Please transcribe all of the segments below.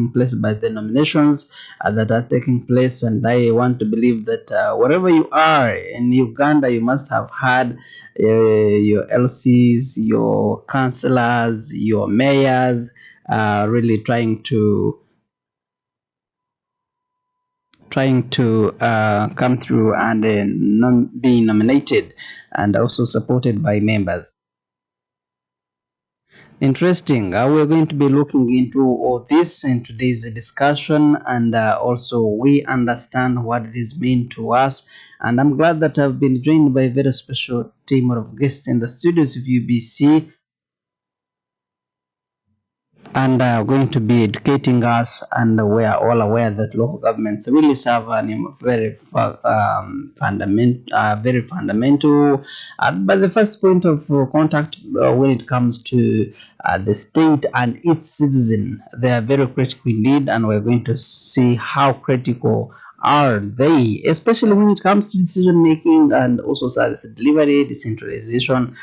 taking place, by the nominations that are taking place. And I want to believe that wherever you are in Uganda, you must have had your LCs, your councillors, your mayors really trying to come through and be nominated and also supported by members. Interesting. We're going to be looking into all this in today's discussion, and also we understand what this means to us. And I'm glad that I've been joined by a very special team of guests in the studios of UBC, and going to be educating us. And we are all aware that local governments really serve a very fundamental. But the first point of contact when it comes to the state and its citizen, they are very critical indeed, and we're going to see how critical are they, especially when it comes to decision making and also service delivery, decentralization.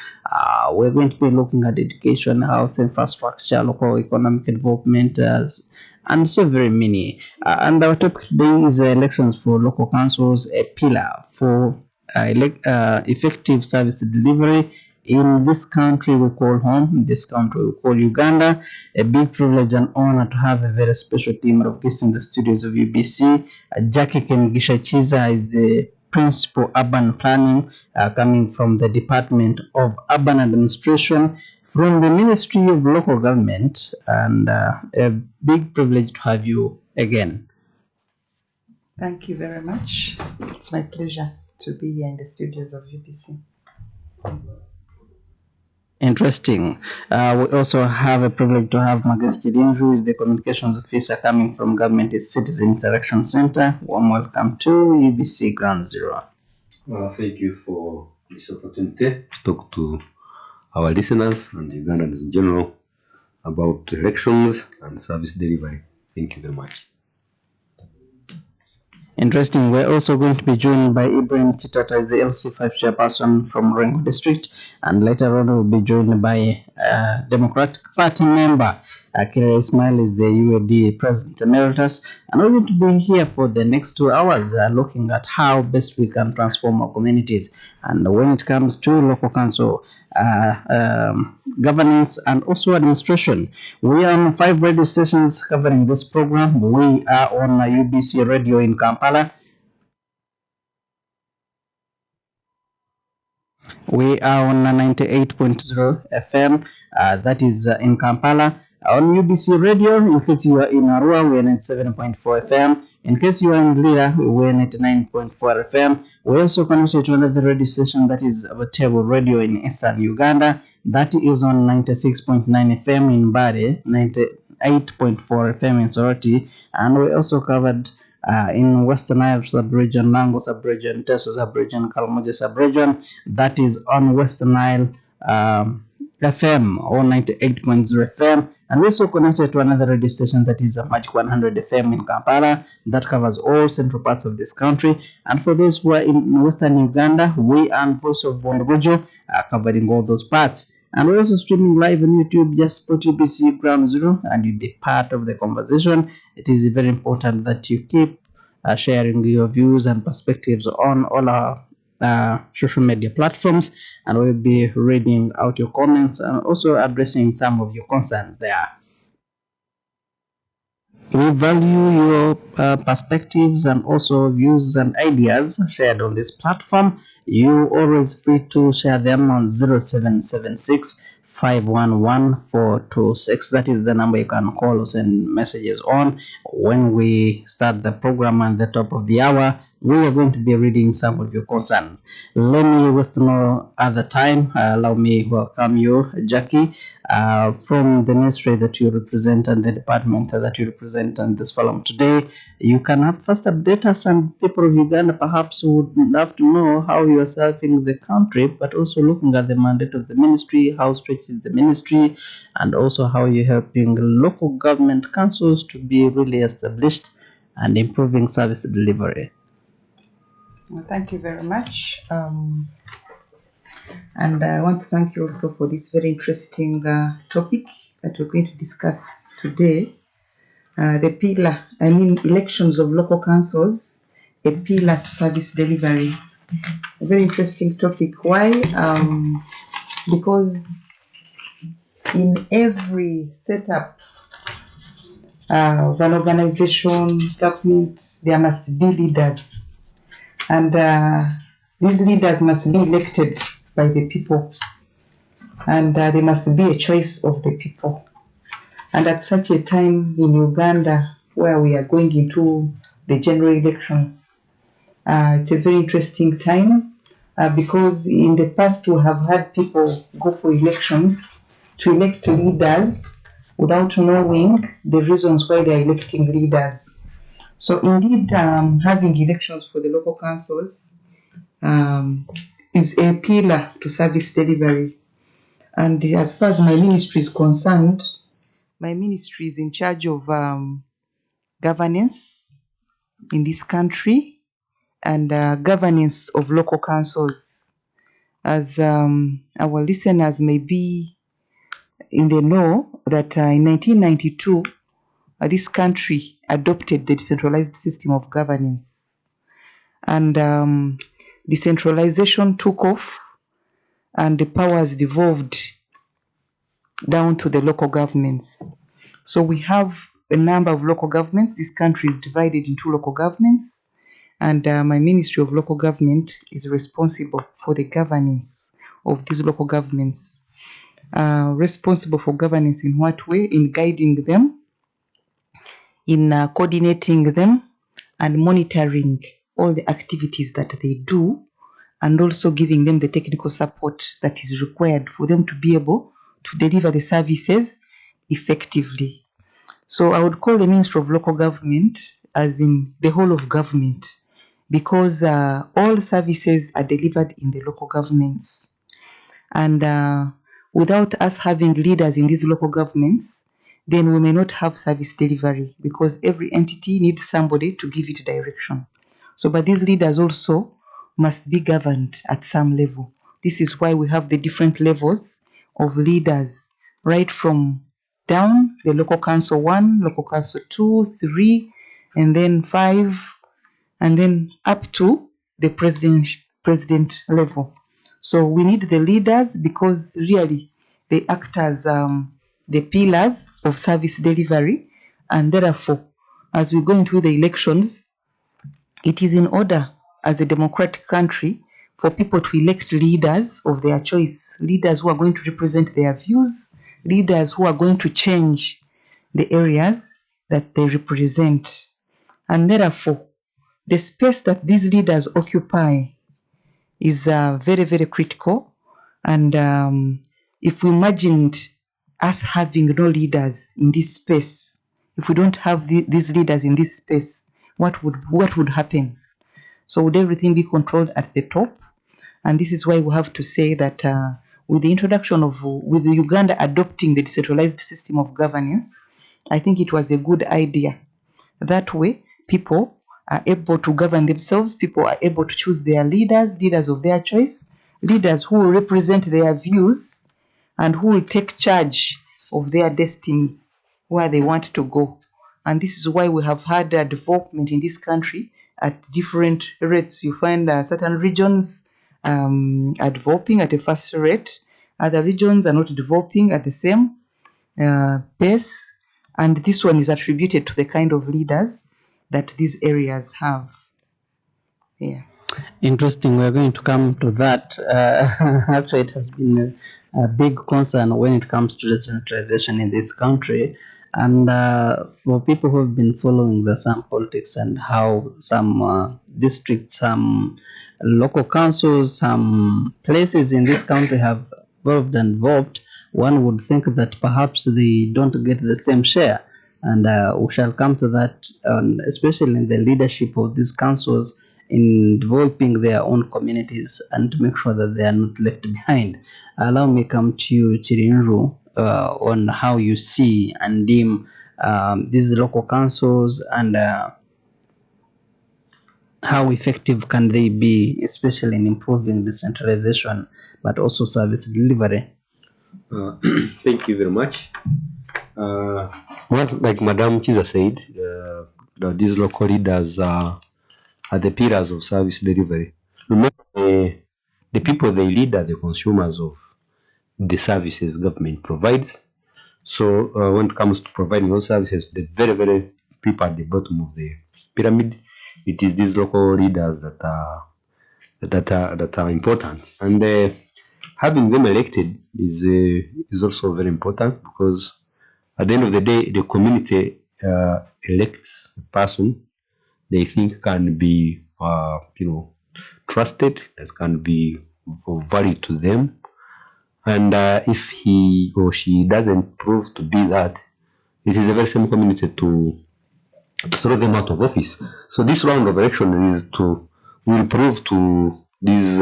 We're going to be looking at education, health, infrastructure, local economic development, and so very many. And our topic today is elections for local councils, a pillar for effective service delivery in this country we call home, in this country we call Uganda. A big privilege and honor to have a very special team of guests in the studios of UBC. Jackie Kemigisha Chiza is the Principal Urban Planning coming from the Department of Urban Administration from the Ministry of Local Government, and a big privilege to have you again. Thank you very much. It's my pleasure to be here in the studios of UBC. Interesting. We also have a privilege to have Magezi Chidin, who is the communications officer coming from Government Citizen Interaction Center. Warm welcome to UBC Ground Zero. Thank you for this opportunity to talk to our listeners and Ugandans in general about elections and service delivery. Thank you very much. Interesting. We're also going to be joined by Ibrahim Chitata as the LC5 chairperson from Rengo District, and later on we'll be joined by Democratic Party member Kira Ismail is the UAD President Emeritus, and we're going to be here for the next 2 hours looking at how best we can transform our communities. And when it comes to local council governance and also administration, we are on 5 radio stations covering this program. We are on UBC Radio in Kampala. We are on 98.0 FM, that is in Kampala. On UBC Radio, in case you are in Arua, we're at 7.4 FM. In case you are in Lira, we're at 99.4 FM. We're also connected to another radio station, that is Butebo Radio in Eastern Uganda. That is on 96.9 FM in Bari, 98.4 FM in Soroti. And we also covered in Western Nile sub-region, Nango sub-region, Teso sub-region, Kalmoje sub-region. That is on Western Nile FM or 98.0 FM. And we also connected to another radio station, that is Magic 100 FM in Kampala, that covers all central parts of this country. And for those who are in Western Uganda, we are Voice of Bondogojo, covering all those parts. And we're also streaming live on YouTube. Just put UBC Ground Zero and you'll be part of the conversation. It is very important that you keep sharing your views and perspectives on all our social media platforms, and we'll be reading out your comments and also addressing some of your concerns there. We value your perspectives and also views and ideas shared on this platform. You always free to share them on 0776 511 426. That is the number you can call or send messages on. When we start the program at the top of the hour, we are going to be reading some of your concerns. Let me waste no other time. Allow me to welcome you, Jackie, from the ministry that you represent and the department that you represent in this forum today. You can first update us, and people of Uganda perhaps would love to know how you are serving the country, but also looking at the mandate of the ministry, how stretched is the ministry, and also how you're helping local government councils to be really established and improving service delivery. Well, thank you very much. And I want to thank you also for this very interesting topic that we're going to discuss today. the pillar, I mean elections of local councils, a pillar to service delivery. A very interesting topic. Why? Because in every setup of an organization, government, there must be leaders. And these leaders must be elected by the people. And there must be a choice of the people. And at such a time in Uganda, where we are going into the general elections, it's a very interesting time because in the past we have had people go for elections to elect leaders without knowing the reasons why they are electing leaders. So indeed, having elections for the local councils is a pillar to service delivery. And as far as my ministry is concerned, my ministry is in charge of governance in this country and governance of local councils. As our listeners may be in the know that in 1992, this country adopted the decentralized system of governance. And decentralization took off and the powers devolved down to the local governments. So we have a number of local governments. This country is divided into local governments, and my Ministry of Local Government is responsible for the governance of these local governments. Responsible for governance in what way? In guiding them, in coordinating them, and monitoring all the activities that they do, and also giving them the technical support that is required for them to be able to deliver the services effectively. So I would call the Ministry of Local Government as in the whole of government, because all services are delivered in the local governments. And without us having leaders in these local governments, then we may not have service delivery, because every entity needs somebody to give it direction. So, but these leaders also must be governed at some level. This is why we have the different levels of leaders, right from down, the local council 1, local council 2, 3, and then 5, and then up to the president level. So we need the leaders because really they act as the pillars of service delivery, and therefore, as we go into the elections, it is in order as a democratic country for people to elect leaders of their choice, leaders who are going to represent their views, leaders who are going to change the areas that they represent. And therefore, the space that these leaders occupy is very, very critical. And if we imagined us having no leaders in this space, if we don't have these leaders in this space, what would happen? So would everything be controlled at the top? And this is why we have to say that with the introduction of, with Uganda adopting the decentralized system of governance, I think it was a good idea. That way, people are able to govern themselves, people are able to choose their leaders, leaders of their choice, leaders who will represent their views and who will take charge of their destiny, where they want to go. And this is why we have had development in this country at different rates. You find certain regions are developing at a faster rate, other regions are not developing at the same pace, and this one is attributed to the kind of leaders that these areas have. Yeah. Interesting. We're going to come to that. Actually, it has been a big concern when it comes to decentralization in this country. And for people who have been following the some politics and how some districts, some local councils, some places in this country have evolved and evolved, one would think that perhaps they don't get the same share. And we shall come to that, especially in the leadership of these councils, in developing their own communities and to make sure that they are not left behind. Allow me come to you, Chirinru, on how you see and deem these local councils and how effective can they be, especially in improving decentralization, but also service delivery. Thank you very much. Well, like Madam Chiza said, these local leaders are the pillars of service delivery. Remember, the people they lead are the consumers of the services government provides. So when it comes to providing those services, the very people at the bottom of the pyramid, it is these local leaders that are important. And having them elected is also very important, because at the end of the day, the community elects a person they think can be, trusted, that can be of value to them. And if he or she doesn't prove to be that, it is a very same community to throw them out of office. So this round of elections will prove to these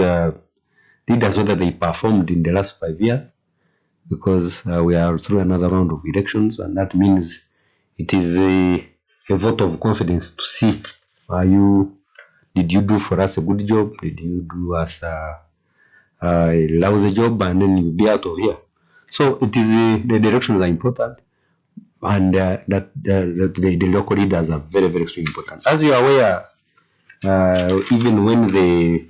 leaders whether they performed in the last 5 years, because we are through another round of elections, and that means it is a vote of confidence to see, did you do for us a good job? Did you do us a lousy job? And then you'll be out of here. So it is the directions are important, and that the local leaders are very extremely important. As you are aware, even when the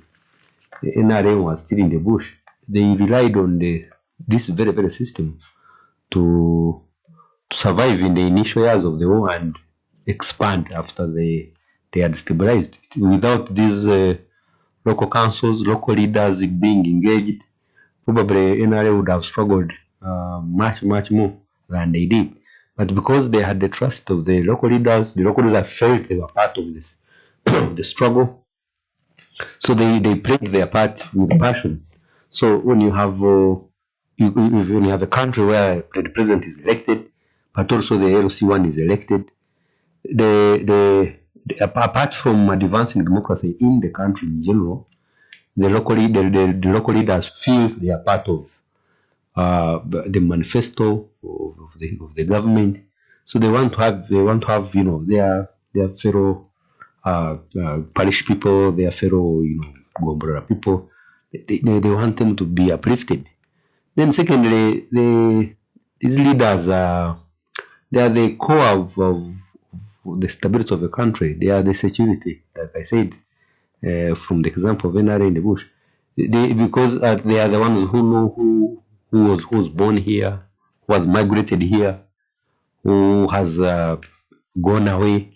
NRA was still in the bush, they relied on this very system to survive in the initial years of the war and expand after they had stabilized. Without these local councils, local leaders being engaged, probably NRA would have struggled much more than they did. But because they had the trust of the local leaders felt they were part of this the struggle. So they played their part with passion. So when you have when you have a country where the president is elected, but also the LC1 is elected, apart from advancing democracy in the country in general, the local leaders feel they are part of the manifesto of the government. So they want to have their fellow parish people, their fellow Gombora people. They want them to be uplifted. Then secondly, these leaders they are the core of the stability of the country. They are the security, like I said, from the example of NRA in the bush. Because they are the ones who know who was born here, who has migrated here, who has gone away,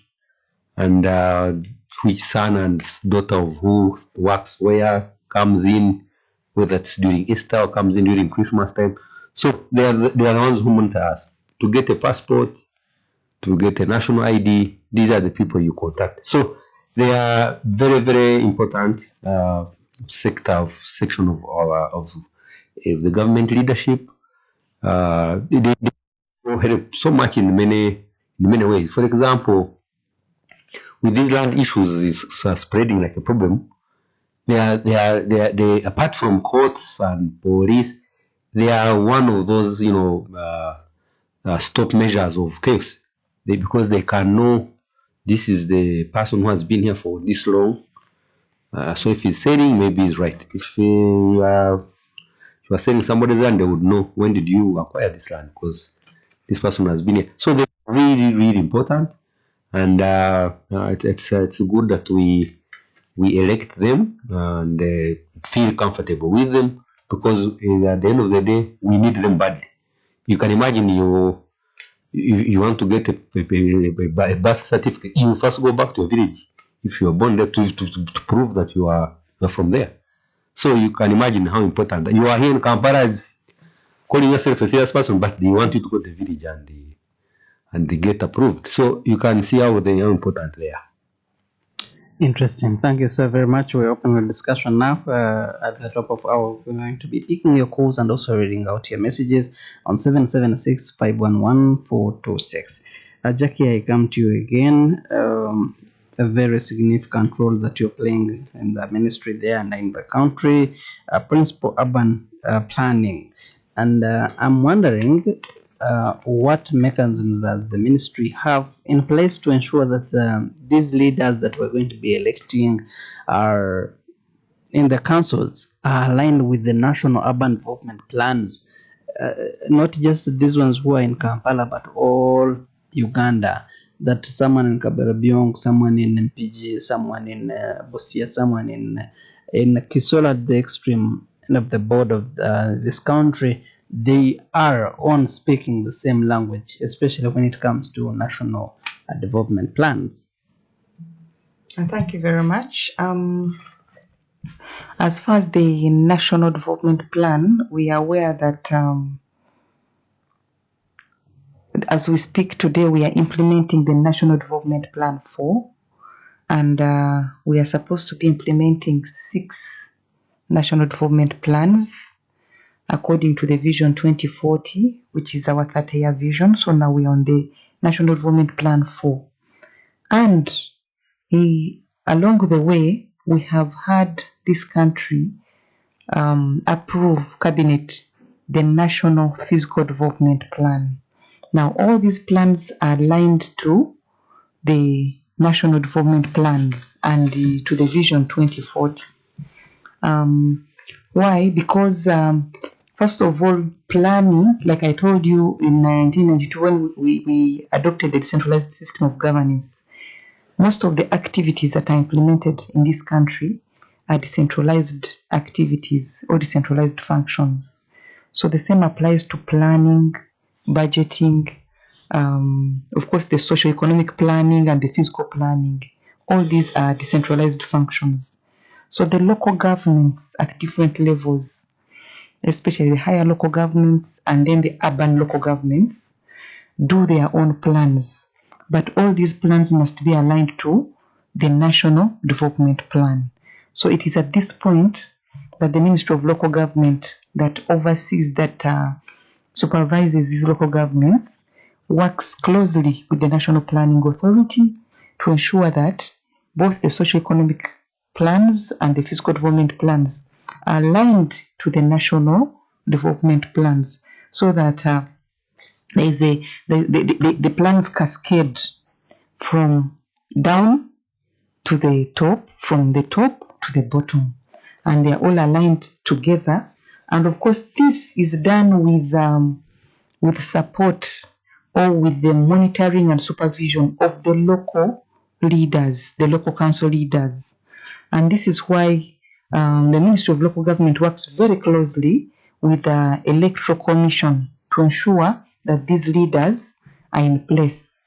and which son and daughter of who works where, comes in, whether it's during Easter or comes in during Christmas time. So they are the ones who monitor us. To get a passport, to get a national ID, these are the people you contact. So they are very important section of the government leadership. They help so much in many ways. For example, with these land issues is spreading like a problem, they apart from courts and police, they are one of those stop measures of chaos. Because they can know this is the person who has been here for this long. So if he's saying, maybe he's right. If you are selling somebody's land, they would know, when did you acquire this land, because this person has been here. So they're really important, and it's good that we elect them and feel comfortable with them, because at the end of the day, we need them badly. You can imagine you want to get a birth certificate, you first go back to your village if you are born there to prove that you are from there. So you can imagine how important that you are here in Kampala, calling yourself a serious person, but they want you to go to the village and they get approved. So you can see how important they are. Interesting. Thank you so very much. We're opening the discussion now. At the top of our, we're going to be picking your calls and also reading out your messages on 776-511-426. Jackie, I come to you again. A very significant role that you're playing in the ministry there and in the country, principal urban planning. And I'm wondering what mechanisms that the ministry have in place to ensure that these leaders that we're going to be electing are in the councils are aligned with the national urban development plans not just these ones who are in Kampala, but all Uganda. That someone in Kaberabyong, someone in MPG, someone in Busia, someone in Kisola, at the extreme end of the board of this country, they are on speaking the same language, especially when it comes to national development plans. Thank you very much. As far as the National Development Plan, we are aware that as we speak today, we are implementing the National Development Plan 4, and we are supposed to be implementing 6 National Development Plans according to the Vision 2040, which is our 30-year vision. So now we are on the National Development Plan 4. And along the way, we have had this country approve cabinet the National Physical Development Plan. Now, all these plans are aligned to the National Development Plans and to the Vision 2040. Why? Because first of all, planning, like I told you in 1992 when we adopted the decentralized system of governance, most of the activities that are implemented in this country are decentralized activities or decentralized functions. So the same applies to planning, budgeting, of course the socio-economic planning and the physical planning. All these are decentralized functions. So the local governments at different levels, especially the higher local governments and then the urban local governments, do their own plans. But all these plans must be aligned to the National Development Plan. So it is at this point that the Ministry of Local Government that oversees, that supervises these local governments, works closely with the National Planning Authority to ensure that both the socio-economic plans and the physical development plans are aligned to the National Development Plans, so that the plans cascade from down to the top, from the top to the bottom, and they are all aligned together. And of course, this is done with support or with the monitoring and supervision of the local leaders, the local council leaders. And this is why the Ministry of Local Government works very closely with the Electoral Commission to ensure that these leaders are in place.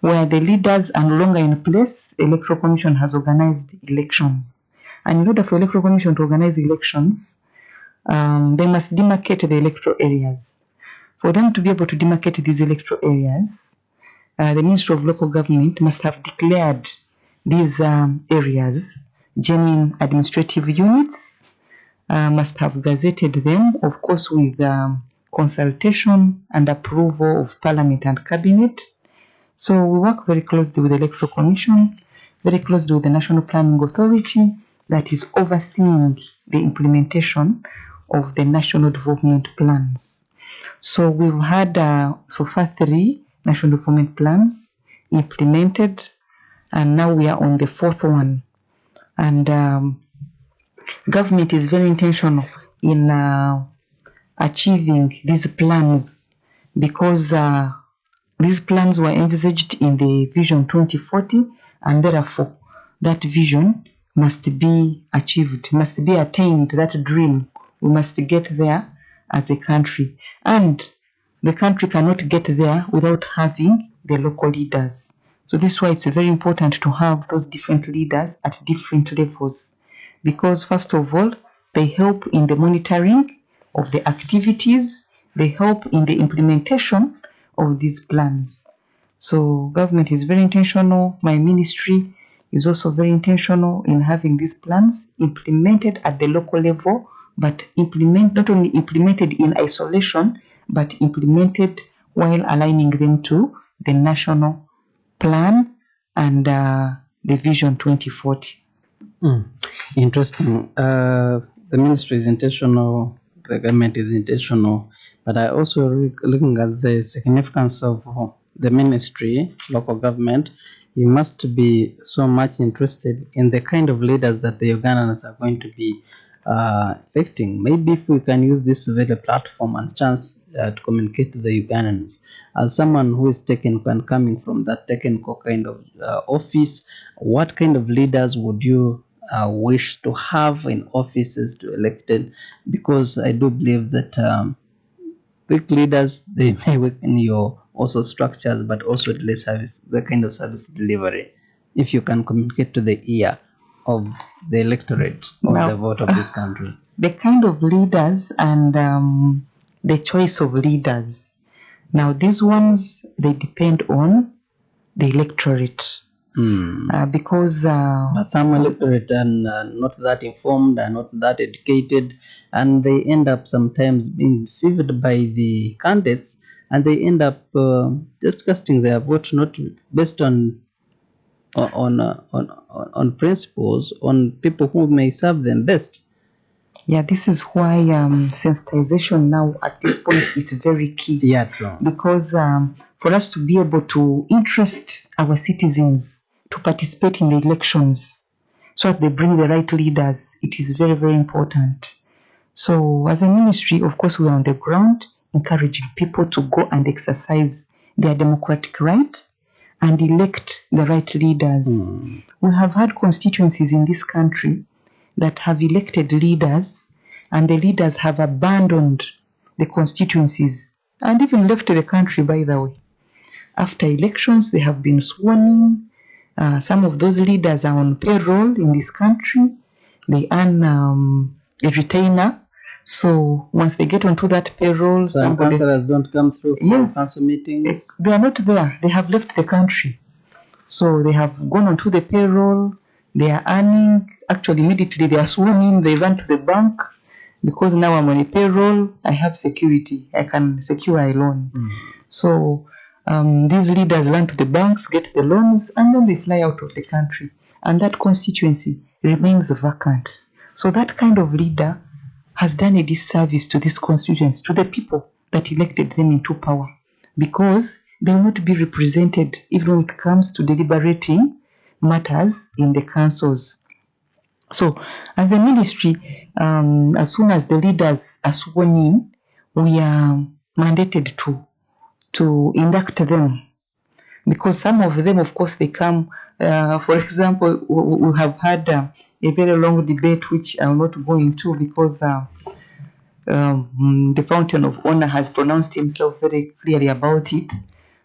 Where the leaders are no longer in place, the Electoral Commission has organized elections. And in order for the Electoral Commission to organize elections, they must demarcate the electoral areas. For them to be able to demarcate these electoral areas, the Ministry of Local Government must have declared these areas genuine administrative units, must have gazetted them, of course, with consultation and approval of Parliament and Cabinet. So we work very closely with the Electoral Commission, very closely with the National Planning Authority that is overseeing the implementation of the National Development Plans. So we've had so far 3 National Development Plans implemented, and now we are on the 4th one. And government is very intentional in achieving these plans, because these plans were envisaged in the Vision 2040, and therefore that vision must be achieved, must be attained, that dream. We must get there as a country. And the country cannot get there without having the local leaders. So this is why it's very important to have those different leaders at different levels. Because first of all, they help in the monitoring of the activities, they help in the implementation of these plans. So government is very intentional. My ministry is also very intentional in having these plans implemented at the local level, but not only implemented in isolation, but implemented while aligning them to the national plan and the Vision 2040. Interesting. The ministry is intentional, the government is intentional, but I also looking at the significance of the ministry, local government. You must be so much interested in the kind of leaders that the Ugandans are going to be affecting. Maybe if we can use this very platform and chance to communicate to the Ugandans, as someone who is taken and coming from that technical kind of office, what kind of leaders would you wish to have in offices to elected? Because I do believe that weak leaders, they may weaken your also structures, but also delay service, the kind of service delivery, if you can communicate to the ear of the electorate or Now, the vote of this country. the kind of leaders and the choice of leaders. Now, these ones, they depend on the electorate. Because But some electorate are not that informed, are not that educated, and they end up sometimes being deceived by the candidates, and they end up just casting their vote not based on principles, on people who may serve them best. yeah, this is why sensitization now at this point is very key. Yeah, true. Because for us to be able to interest our citizens to participate in the elections so that they bring the right leaders, it is very, very important. So as a ministry, of course, we are on the ground encouraging people to go and exercise their democratic rights and elect the right leaders. We have had constituencies in this country that have elected leaders, and the leaders have abandoned the constituencies and even left the country, by the way. After elections, they have been sworn in. Some of those leaders are on payroll in this country. They earn a retainer. So once they get onto that payroll, Some councillors don't come through for Yes. council meetings. they are not there. They have left the country. So they have gone onto the payroll. They are earning. Actually, immediately they are sworn in. They run to the bank because now I'm on a payroll. I have security. I can secure a loan. So these leaders run to the banks, get the loans, and then they fly out of the country. And that constituency remains vacant. So that kind of leader has done a disservice to this constituency, to the people that elected them into power, because they will not be represented even when it comes to deliberating matters in the councils. So as a ministry, as soon as the leaders are sworn in, we are mandated to induct them, because some of them, of course, they come, for example, we have had a very long debate, which I'm not going to, because the Fountain of Honor has pronounced himself very clearly about it,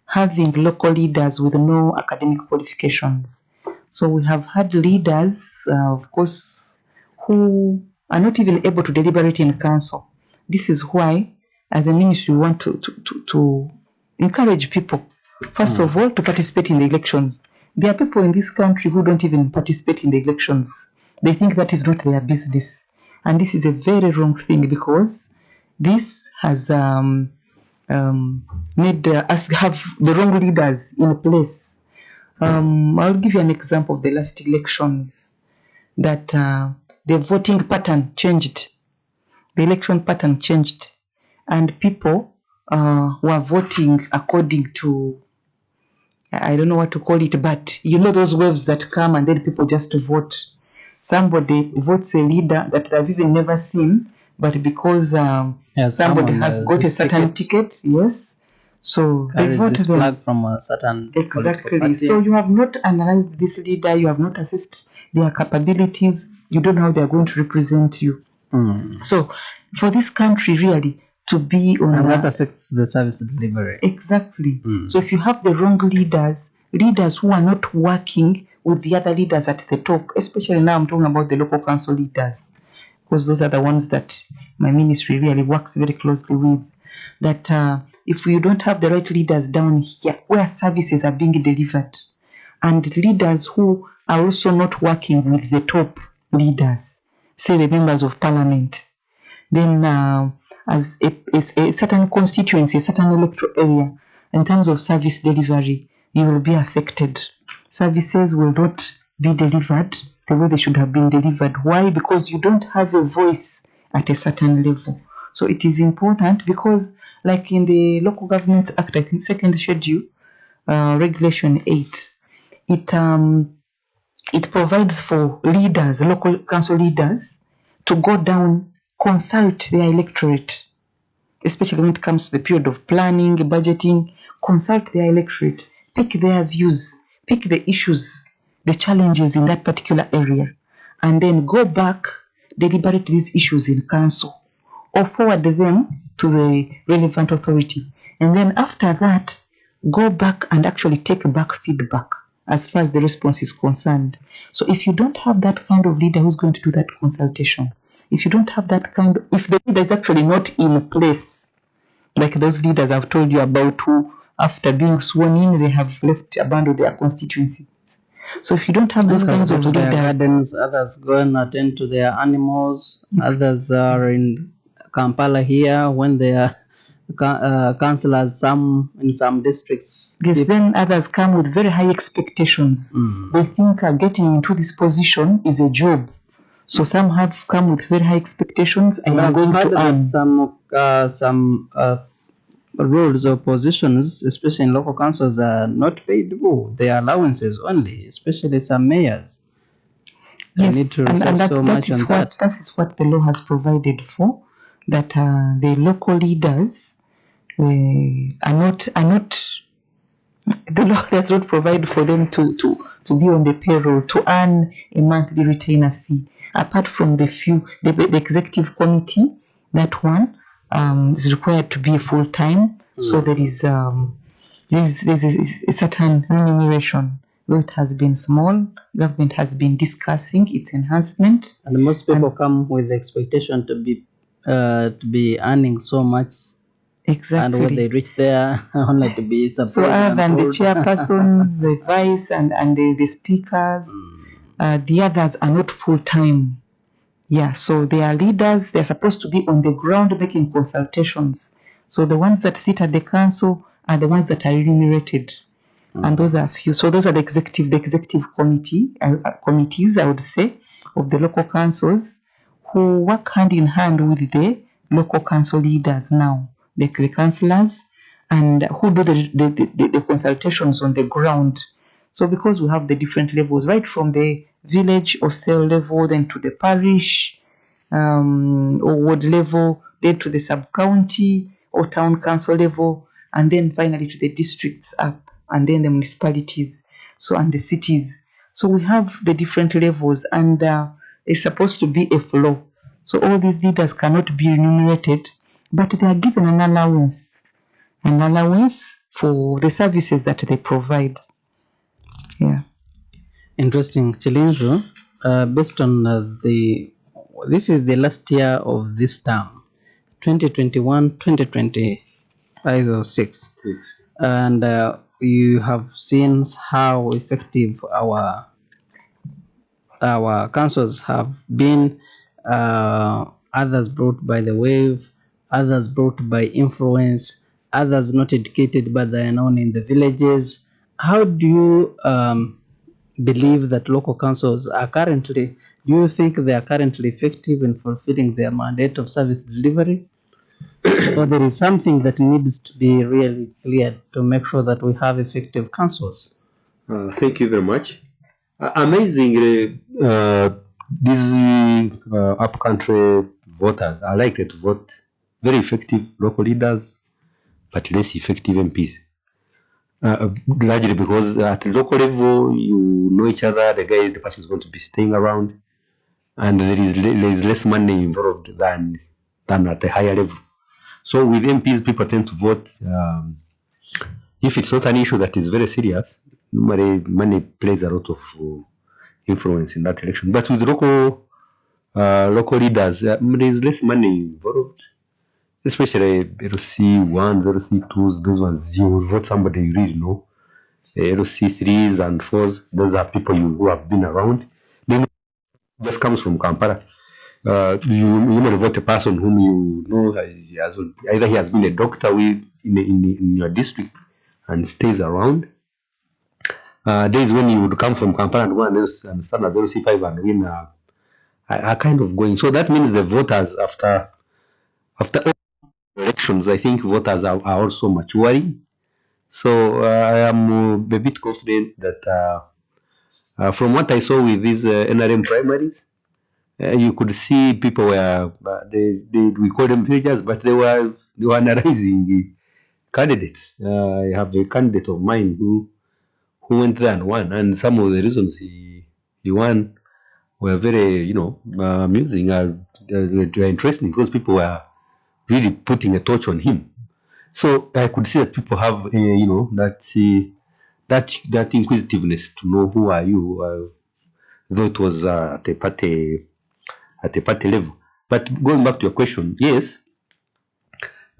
having local leaders with no academic qualifications. So we have had leaders, of course, who are not even able to deliberate in council. This is why, as a ministry, we want to encourage people, first of all, to participate in the elections. There are people in this country who don't even participate in the elections. They think that is not their business. And this is a very wrong thing, because this has made us have the wrong leaders in place. I'll give you an example of the last elections, that the voting pattern changed. The election pattern changed, and people were voting according to, I don't know what to call it, but you know those waves that come and then people just vote. Somebody votes a leader that they've even never seen, but because somebody Amon, has got a this certain ticket, yes, so they carries vote this them. flag from a certain political Exactly. party. So you have not analyzed this leader, you have not assessed their capabilities, you don't know how they are going to represent you. So for this country really to be on And that a, affects the service delivery. exactly. So if you have the wrong leaders, leaders who are not working with the other leaders at the top, especially now I'm talking about the local council leaders, because those are the ones that my ministry really works very closely with, that if you don't have the right leaders down here where services are being delivered, and leaders who are also not working with the top leaders, say the members of parliament, then as a certain constituency, a certain electoral area, in terms of service delivery, you will be affected. Services will not be delivered the way they should have been delivered. Why? Because you don't have a voice at a certain level. So it is important, because like in the Local Government Act, I think second schedule, Regulation 8, it provides for leaders, local council leaders, to go down, consult their electorate, especially when it comes to the period of planning, budgeting. Consult their electorate, pick their views, pick the issues, the challenges in that particular area, and then go back, deliberate these issues in council, or forward them to the relevant authority. And then after that, go back and actually take back feedback as far as the response is concerned. So if you don't have that kind of leader who's going to do that consultation, if you don't have that kind of, if the leader is actually not in place, like those leaders I've told you about who, after being sworn in, they have abandoned their constituencies. So if you don't have those kinds of leaders, gardens, others go and attend to their animals, others are in Kampala here when they are councillors, some in some districts. Yes, then others come with very high expectations. They think getting into this position is a job. So some have come with very high expectations and are going to earn. Some roles or positions, especially in local councils, are not paid well. They are allowances only, especially some mayors. Yes, need to and research so much on that. That is what the law has provided for, that the local leaders are not, the law does not provide for them to be on the payroll, to earn a monthly retainer fee. Apart from the executive committee, that one is required to be full time. So there is there's a certain remuneration. Though it has been small, government has been discussing its enhancement. And most people come with the expectation to be earning so much. Exactly. And when they reach there, only to be surprised. So other than the chairperson, the vice, and the speakers, the others are not full time. Yeah, so they are leaders. They're supposed to be on the ground making consultations. So the ones that sit at the council are the ones that are remunerated. And those are few. So those are the executive committees, I would say, of the local councils, who work hand in hand with the local council leaders now, the councillors, and who do the consultations on the ground. So because we have the different levels, right from the village or cell level, then to the parish or ward level, then to the sub-county or town council level, and then finally to the districts up, and then the municipalities, so, and the cities. So we have the different levels, and it's supposed to be a flow. So all these leaders cannot be remunerated, but they are given an allowance for the services that they provide. Yeah. Interesting. Chilinjo, based on this is the last year of this term, 2021-2026. And you have seen how effective our councils have been, others brought by the wave, others brought by influence, others not educated but they are known in the villages. How do you believe that local councils are currently, do you think they are currently effective in fulfilling their mandate of service delivery? Or there is something that needs to be really cleared to make sure that we have effective councils? Thank you very much. Amazingly, these upcountry voters are likely to vote very effective local leaders, but less effective MPs. Largely because at the local level, you know each other, the person is going to be staying around, and there is less money involved than at a higher level. So with MPs, people tend to vote if it's not an issue that is very serious. Normally, money plays a lot of influence in that election. But with local leaders, there is less money involved. Especially LC1s, LC2s, those ones, you vote somebody you really know. LC3s and 4s, those are people who have been around. Then just comes from Kampala. You normally vote a person whom you know, either he has been a doctor in your district and stays around. Days when you would come from Kampala and go and stand as LC5 and win are kind of going. So that means the voters after elections, I think voters are also maturing. So I am a bit confident that from what I saw with these NRM primaries, You could see people were we call them villagers, but they were analyzing candidates. I have a candidate of mine who went there and won, and some of the reasons he won were very amusing. They were interesting because people were really putting a torch on him. So I could see that people have that inquisitiveness to know who are you, though it was at a party level. But going back to your question, yes,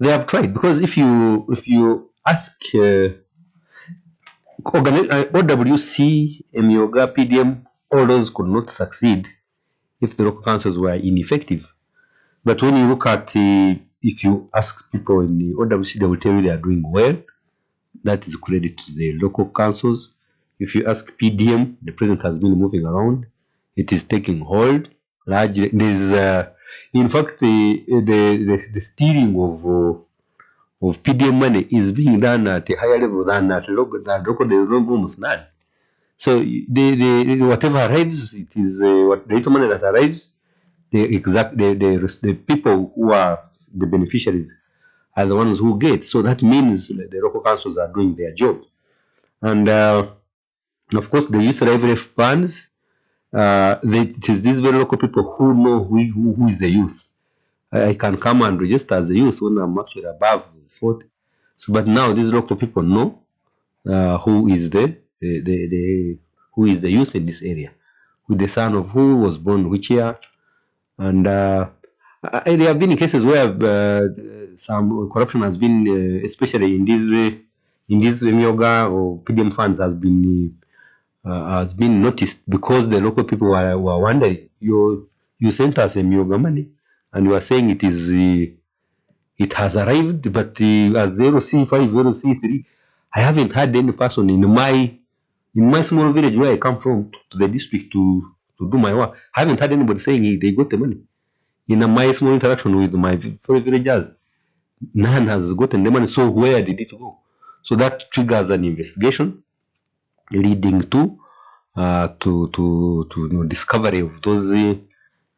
they have tried, because if you ask OWC, Emioga, PDM, all those could not succeed if the local councils were ineffective. But when you look at if you ask people in the OWC, they will tell you they are doing well. That is credit to the local councils. If you ask PDM, the president has been moving around. It is taking hold. Largely, there's in fact the steering of PDM money is being done at a higher level than at local. There is almost none. So the whatever arrives, it is what the little money that arrives. The people who are the beneficiaries are the ones who get. So that means the local councils are doing their job. And of course, the youth library funds, it is these very local people who know who is the youth. I can come and register as a youth when I'm actually above 40. So, but now these local people know who is the youth in this area, with the son of who was born which year. And there have been cases where some corruption has been, especially in these Myoga or PDM funds, has been noticed, because the local people were wondering, you sent us a Myoga money, and you are saying it has arrived, but as 0C5, 0C3, I haven't had any person in my small village where I come from to the district to do my work. I haven't had anybody saying they got the money. In my small interaction with my fellow villagers, none has gotten the money. So where did it go? So that triggers an investigation leading to discovery of those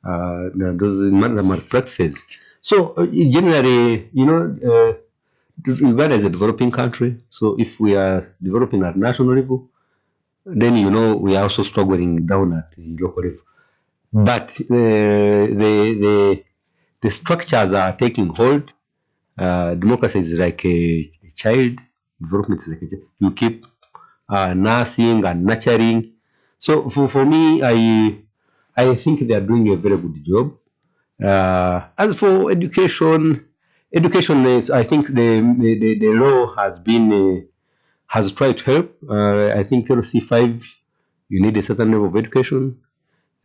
malpractices. So generally, Uganda is a developing country. So if we are developing at national level, then we are also struggling down at the local level. But the structures are taking hold. Democracy is like a child. Development is like a child. You keep nursing and nurturing. So for me, I think they are doing a very good job. As for education is, I think the law has tried to help. I think LC5, you need a certain level of education.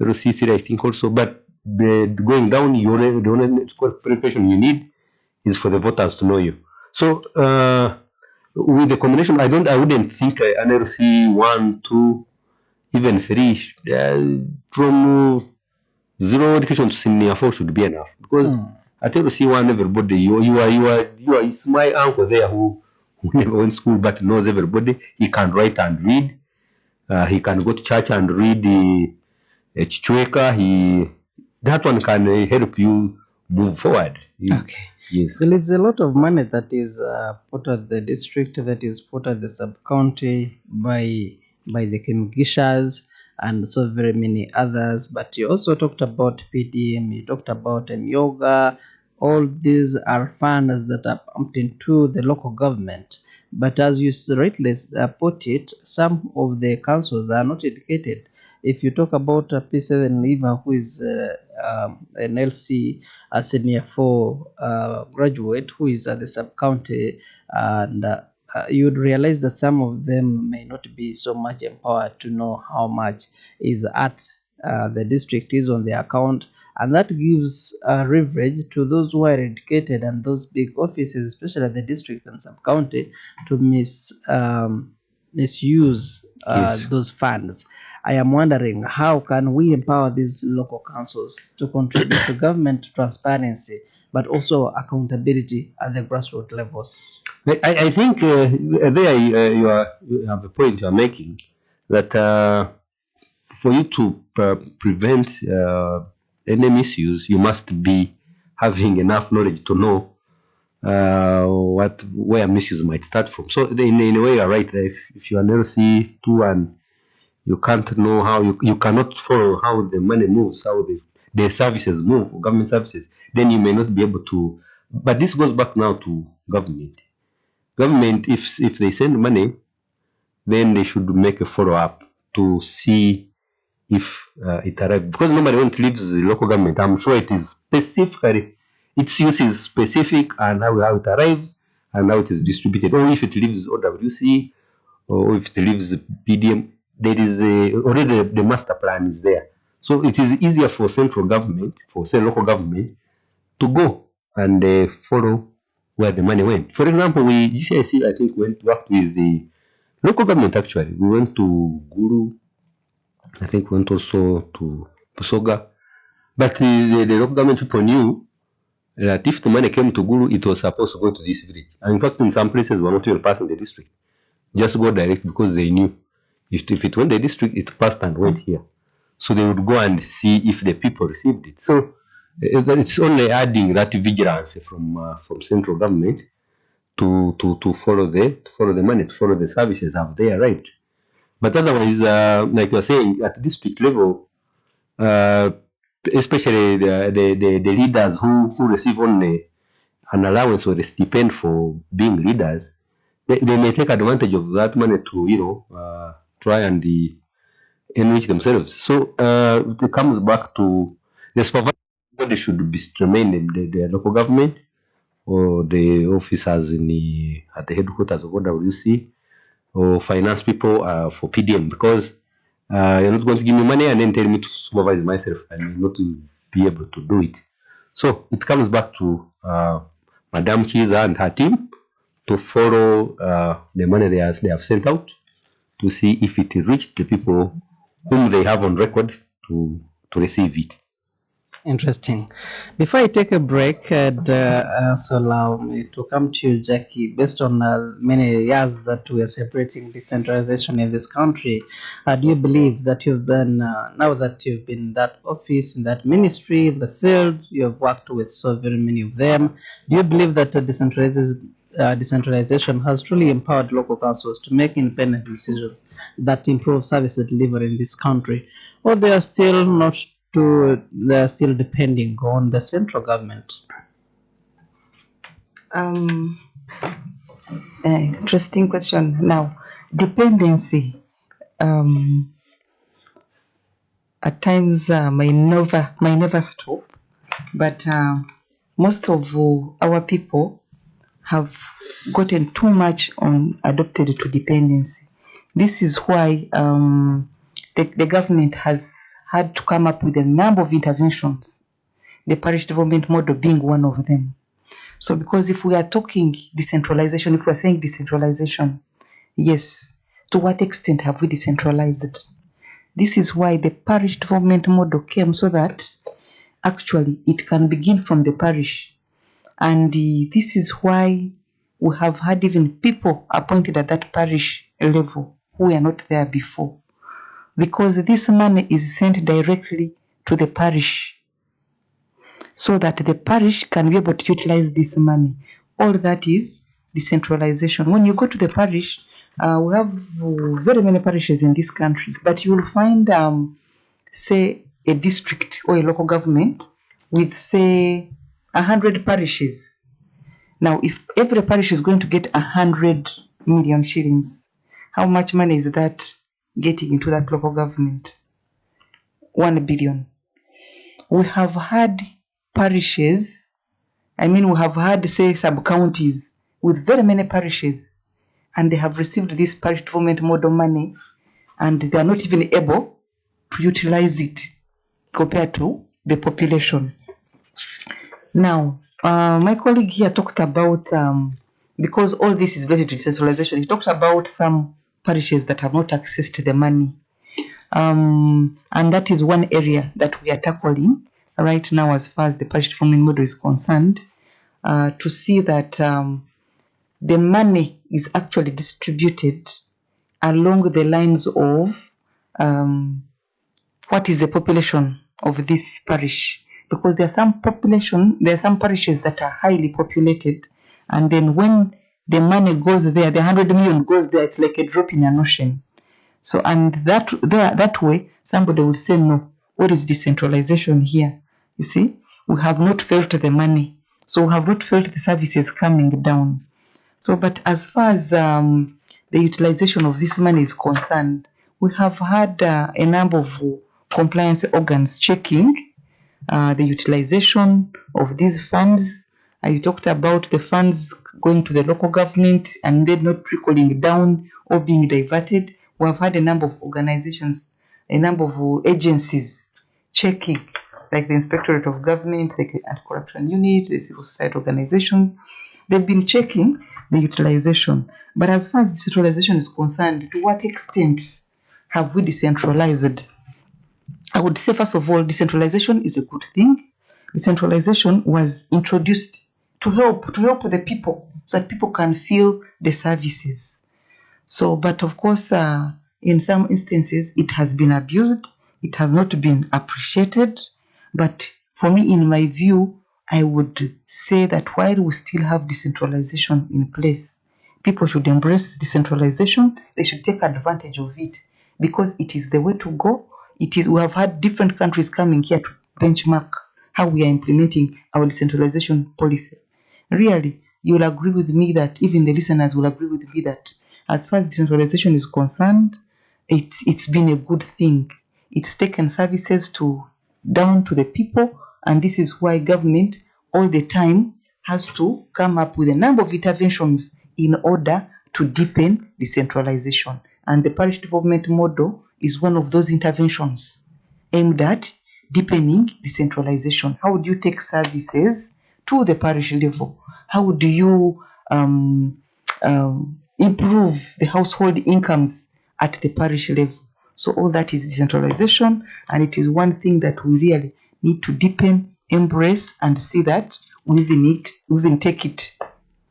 LC3, I think also, but going down, the only qualification you need is for the voters to know you. So with the combination, I wouldn't think an LC1, 2, even 3 from zero education to senior 4 should be enough, because at LC1, everybody it's my uncle there who never went to school but knows everybody. He can write and read. He can go to church and read the Chichweka. That one can help you move forward. Okay. Yes. There is a lot of money that is put at the district, that is put at the sub-county by the Kimgishas and so very many others. But you also talked about PDM, you talked about Yoga. All these are funds that are pumped into the local government. But as you rightly put it, some of the councils are not educated. If you talk about P7 Liver, who is an LC senior 4 graduate, who is at the sub-county, and you'd realize that some of them may not be so much empowered to know how much is at the district is on their account, and that gives leverage to those who are educated and those big offices, especially at the district and sub-county, to misuse Yes. those funds. I am wondering, how can we empower these local councils to contribute to government transparency, but also accountability at the grassroots levels? I think there you have a point you are making, that for you to prevent any misuse, you must be having enough knowledge to know where misuse might start from. So in a way, you're right. If you are an LC2 and you can't know how you cannot follow how the money moves, how the services move, government services, then you may not be able to. But this goes back now to government. Government, if they send money, then they should make a follow up to see if it arrives, because nobody wants to leave the local government. I'm sure it is specifically, its use is specific, and how it arrives and how it is distributed. Or if it leaves OWC, or if it leaves PDM, there is already the master plan is there. So it is easier for central government, for say local government, to go and follow where the money went. For example, GCIC, I think, worked with the local government. Actually, we went to Guru, I think went also to Busoga, but the local government people knew that if the money came to Guru, it was supposed to go to this village. And in fact, in some places, we're not even passing the district. Just go direct, because they knew if it went the district, it passed and went here. So they would go and see if the people received it. So it's only adding that vigilance from central government to follow the money, to follow the services have they arrived. But otherwise, like you're saying, at district level, especially the leaders who receive only an allowance or a stipend for being leaders, they may take advantage of that money to, try and enrich themselves. So it comes back to the supervisory body should be remain in the local government or the officers at the headquarters of OWC, or finance people for PDM, because you're not going to give me money and then tell me to supervise myself. I may not be able to do it. So it comes back to Madam Chiza and her team to follow the money they have sent out, to see if it reached the people whom they have on record to receive it. Interesting. Before I take a break, so allow me to come to you, Jackie. Based on many years that we are celebrating decentralization in this country, do you believe that you've been, now that you've been in that office, in that ministry, in the field, you have worked with so very many of them, do you believe that decentralization has truly empowered local councils to make independent decisions that improve service delivery in this country, or they are still not? They're still depending on the central government? Interesting question. Now, dependency at times may never stop, but most of our people have gotten too much adopted to dependency. This is why the government has had to come up with a number of interventions, the parish development model being one of them. So because if we are talking decentralization, if we are saying decentralization, yes, to what extent have we decentralized? This is why the parish development model came, so that actually it can begin from the parish. And this is why we have had even people appointed at that parish level who were not there before, because this money is sent directly to the parish, so that the parish can be able to utilize this money. All that is decentralization. When you go to the parish, we have very many parishes in this country, but you will find, say, a district or a local government with, say, 100 parishes. Now, if every parish is going to get 100 million shillings, how much money is that getting into that local government? 1 billion. We have had parishes, we have had, say, sub-counties with very many parishes, and they have received this parish development model money, and they are not even able to utilize it compared to the population. Now, my colleague here talked about, because all this is related to decentralization, he talked about some parishes that have not accessed the money. And that is one area that we are tackling right now as far as the parish development model is concerned, to see that the money is actually distributed along the lines of what is the population of this parish, because there are some parishes that are highly populated, and then when the money goes there, the 100 million goes there, it's like a drop in an ocean. So, and that way, somebody would say, no, what is decentralization here? You see, we have not felt the money. So we have not felt the services coming down. So, but as far as the utilization of this money is concerned, we have had a number of compliance organs checking the utilization of these funds. You talked about the funds going to the local government and then not trickling down or being diverted. We have had a number of organizations, a number of agencies checking, like the Inspectorate of Government, like the Anti-Corruption Unit, the civil society organizations. They've been checking the utilization. But as far as decentralization is concerned, to what extent have we decentralized? I would say, first of all, decentralization is a good thing. Decentralization was introduced to help the people so that people can feel the services. So, but of course, in some instances, it has been abused. It has not been appreciated. But for me, in my view, I would say that while we still have decentralization in place, people should embrace decentralization. They should take advantage of it because it is the way to go. We have had different countries coming here to benchmark how we are implementing our decentralization policy. Really, you'll agree with me that, even the listeners will agree with me that as far as decentralization is concerned, it's been a good thing. It's taken services down to the people, and this is why government all the time has to come up with a number of interventions in order to deepen decentralization. And the parish development model is one of those interventions aimed at deepening decentralization. How would you take services to the parish level? How do you improve the household incomes at the parish level? So all that is decentralization, and it is one thing that we really need to deepen, embrace, and see that we even take it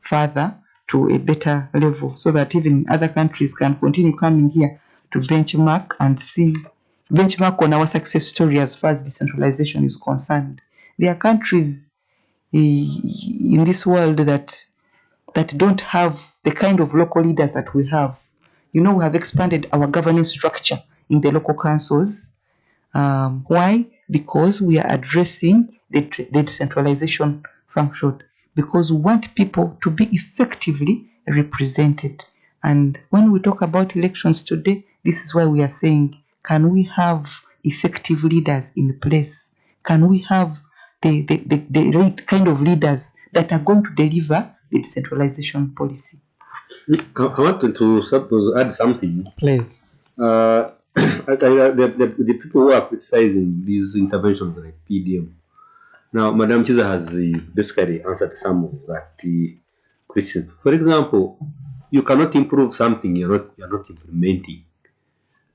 further to a better level, so that even other countries can continue coming here to benchmark on our success story as far as decentralization is concerned. There are countries in this world that don't have the kind of local leaders that we have. We have expanded our governance structure in the local councils. Why? Because we are addressing the decentralization function, because we want people to be effectively represented. And when we talk about elections today, this is why we are saying, can we have effective leaders in place? Can we have the right kind of leaders that are going to deliver the decentralization policy? I want to add something. Please. The people who are criticizing these interventions like PDM. Now, Madam Chiza has basically answered some of that question. For example, you cannot improve something you're not implementing.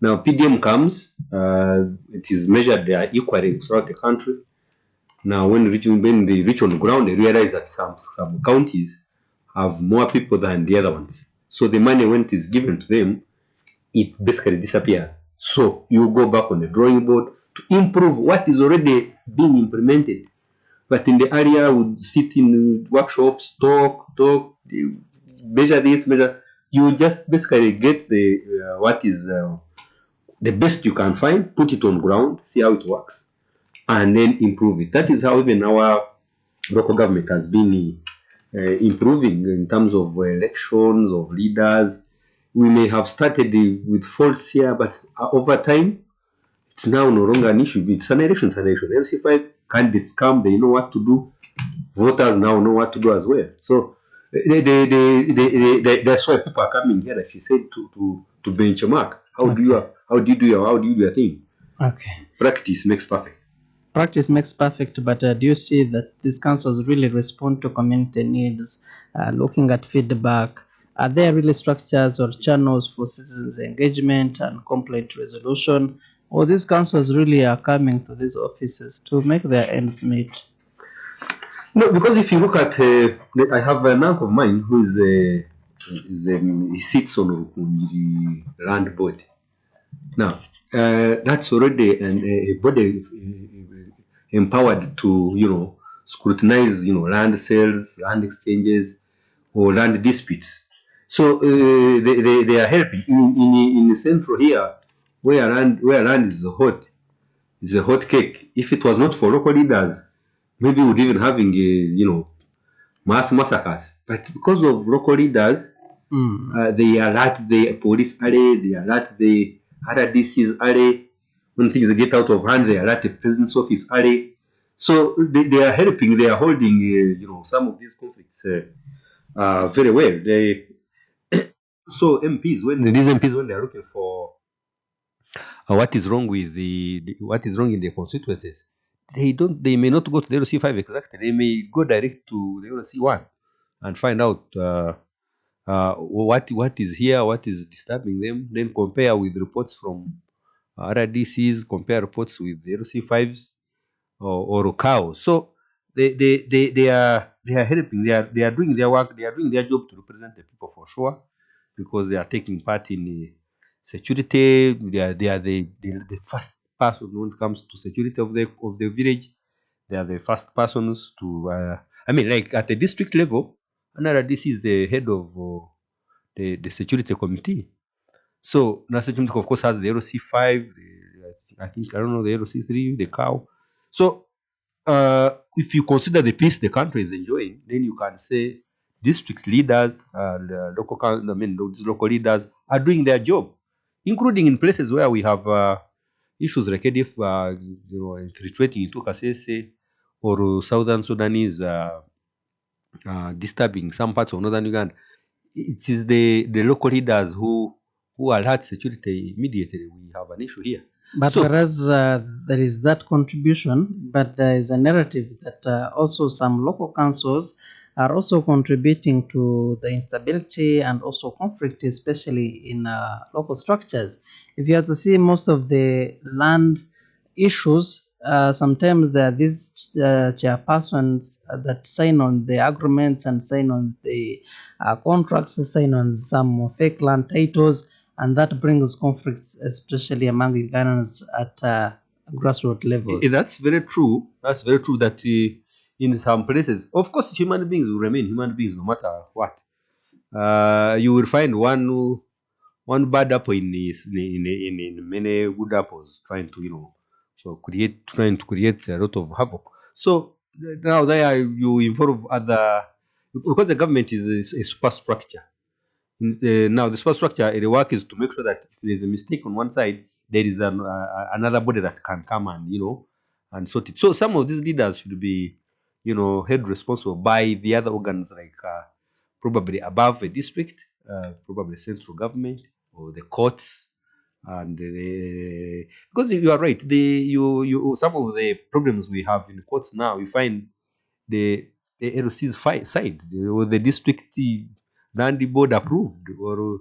Now, PDM comes, it is measured equally throughout the country. Now, when they reach on the ground, they realize that some counties have more people than the other ones. So the money, when it is given to them, it basically disappears. So you go back on the drawing board to improve what is already being implemented. But in the area, would sit in workshops, talk, measure this, measure. You just basically get what is the best you can find, put it on ground, see how it works, and then improve it. That is how even our local government has been improving in terms of elections of leaders. We may have started with faults here, but over time, it's now no longer an issue. It's an election. LC5 candidates come, they know what to do. Voters now know what to do as well. So that's why people are coming here, like she said, to benchmark. How do you do your thing? Okay. Practice makes perfect. Practice makes perfect, but do you see that these councils really respond to community needs, looking at feedback? Are there really structures or channels for citizens' engagement and complaint resolution? Or these councils really are coming to these offices to make their ends meet? No, because if you look at, I have an uncle of mine who he sits on the land board. Now, that's already a body empowered to, scrutinize, land sales, land exchanges, or land disputes. So they are helping in the central here, where land is hot. It's a hot cake. If it was not for local leaders, maybe we would even having a, mass massacres. But because of local leaders, they alert the police area, they alert the RDC's area. When things get out of hand, they alert the president's office area. So they are helping, they are holding, some of these conflicts very well. So MPs, when they are looking for what is wrong with what is wrong in the constituencies, they may not go to the LC5 exactly. They may go direct to the LC1 and find out what is here, what is disturbing them, then compare with reports from RDCs, compare reports with the LC5s or cows. So they are helping. They are doing their work. They are doing their job to represent the people for sure, because they are taking part in security. They are the first person when it comes to security of the village. They are the first persons to. I mean, like at the district level, another this is the head of the security committee. So National Security, of course, has the LC5. I think I don't know the LC3, the cow. So if you consider the peace the country is enjoying, then you can say district leaders, I mean, those local leaders are doing their job, including in places where we have issues like if infiltrating into Kasese or Southern Sudanese disturbing some parts of northern Uganda. It is the local leaders who alert security immediately. We have an issue here. But So- whereas there is that contribution, but there is a narrative that also some local councils are also contributing to the instability and also conflict, especially in local structures. If you have to see most of the land issues, sometimes there are these chairpersons that sign on the agreements and sign on the contracts, sign on some fake land titles, and that brings conflicts, especially among Ugandans at grassroots level. That's very true. That's very true that in some places, of course, human beings will remain human beings no matter what. You will find one bad apple in many good apples, trying to trying to create a lot of havoc. So now there you involve other, because the government is a superstructure. Now the superstructure, the work is to make sure that if there is a mistake on one side, there is another body that can come and and sort it. So some of these leaders should be held responsible by the other organs, like probably above a district, probably central government or the courts, and because you are right, you some of the problems we have in the courts now, you find the LC's side, or the district land board approved, or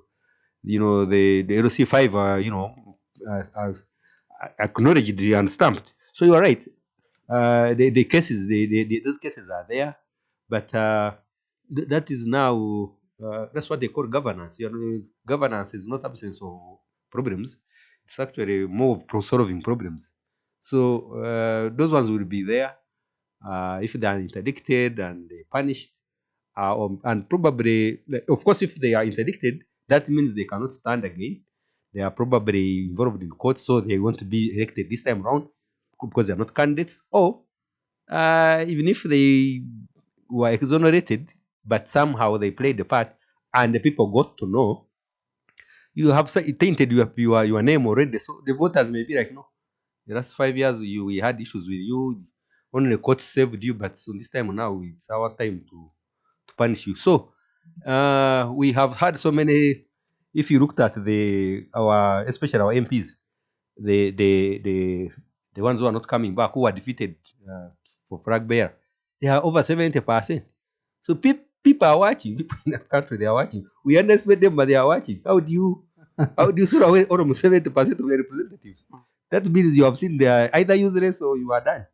the LC5 acknowledged and stamped. So you are right. The cases, those cases are there, but that is now that's what they call governance. Governance is not absence of problems; it's actually more of solving problems. So those ones will be there if they are interdicted and punished, and probably, of course, if they are interdicted, that means they cannot stand again. They are probably involved in court, so they want to be elected this time around because they are not candidates, or even if they were exonerated, but somehow they played the part, and the people got to know you have tainted your name already. So the voters may be like, no, the last 5 years we had issues with you, only the court saved you, but so this time now it's our time to punish you. So we have had so many. If you looked at especially our MPs, the ones who are not coming back, who are defeated for flag bearer, they are over 70%. So people are watching. People in the country, they are watching. We underestimate them, but they are watching. How do you throw away almost 70% of your representatives? That means you have seen they are either useless or you are done.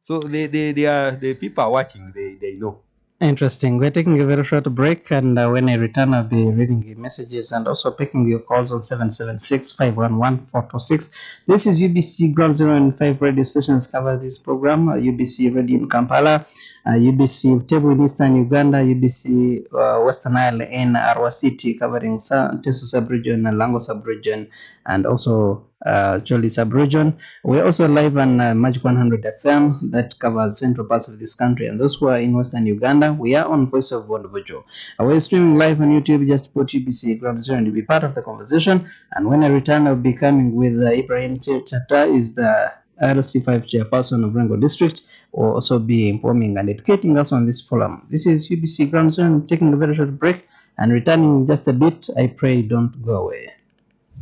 So the people are watching. They know. Interesting. We're taking a very short break, and when I return, I'll be reading your messages and also picking your calls on 776-511-426. This is UBC Ground Zero and 5 radio stations cover this program. UBC Radio in Kampala, UBC Butebo in Eastern Uganda, UBC Western Nile in Arua City, covering Teso sub-region and Lango sub-region, and also Choli sub-region. We're also live on Magic 100 FM that covers central parts of this country, and those who are in Western Uganda, we are on Voice of Butebo. We're streaming live on YouTube. Just put UBC Ground Zero and you'll be part of the conversation. And when I return, I'll be coming with Ibrahim Chata, is the RC5 chairperson of Rengo District, will also be informing and educating us on this forum. This is UBC Ground Zero. I'm taking a very short break and returning in just a bit. I pray don't go away.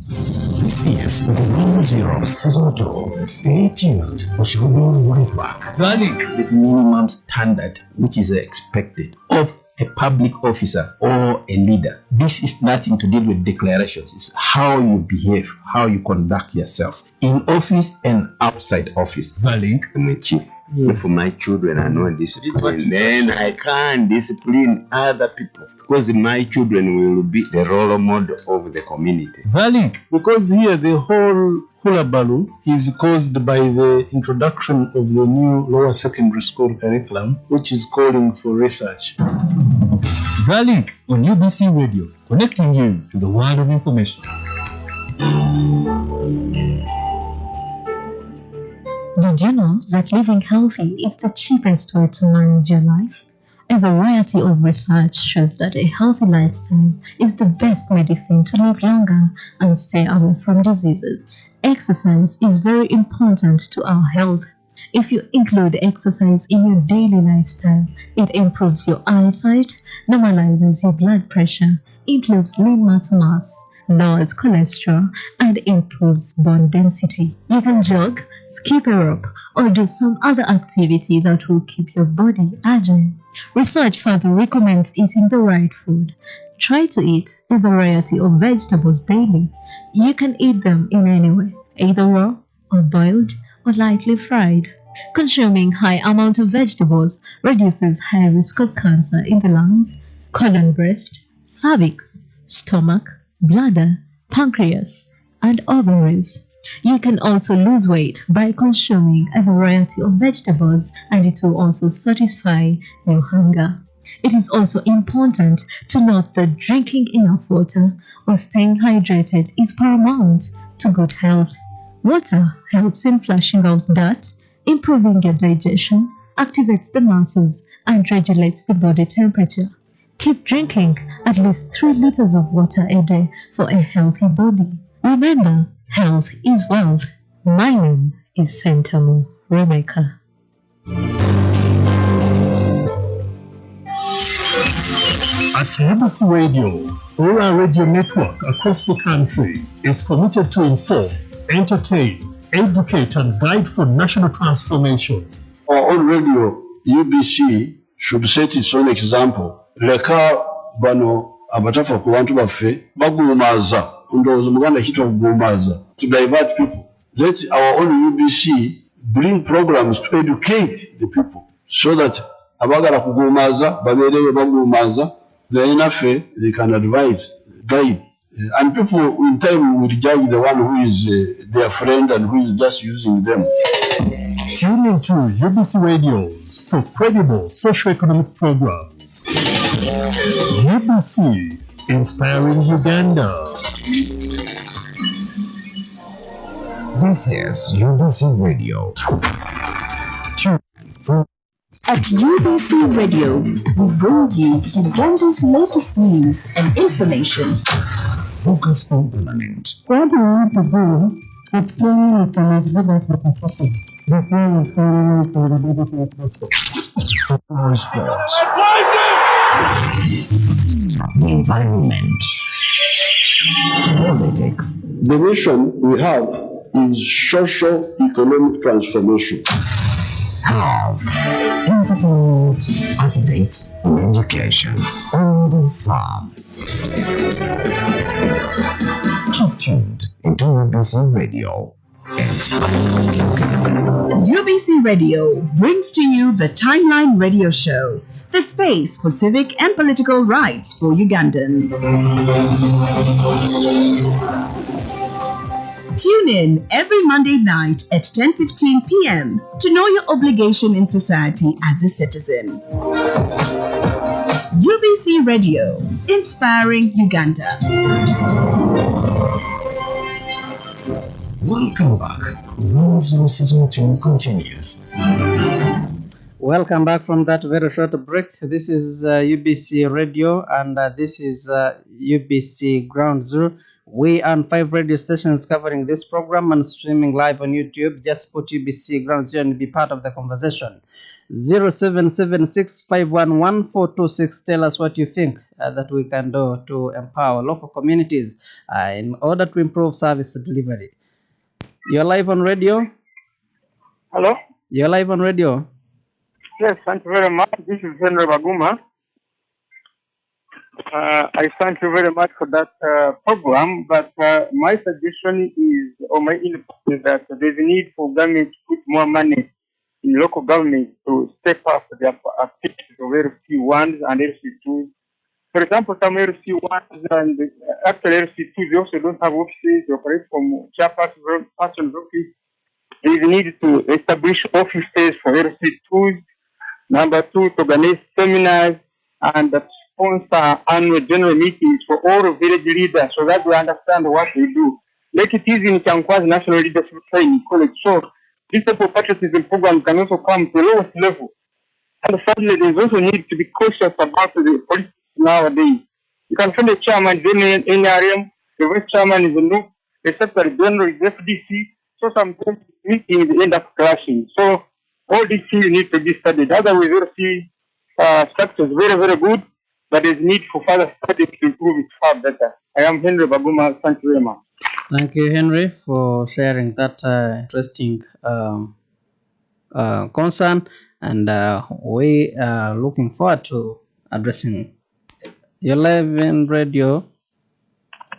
This is the Ground Zero Season 2. Stay tuned. We shall be right back. Running the minimum standard which is expected of a public officer or a leader. This is nothing to do with declarations. It's how you behave, how you conduct yourself in office and outside office. I'm a chief. If my children are not disciplined, then I can't discipline other people, because my children will be the role model of the community. Because here the whole hullabaloo is caused by the introduction of the new lower secondary school curriculum, which is calling for research. Valink on UBC Radio, connecting you to the world of information. Did you know that living healthy is the cheapest way to manage your life? A variety of research shows that a healthy lifestyle is the best medicine to live longer and stay away from diseases. Exercise is very important to our health. If you include exercise in your daily lifestyle, it improves your eyesight, normalizes your blood pressure, improves lean muscle mass, lowers cholesterol, and improves bone density. You can jog, skip a rope, or do some other activity that will keep your body agile. Research further recommends eating the right food. Try to eat a variety of vegetables daily. You can eat them in any way, either raw or boiled or lightly fried. Consuming high amount of vegetables reduces high risk of cancer in the lungs, colon, breast, cervix, stomach, bladder, pancreas, and ovaries. You can also lose weight by consuming a variety of vegetables, and it will also satisfy your hunger. It is also important to note that drinking enough water or staying hydrated is paramount to good health. Water helps in flushing out dirt, improving your digestion, activates the muscles, and regulates the body temperature. Keep drinking at least 3 liters of water a day for a healthy body. Remember, health is wealth. My name is Sentamu Remeka. At UBC Radio, our radio network across the country is committed to inform, entertain, educate, and guide for national transformation. Our own radio, UBC, should set its own example. Leka bano abatafa ku bantu baffe bagumaza ndowooza muganda hito kugumaza to divert people. Let our own UBC bring programs to educate the people so that abagala kugumaza babereyo bagumaza naye naffe they can advise, guide, and people in time will judge the one who is their friend and who is just using them. Tune into UBC Radios for credible socio-economic programs. UBC, inspiring Uganda. This is UBC Radio. At UBC Radio, we bring you Uganda's latest news and information. Focus on element. What do you want to do is playing Sports. The environment. Politics. The mission we have is socio-economic transformation. Health. Entertainment. Athletes. And education. On the farm. Keep tuned into UBC Radio. UBC Radio brings to you the Timeline Radio Show, the space for civic and political rights for Ugandans. Tune in every Monday night at 10:15 p.m. to know your obligation in society as a citizen. UBC Radio, inspiring Uganda. Welcome back. Rose Season 2 continues. Welcome back from that very short break. This is UBC Radio, and this is UBC Ground Zero. We are on 5 radio stations covering this program and streaming live on YouTube. Just put UBC Ground Zero and be part of the conversation. 0776511426. Tell us what you think that we can do to empower local communities in order to improve service delivery. You're live on radio. Hello? You're live on radio. Yes, thank you very much. This is Henry Baguma. I thank you very much for that program, but my suggestion is, or my input is that there's a need for government to put more money in local government to step up their activities of LC1s and LC2s. For example, some LC1s and actually LC2s, they also don't have offices. They operate from chairperson's office. There is a need to establish offices for LC2s. Number 2, to organize seminars and sponsor annual general meetings for all village leaders so that we understand what we do. Like it is in Chankwa's National Leadership Training College. So this type of patriotism program can also come to the lowest level. And thirdly, there's also need to be cautious about the politics nowadays. You can find a chairman in NRM, the vice chairman is a new, the secretary general is FDC. So sometimes meetings end up clashing. So all these things need to be studied. Otherwise, we'll see structure is very, very good, but there's need for further study to improve it far better. I am Henry Baguma. Thank you very much. Thank you, Henry, for sharing that interesting concern, and we are looking forward to addressing your live in radio.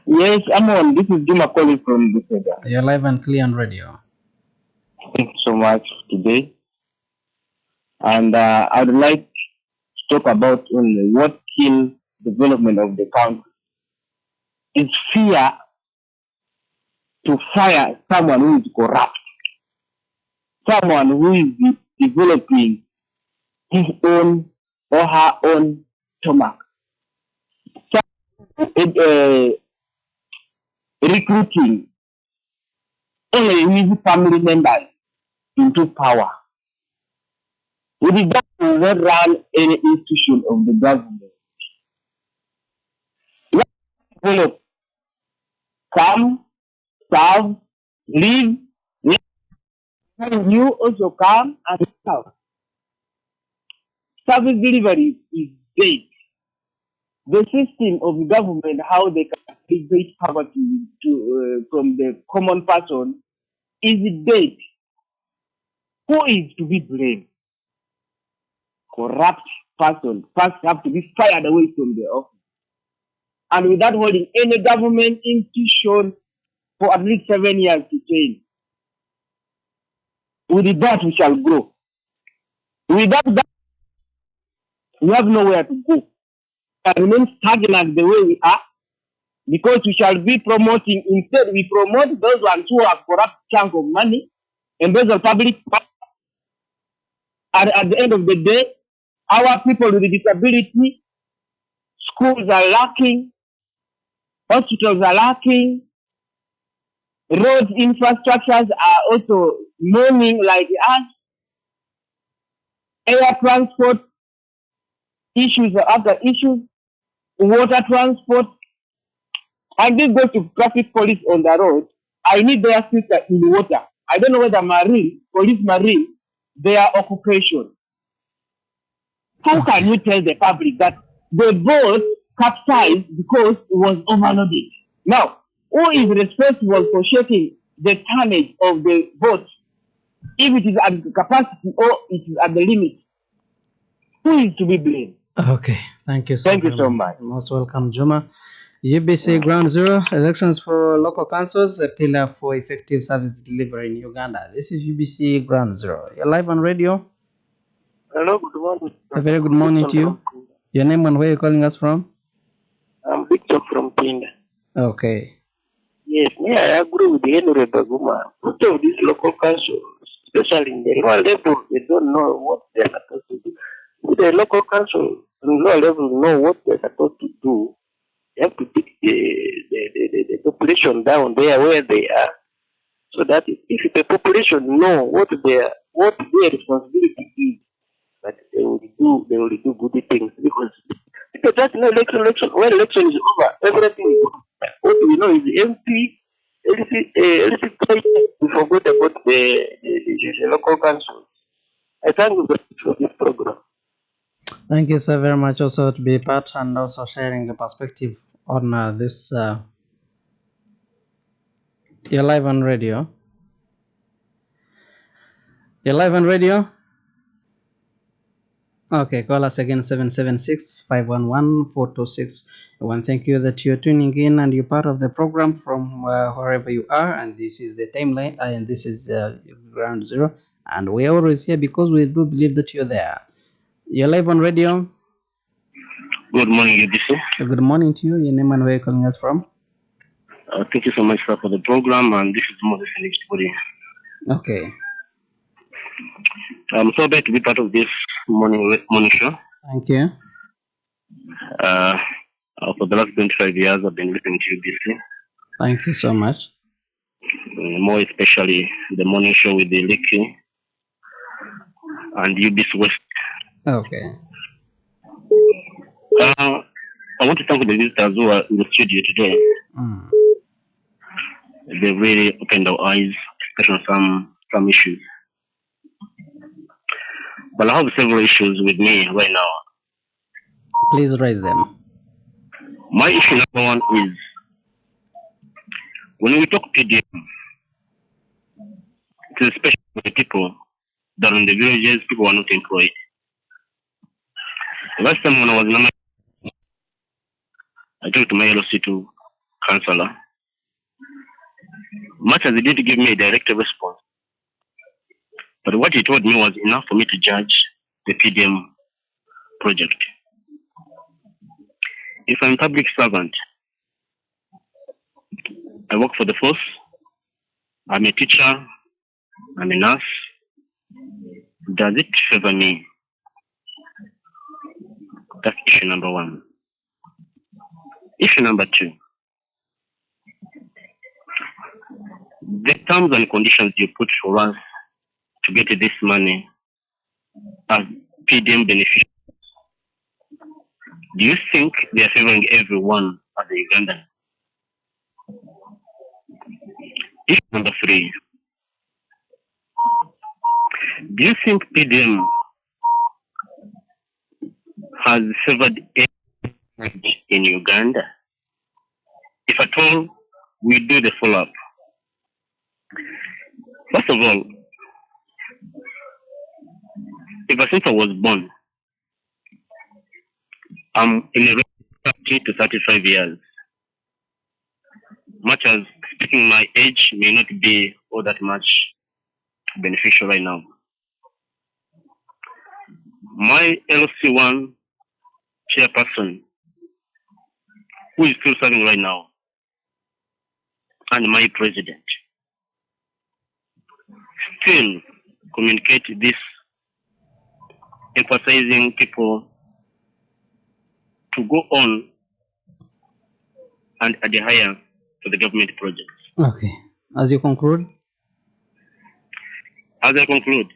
Yes, Amon. This is Juma calling from Butega. You're live and clear on radio. Thank you so much today. And I would like to talk about what kills development of the country. It's fear to fire someone who is corrupt, someone who is developing his own or her own stomach, recruiting only his family members into power. We did not run any institution of the government. Let's develop, come, serve, live, you also come and serve. Service delivery is dead. The system of the government, how they can alleviate poverty from the common person, is dead. Who is to be blamed? Corrupt person first have to be fired away from the office. And without holding any government institution for at least 7 years to change. With that, we shall grow. Without that, we have nowhere to go. And remain stagnant the way we are, because we shall be promoting, instead we promote those ones who have corrupt chunk of money, and those are public. And at the end of the day, our people with disability, schools are lacking, hospitals are lacking, road infrastructures are also moaning like us, air transport issues are other issues, water transport. I did go to traffic police on the road. I need their sister in the water. I don't know whether police, their occupation. How can you tell the public that the boat capsized because it was overloaded? Now, who is responsible for checking the tonnage of the boat, if it is at the capacity or it is at the limit? Who is to be blamed? Okay, thank you so much. Most welcome, Juma. UBC Ground Zero, elections for local councils, a pillar for effective service delivery in Uganda. This is UBC Ground Zero. You're live on radio. Hello, good morning. A very good morning to you. Your name and where you're calling us from? I'm Victor from Pinda. Okay. Yes, me, I agree with the Henry Baguma. Most of these local councils, especially in the lower level, they don't know what they're supposed to do. If the local council in lower level know what they're supposed to do, they have to take the population down there where they are. So that if the population know what their responsibility is, that they will do good things because that's no election. When election is over, everything is over. What we know is MP, LC, we forgot about the local council. I thank you very much for this program. Thank you so very much also to be part and also sharing the perspective on this. You're live on radio. You're live on radio. Okay, call us again 776-511-426. I want to thank you that you're tuning in and you're part of the program from wherever you are. And this is the timeline, and this is Ground Zero. And we're always here because we do believe that you're there. You're live on radio. Good morning, UBC. Good morning to you. Your name and where you're calling us from? Thank you so much, sir, for the program. And this is Moses Felix Body. Okay. I'm so glad to be part of this morning show. Thank you. For the last 25 years, I've been listening to UBC. Thank you so much. More especially the morning show with the Licky and UBC West. Okay. I want to thank the visitors who are in the studio today. They really opened our eyes, especially on some issues. But I have several issues with me right now. Please raise them. My issue number one is when we talk PDM, it is especially for the people that in the villages, people are not employed. Last time when I was in Amman, I talked to my LC2 councillor. Much as he did give me a direct response, but what he told me was enough for me to judge the PDM project. If I'm a public servant, I work for the force, I'm a teacher, I'm a nurse, does it favor me? That's issue number one. Issue number two, the terms and conditions you put for us to get this money as PDM beneficiaries, do you think they are favoring everyone as a Ugandan? Issue number three, do you think PDM has favored anyone in Uganda? If at all, we do the follow-up. First of all, ever since I was born, I'm in a range of 30 to 35 years. Much as speaking my age may not be all that much beneficial right now. My LC1 chairperson, who is still serving right now, and my president, still communicate this, emphasizing people to go on and adhere to the government projects. Okay. As you conclude? As I conclude,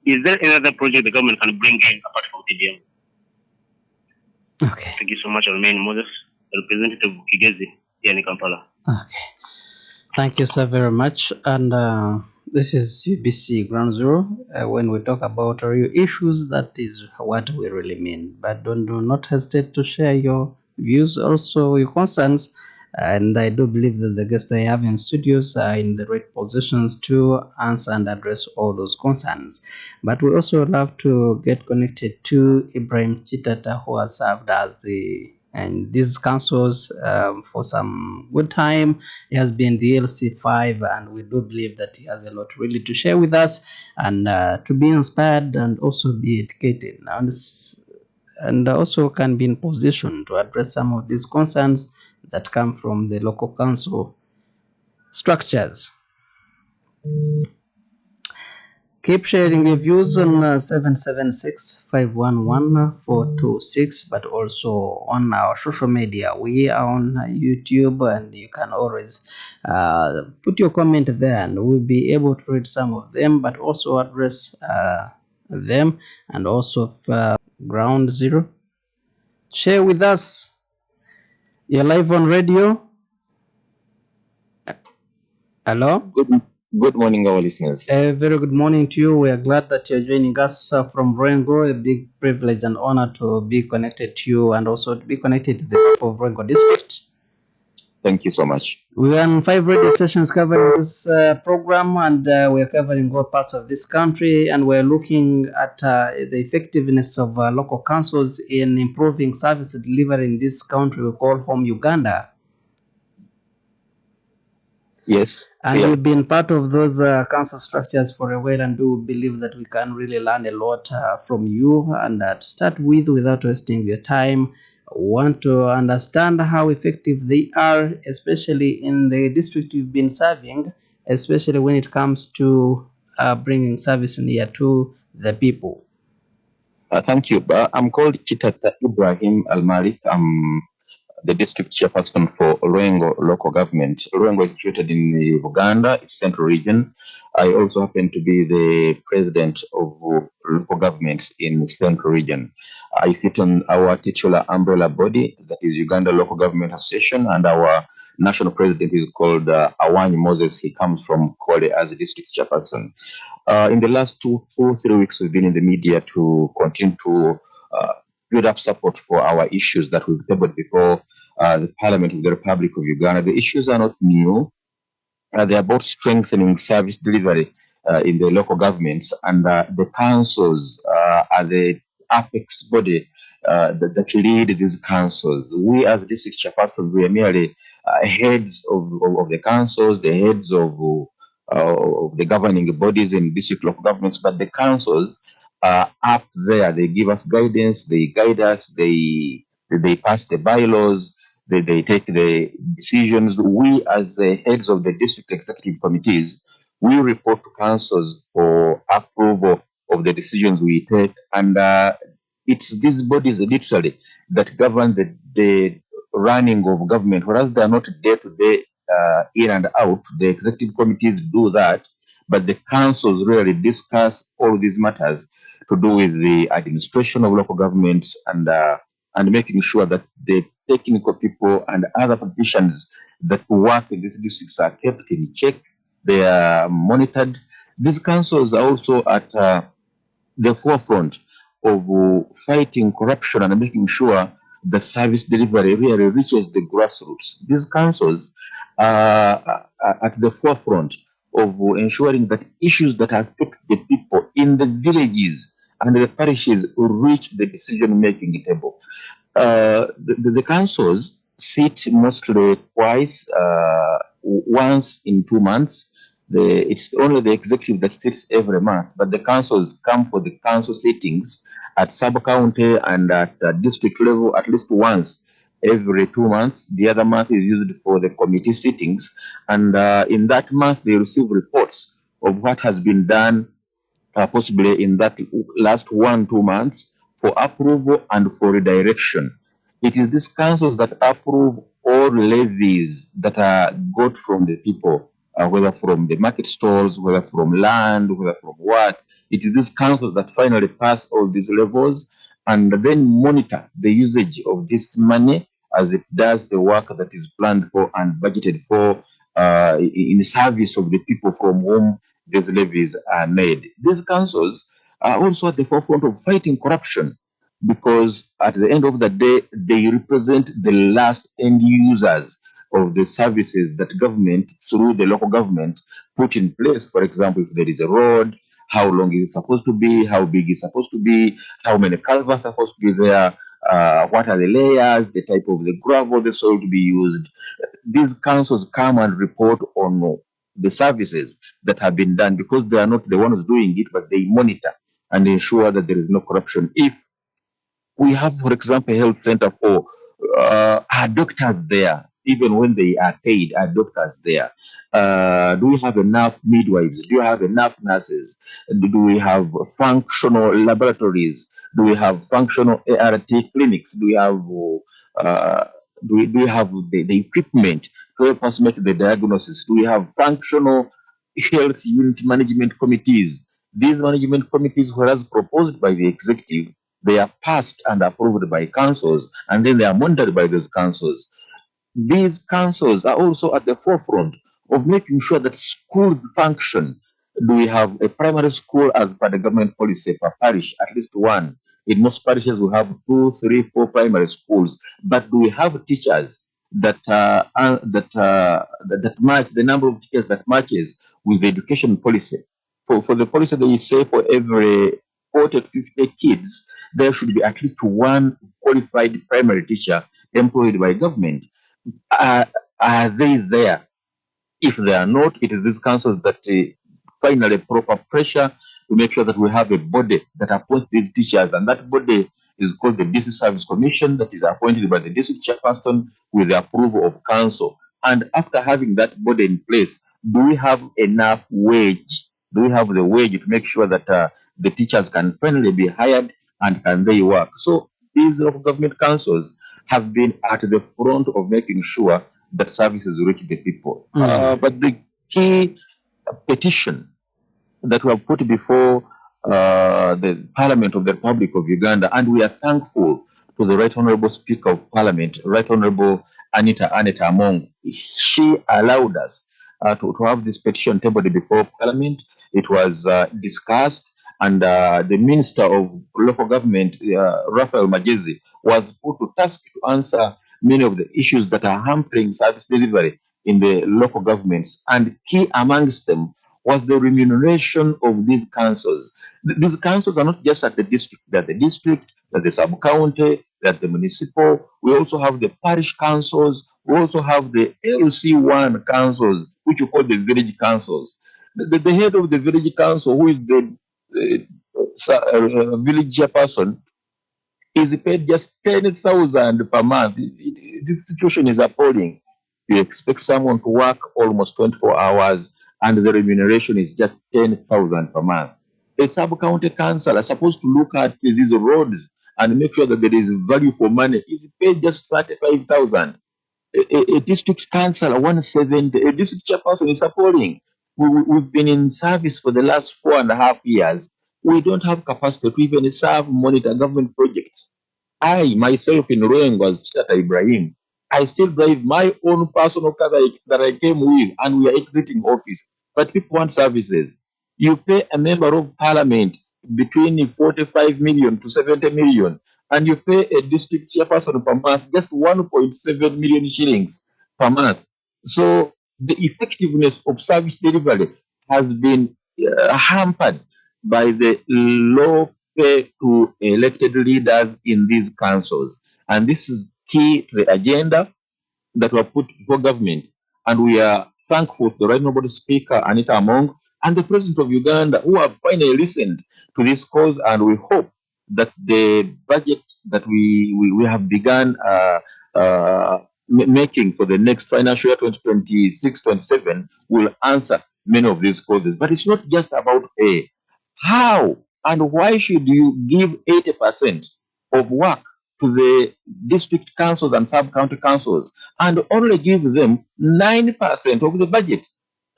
is there another project the government can bring in apart from PDM? Okay. Thank you so much, Almain Moses, representative of Kigezi here in Kampala. Okay. Thank you so very much. And this is UBC Ground Zero. When we talk about real issues, that is what we really mean. But do not hesitate to share your views, also your concerns. And I do believe that the guests I have in studios are in the right positions to answer and address all those concerns. But we also love to get connected to Ibrahim Chitata, who has served as the And these councils, for some good time, he has been the LC5, and we do believe that he has a lot really to share with us, and to be inspired and also be educated, and also can be in position to address some of these concerns that come from the local council structures. Keep sharing your views on 776-511-426, but also on our social media. We are on YouTube, and you can always put your comment there, and we'll be able to read some of them, but also address them, and also Ground Zero. Share with us. You're live on radio. Hello? Good morning, our listeners. A very good morning to you. We are glad that you're joining us from Rengo. A big privilege and honor to be connected to you, and also to be connected to the people of Rengo district. Thank you so much. We are on 5 radio stations covering this program, and we are covering all parts of this country, and we're looking at the effectiveness of local councils in improving service delivery in this country we call home Uganda. Yes. And we've been part of those council structures for a while, and do believe that we can really learn a lot from you. And to start with, without wasting your time, want to understand how effective they are, especially in the district you've been serving, especially when it comes to bringing service near to the people. Thank you. I'm called Chitata Ibrahim Al-Malik. I'm the district chairperson for Rengo local government. Rengo is situated in Uganda, its central region. I also happen to be the president of local governments in the central region. I sit on our titular umbrella body, that is Uganda Local Government Association, and our national president is called Awani Moses. He comes from Kole as a district chairperson. In the last 3 weeks, we've been in the media to continue to build up support for our issues that we've tabled before the Parliament of the Republic of Uganda. The issues are not new. They are about strengthening service delivery in the local governments, and the councils are the apex body that lead these councils. We as district chairpersons, we are merely heads of the councils, the heads of the governing bodies in district local governments, but the councils are up there. They give us guidance, they guide us, they pass the bylaws, they take the decisions. We, as the heads of the district executive committees, we report to councils for approval of the decisions we take. And it's these bodies literally that govern the running of government, whereas they are not day to day in and out. The executive committees do that, but the councils really discuss all these matters to do with the administration of local governments, and making sure that the technical people and other politicians that work in these districts are kept in check. They are monitored. These councils are also at the forefront of fighting corruption and making sure the service delivery really reaches the grassroots. These councils are at the forefront of ensuring that issues that affect the people in the villages and the parishes reach the decision-making table. The councils sit mostly twice, once in 2 months. It's only the executive that sits every month, but the councils come for the council sittings at sub-county and at district level at least once every 2 months. The other month is used for the committee sittings, and in that month they receive reports of what has been done possibly in that last 1-2 months for approval and for redirection. It is these councils that approve all levies that are got from the people, whether from the market stalls, whether from land, whether from what. It is these councils that finally pass all these levels and then monitor the usage of this money as it does the work that is planned for and budgeted for in service of the people from whom these levies are made. These councils are also at the forefront of fighting corruption, because at the end of the day, they represent the last end users of the services that government, through the local government, put in place. For example, if there is a road, how long is it supposed to be, how big is it supposed to be, how many culverts are supposed to be there, what are the layers, the type of the gravel, the soil to be used. These councils come and report on the services that have been done because they are not the ones doing it, but they monitor and ensure that there is no corruption. If we have, for example, a health center for our doctors there, even when they are paid, our doctors there. Do we have enough midwives? Do you have enough nurses? Do we have functional laboratories? Do we have functional ART clinics? Do we have do we have the equipment to help us make the diagnosis? Do we have functional health unit management committees? These management committees, whereas proposed by the executive, they are passed and approved by councils, and then they are monitored by those councils. These councils are also at the forefront of making sure that schools function. Do we have a primary school as per the government policy per parish, at least one? In most parishes, we have 2, 3, 4 primary schools. But do we have teachers that match the number of teachers that matches with the education policy? For the policy that we say for every 40 to 50 kids, there should be at least one qualified primary teacher employed by government. Are they there? If they are not, it is these councils that finally proper pressure to make sure that we have a body that appoints these teachers, and that body is called the District Service Commission, that is appointed by the district chairperson with the approval of council. And after having that body in place, do we have enough wage? Do we have the wage to make sure that the teachers can finally be hired and can they work? So these local government councils have been at the front of making sure that services reach the people. But the key petition that we have put before the Parliament of the Republic of Uganda, and we are thankful to the Right Honorable Speaker of Parliament, Right Honorable Anita Amon. She allowed us to have this petition tabled before Parliament. It was discussed, and the Minister of Local Government, Raphael Magezi, was put to task to answer many of the issues that are hampering service delivery in the local governments. And key amongst them was the remuneration of these councils. These councils are not just at the district, they're the district, they're the sub-county, they're the municipal. We also have the parish councils. We also have the LC1 councils, which we call the village councils. The head of the village council, who is the village chairperson, is paid just 10,000 per month. This situation is appalling. You expect someone to work almost 24 hours and the remuneration is just 10,000 per month. A sub-county council is supposed to look at these roads and make sure that there is value for money. Is paid just 35,000. A district council 170. A district chairperson is appalling. We've been in service for the last 4.5 years. We don't have capacity to even serve, monitor government projects. I myself in Roeng was Chata Ibrahim. I still drive my own personal car that I came with, and we are exiting office. But people want services. You pay a member of parliament between 45 million to 70 million, and you pay a district chairperson per month just 1.7 million shillings per month. So the effectiveness of service delivery has been hampered by the low pay to elected leaders in these councils. And this is key to the agenda that were put before government. And we are thankful to the Right Honorable Speaker, Anita Among, and the President of Uganda, who have finally listened to this cause. And we hope that the budget that we have begun making for the next financial year 2026-27 will answer many of these causes. But it's not just about pay. How and why should you give 80% of work to the district councils and sub-county councils and only give them 9% of the budget?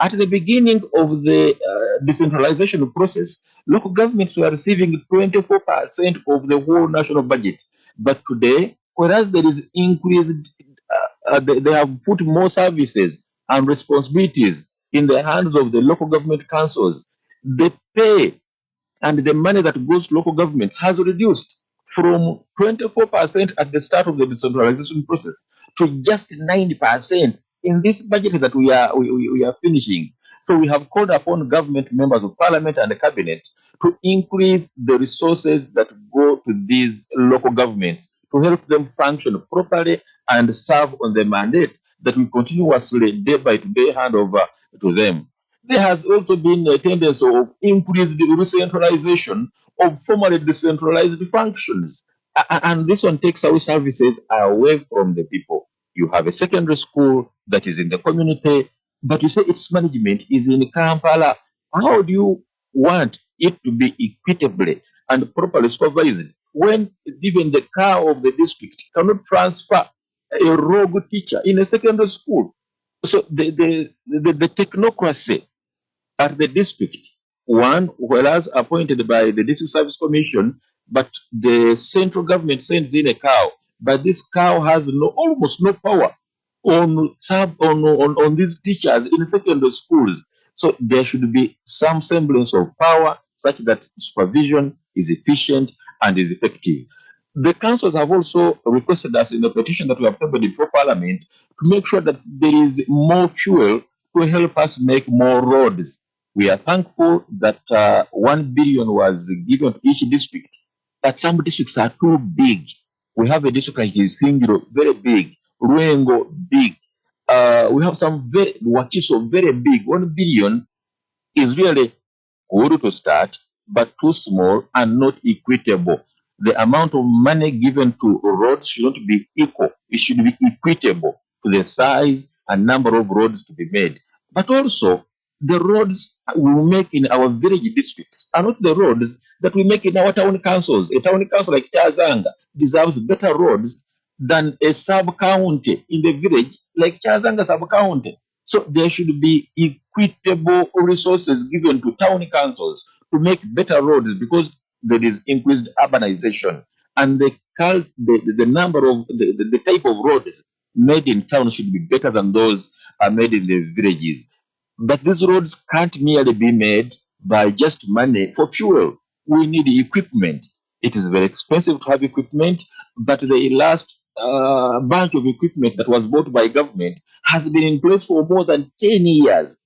At the beginning of the decentralization process, local governments were receiving 24% of the whole national budget. But today, whereas there is increased, they have put more services and responsibilities in the hands of the local government councils. The pay and the money that goes to local governments has reduced from 24% at the start of the decentralization process to just 90% in this budget that we are finishing. So we have called upon government members of parliament and the cabinet to increase the resources that go to these local governments to help them function properly and serve on the mandate that we continuously day by day hand over to them. There has also been a tendency of increased decentralization of formerly decentralized functions. And this one takes away services away from the people. You have a secondary school that is in the community, but you say its management is in Kampala. How do you want it to be equitably and properly supervised when even the car of the district cannot transfer a rogue teacher in a secondary school? So the technocracy at the district, one, whereas appointed by the district service commission, but the central government sends in a cow, but this cow has almost no power on these teachers in secondary schools. So there should be some semblance of power such that supervision is efficient and is effective. The councils have also requested us in the petition that we have tabled before Parliament to make sure that there is more fuel to help us make more roads. We are thankful that 1 billion was given to each district, but some districts are too big. We have a district like Singiro, very big, Ruengo, big. We have some very, Wachiso, very big. 1 billion is really good to start, but too small and not equitable. The amount of money given to roads should not be equal. It should be equitable to the size and number of roads to be made. But also, the roads we make in our village districts are not the roads that we make in our town councils. A town council like Chazanga deserves better roads than a sub-county in the village like Chazanga sub-county. So there should be equitable resources given to town councils to make better roads because there is increased urbanization and the number of the type of roads made in town should be better than those made in the villages. But these roads can't merely be made by just money for fuel. We need equipment. It is very expensive to have equipment, but the last bunch of equipment that was bought by government has been in place for more than 10 years.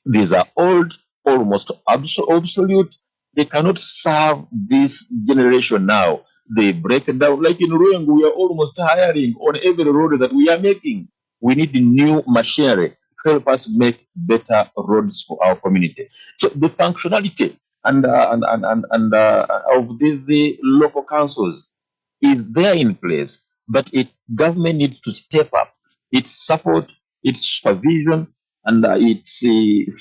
These are old, almost obsolete. They cannot serve this generation now. They break down. Like in Ruang, we are almost hiring on every road that we are making. We need new machinery to help us make better roads for our community. So the functionality of these the local councils is there in place, but government needs to step up its support, its supervision, and its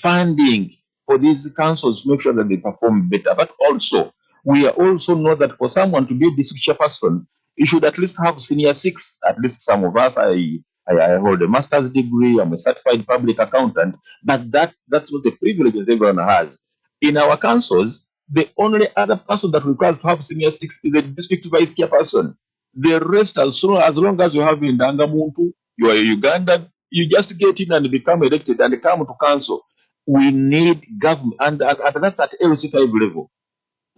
funding for these councils to make sure that they perform better. But also, we also know that for someone to be a district chairperson, you should at least have senior six. At least some of us, I hold a master's degree. I'm a certified public accountant, but that's not a privilege that everyone has. In our councils, the only other person that requires to have senior six is the district vice chairperson. The rest, as long as you have in Dangamuntu, you are a Ugandan, you just get in and become elected and come to council. We need government, and that's at LC5 level.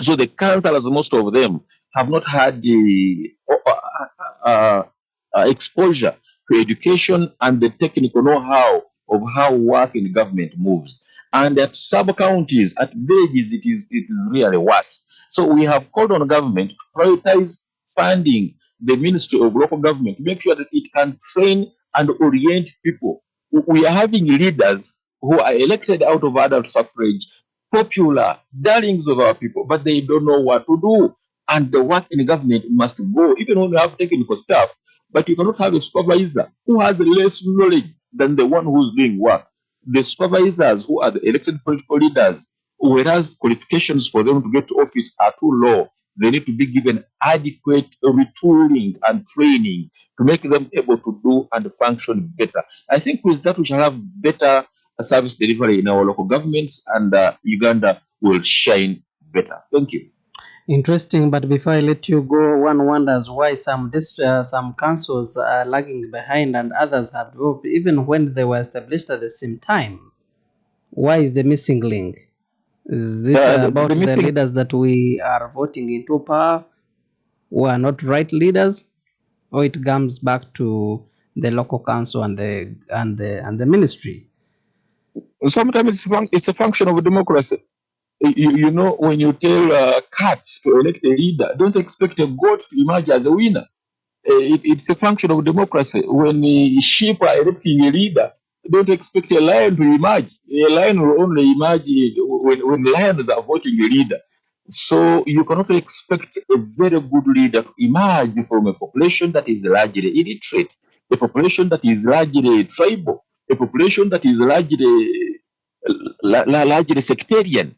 So the councillors, most of them, have not had the exposure to education and the technical know-how of how work in government moves. And at sub-counties, at villages, it is really worse. So we have called on government to prioritize funding the Ministry of Local Government to make sure that it can train and orient people. We are having leaders who are elected out of adult suffrage, popular, darlings of our people, but they don't know what to do. And the work in government must go, even when you have technical staff, but you cannot have a supervisor who has less knowledge than the one who's doing work. The supervisors who are the elected political leaders, whereas qualifications for them to get to office are too low, they need to be given adequate retooling and training to make them able to do and function better. I think with that we shall have better service delivery in our local governments, and Uganda will shine better. Thank you. Interesting, but before I let you go, one wonders why some councils are lagging behind and others have developed even when they were established at the same time. Why is the missing link? Is it about the leaders that we are voting into power who are not right leaders, or it comes back to the local council and the ministry? Sometimes it's a function of democracy. You know, when you tell cats to elect a leader, don't expect a goat to emerge as a winner. it's a function of democracy. When sheep are electing a leader, don't expect a lion to emerge. A lion will only emerge when lions are voting a leader. So you cannot expect a very good leader to emerge from a population that is largely illiterate, a population that is largely tribal, a population that is largely sectarian.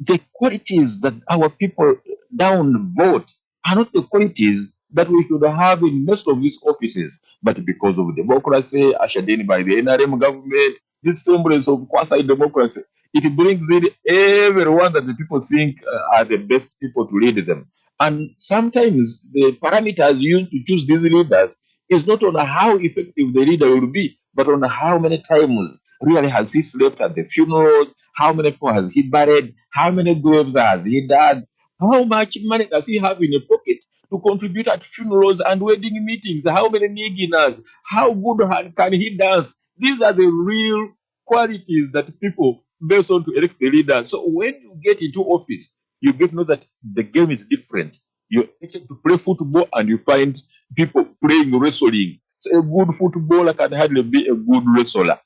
The qualities that our people down vote are not the qualities that we should have in most of these offices. But because of democracy ushered in by the NRM government, this semblance of quasi-democracy, it brings in everyone that the people think are the best people to lead them. And sometimes the parameters used to choose these leaders is not on how effective the leader will be, but on how many times really has he slept at the funerals, how many people has he buried, how many graves has he dug, how much money does he have in a pocket to contribute at funerals and wedding meetings, how many niginas, how good can he dance. These are the real qualities that people based on to elect the leader. So when you get into office, you get to know that the game is different. You expect to play football and you find people playing wrestling. So a good footballer can hardly be a good wrestler.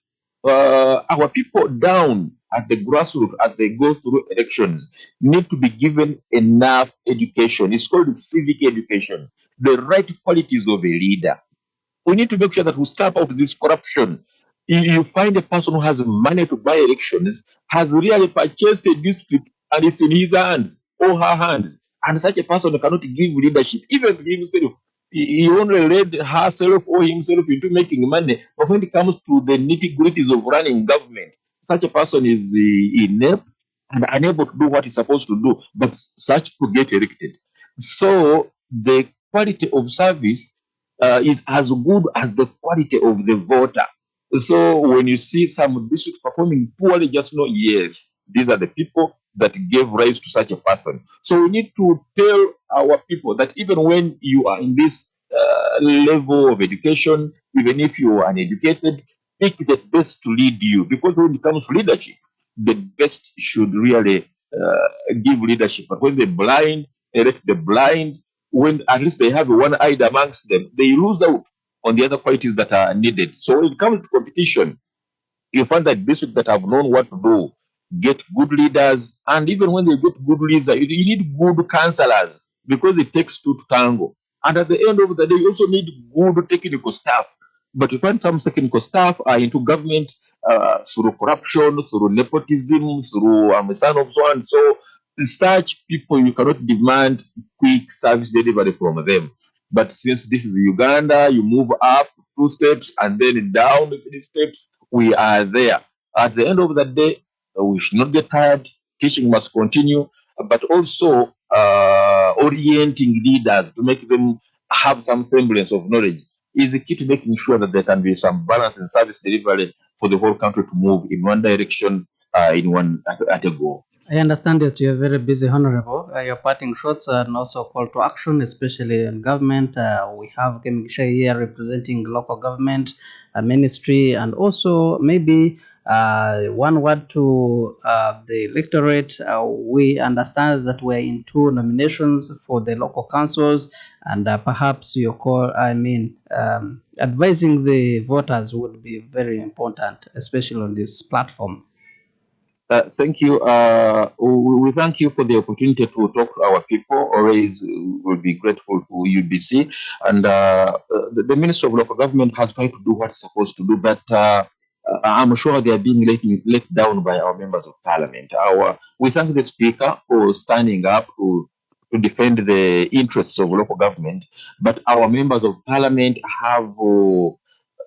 Our people down at the grassroots as they go through elections need to be given enough education. It's called civic education, the right qualities of a leader. We need to make sure that we stamp out this corruption. You find a person who has money to buy elections, has really purchased a district, and it's in his hands or her hands. And such a person cannot give leadership, even himself. He only led herself or himself into making money. But when it comes to the nitty gritties of running government, such a person is inept and unable to do what he's supposed to do. But such people get elected. So the quality of service is as good as the quality of the voter. So when you see some districts performing poorly, just know, yes, these are the people that gave rise to such a person. So we need to tell our people that even when you are in this level of education, even if you are uneducated, pick the best to lead you. Because when it comes to leadership, the best should really give leadership. But when the blind elect the blind, when at least they have one eyed amongst them, they lose out on the other qualities that are needed. So when it comes to competition, you find that districts that have known what to do get good leaders, and even when they get good leaders, you need good counselors because it takes two to tango. And at the end of the day, you also need good technical staff. But you find some technical staff are into government through corruption, through nepotism, through son of so and so. Such people, you cannot demand quick service delivery from them. But since this is Uganda, you move up 2 steps and then down 3 steps. We are there. At the end of the day, we should not get tired. Teaching must continue, but also orienting leaders to make them have some semblance of knowledge is the key to making sure that there can be some balance in service delivery for the whole country to move in one direction, in one at a go. I understand that you're very busy, Honorable. Your parting shots and also call to action, especially in government. We have Kemisha here representing local government, ministry, and also maybe one word to the electorate. We understand that we're in 2 nominations for the local councils, and perhaps your call, advising the voters would be very important, especially on this platform. Thank you. We thank you for the opportunity to talk to our people. Always will be grateful to UBC. And the Minister of Local Government has tried to do what it's supposed to do, but I'm sure they are being let down by our members of Parliament. We thank the Speaker for standing up to defend the interests of local government, but our members of Parliament have.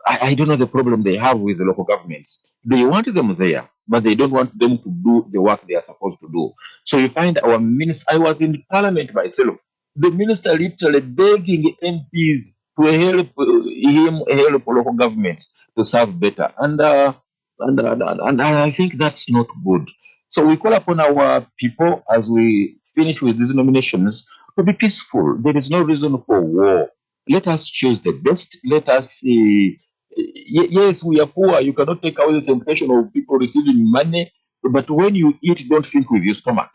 I don't know the problem they have with the local governments. They want them there, but they don't want them to do the work they are supposed to do. So you find our minister, I was in Parliament myself, the minister literally begging MPs to help him help local governments to serve better. And I think that's not good. So we call upon our people as we finish with these nominations to be peaceful. There is no reason for war. Let us choose the best. Let us see. Yes, we are poor. You cannot take away the temptation of people receiving money. But when you eat, don't think with your stomach.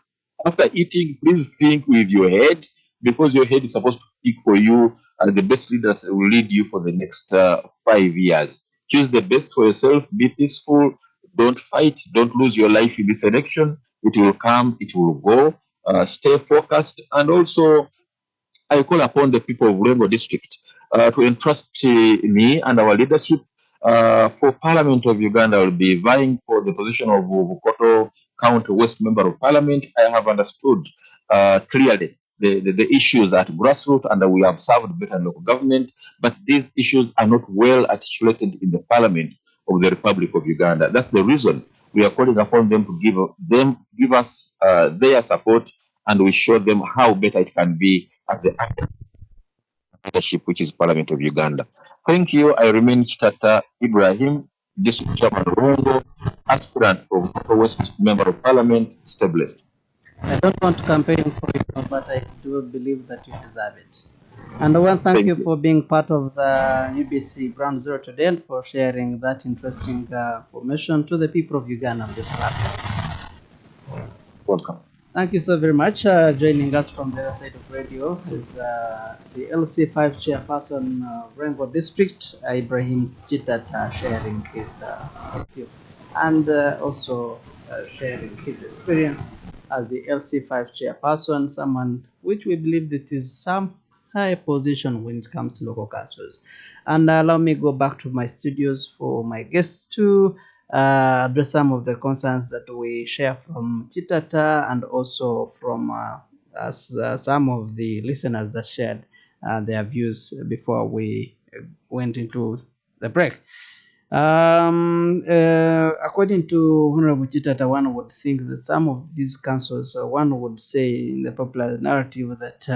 After eating, please think with your head, because your head is supposed to speak for you are the best leaders that will lead you for the next 5 years. Choose the best for yourself. Be peaceful. Don't fight. Don't lose your life in this election. It will come. It will go. Stay focused, and also I call upon the people of Rengo district to entrust me and our leadership for Parliament of Uganda. I will be vying for the position of Bukoto County West Member of Parliament. I have understood clearly the issues at grassroots, and we have served better local government, but these issues are not well articulated in the Parliament of the Republic of Uganda. That's the reason we are calling upon them to give us their support, and we show them how better it can be at the leadership, which is Parliament of Uganda. Thank you. I remain Chitata Ibrahim, District Chairman Rongo, aspirant of Upper West Member of Parliament. Stay blessed. I don't want to campaign for you, but I do believe that you deserve it. And I want to thank you for being part of the UBC Ground Zero today and for sharing that interesting information to the people of Uganda on this platform. Welcome. Thank you so very much. Joining us from the other side of radio is the LC5 chairperson, Rengo District, Ibrahim Chitata, sharing his perspective and also sharing his experience as the LC5 chairperson, someone which we believe that is some high position when it comes to local councils. And allow me go back to my studios for my guests to address some of the concerns that we share from Chitata and also from some of the listeners that shared their views before we went into the break. According to Honorable Chitata, one would think that some of these councils, one would say in the popular narrative that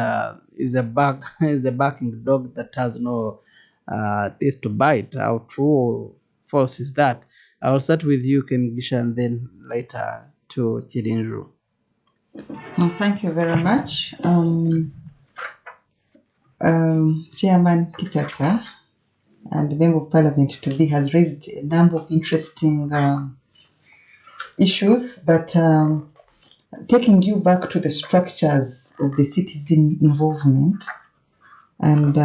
is a barking dog that has no teeth to bite. How true or false is that? I will start with you, Kemigisha, and then later to Chirinju. Thank you very much. Chairman Kitata and Member of Parliament today has raised a number of interesting issues, but taking you back to the structures of the citizen involvement, and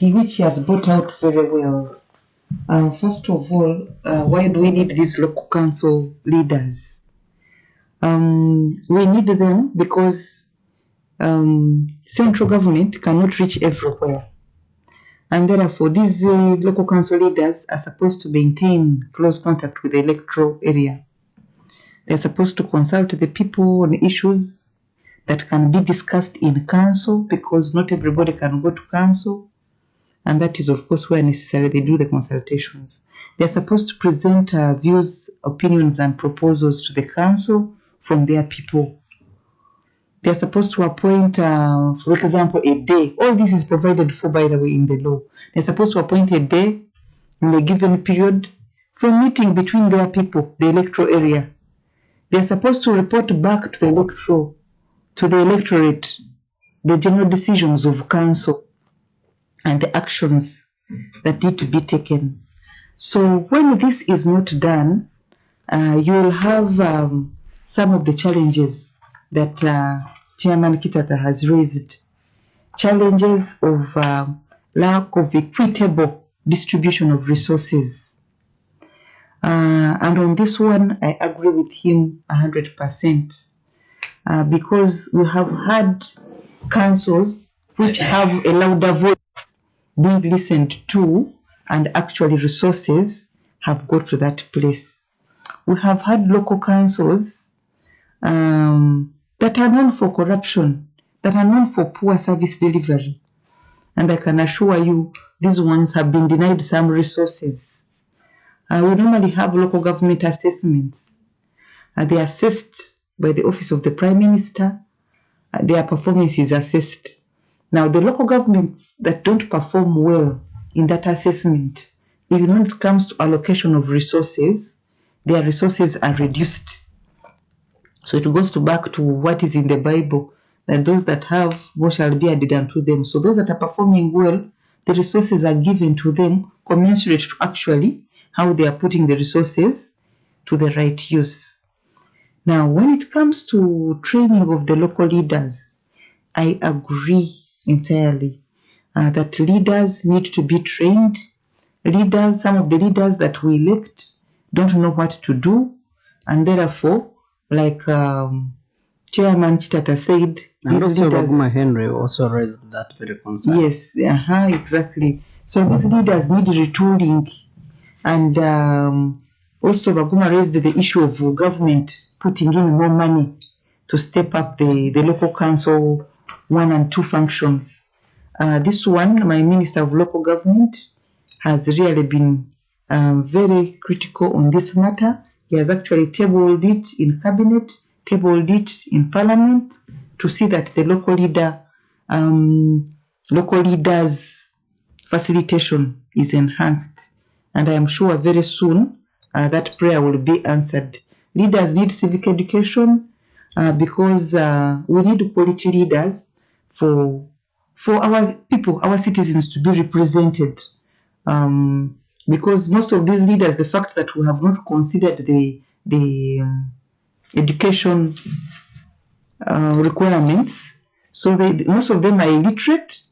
which he has brought out very well. First of all, why do we need these local council leaders? We need them because central government cannot reach everywhere. And therefore, these local council leaders are supposed to maintain close contact with the electoral area. They're supposed to consult the people on issues that can be discussed in council, because not everybody can go to council. And that is, of course, where necessary they do the consultations. They're supposed to present views, opinions, and proposals to the council from their people. They're supposed to appoint, for example, a day. All this is provided for, by the way, in the law. They're supposed to appoint a day in a given period for a meeting between their people, the electoral area. They're supposed to report back to the electorate, the general decisions of council and the actions that need to be taken. So when this is not done, you will have some of the challenges that Chairman Kitata has raised. Challenges of lack of equitable distribution of resources. And on this one, I agree with him 100%. Because we have had councils which have a louder voice being listened to, and actually resources have got to that place. We have had local councils that are known for corruption, that are known for poor service delivery. And I can assure you, these ones have been denied some resources. We normally have local government assessments. They are assessed by the Office of the Prime Minister. Their performance is assessed. Now, the local governments that don't perform well in that assessment, even when it comes to allocation of resources, their resources are reduced. So it goes back to what is in the Bible, that those that have, more shall be added unto them. So those that are performing well, the resources are given to them commensurate to actually how they are putting the resources to the right use. Now, when it comes to training of the local leaders, I agree entirely. that leaders need to be trained. Some of the leaders that we elect don't know what to do, and therefore, like Chairman Chitata said, And these also leaders, Baguma Henry also raised that very concern. yes, exactly. So these leaders need retooling, and also Baguma raised the issue of government putting in more money to step up the local council 1 and 2 functions. This one, my Minister of Local Government has really been very critical on this matter. He has actually tabled it in cabinet, tabled it in parliament to see that the local leaders facilitation is enhanced. And I am sure very soon that prayer will be answered. Leaders need civic education because we need quality leaders for our people, our citizens to be represented. Because most of these leaders, the fact that we have not considered the education requirements, so most of them are illiterate,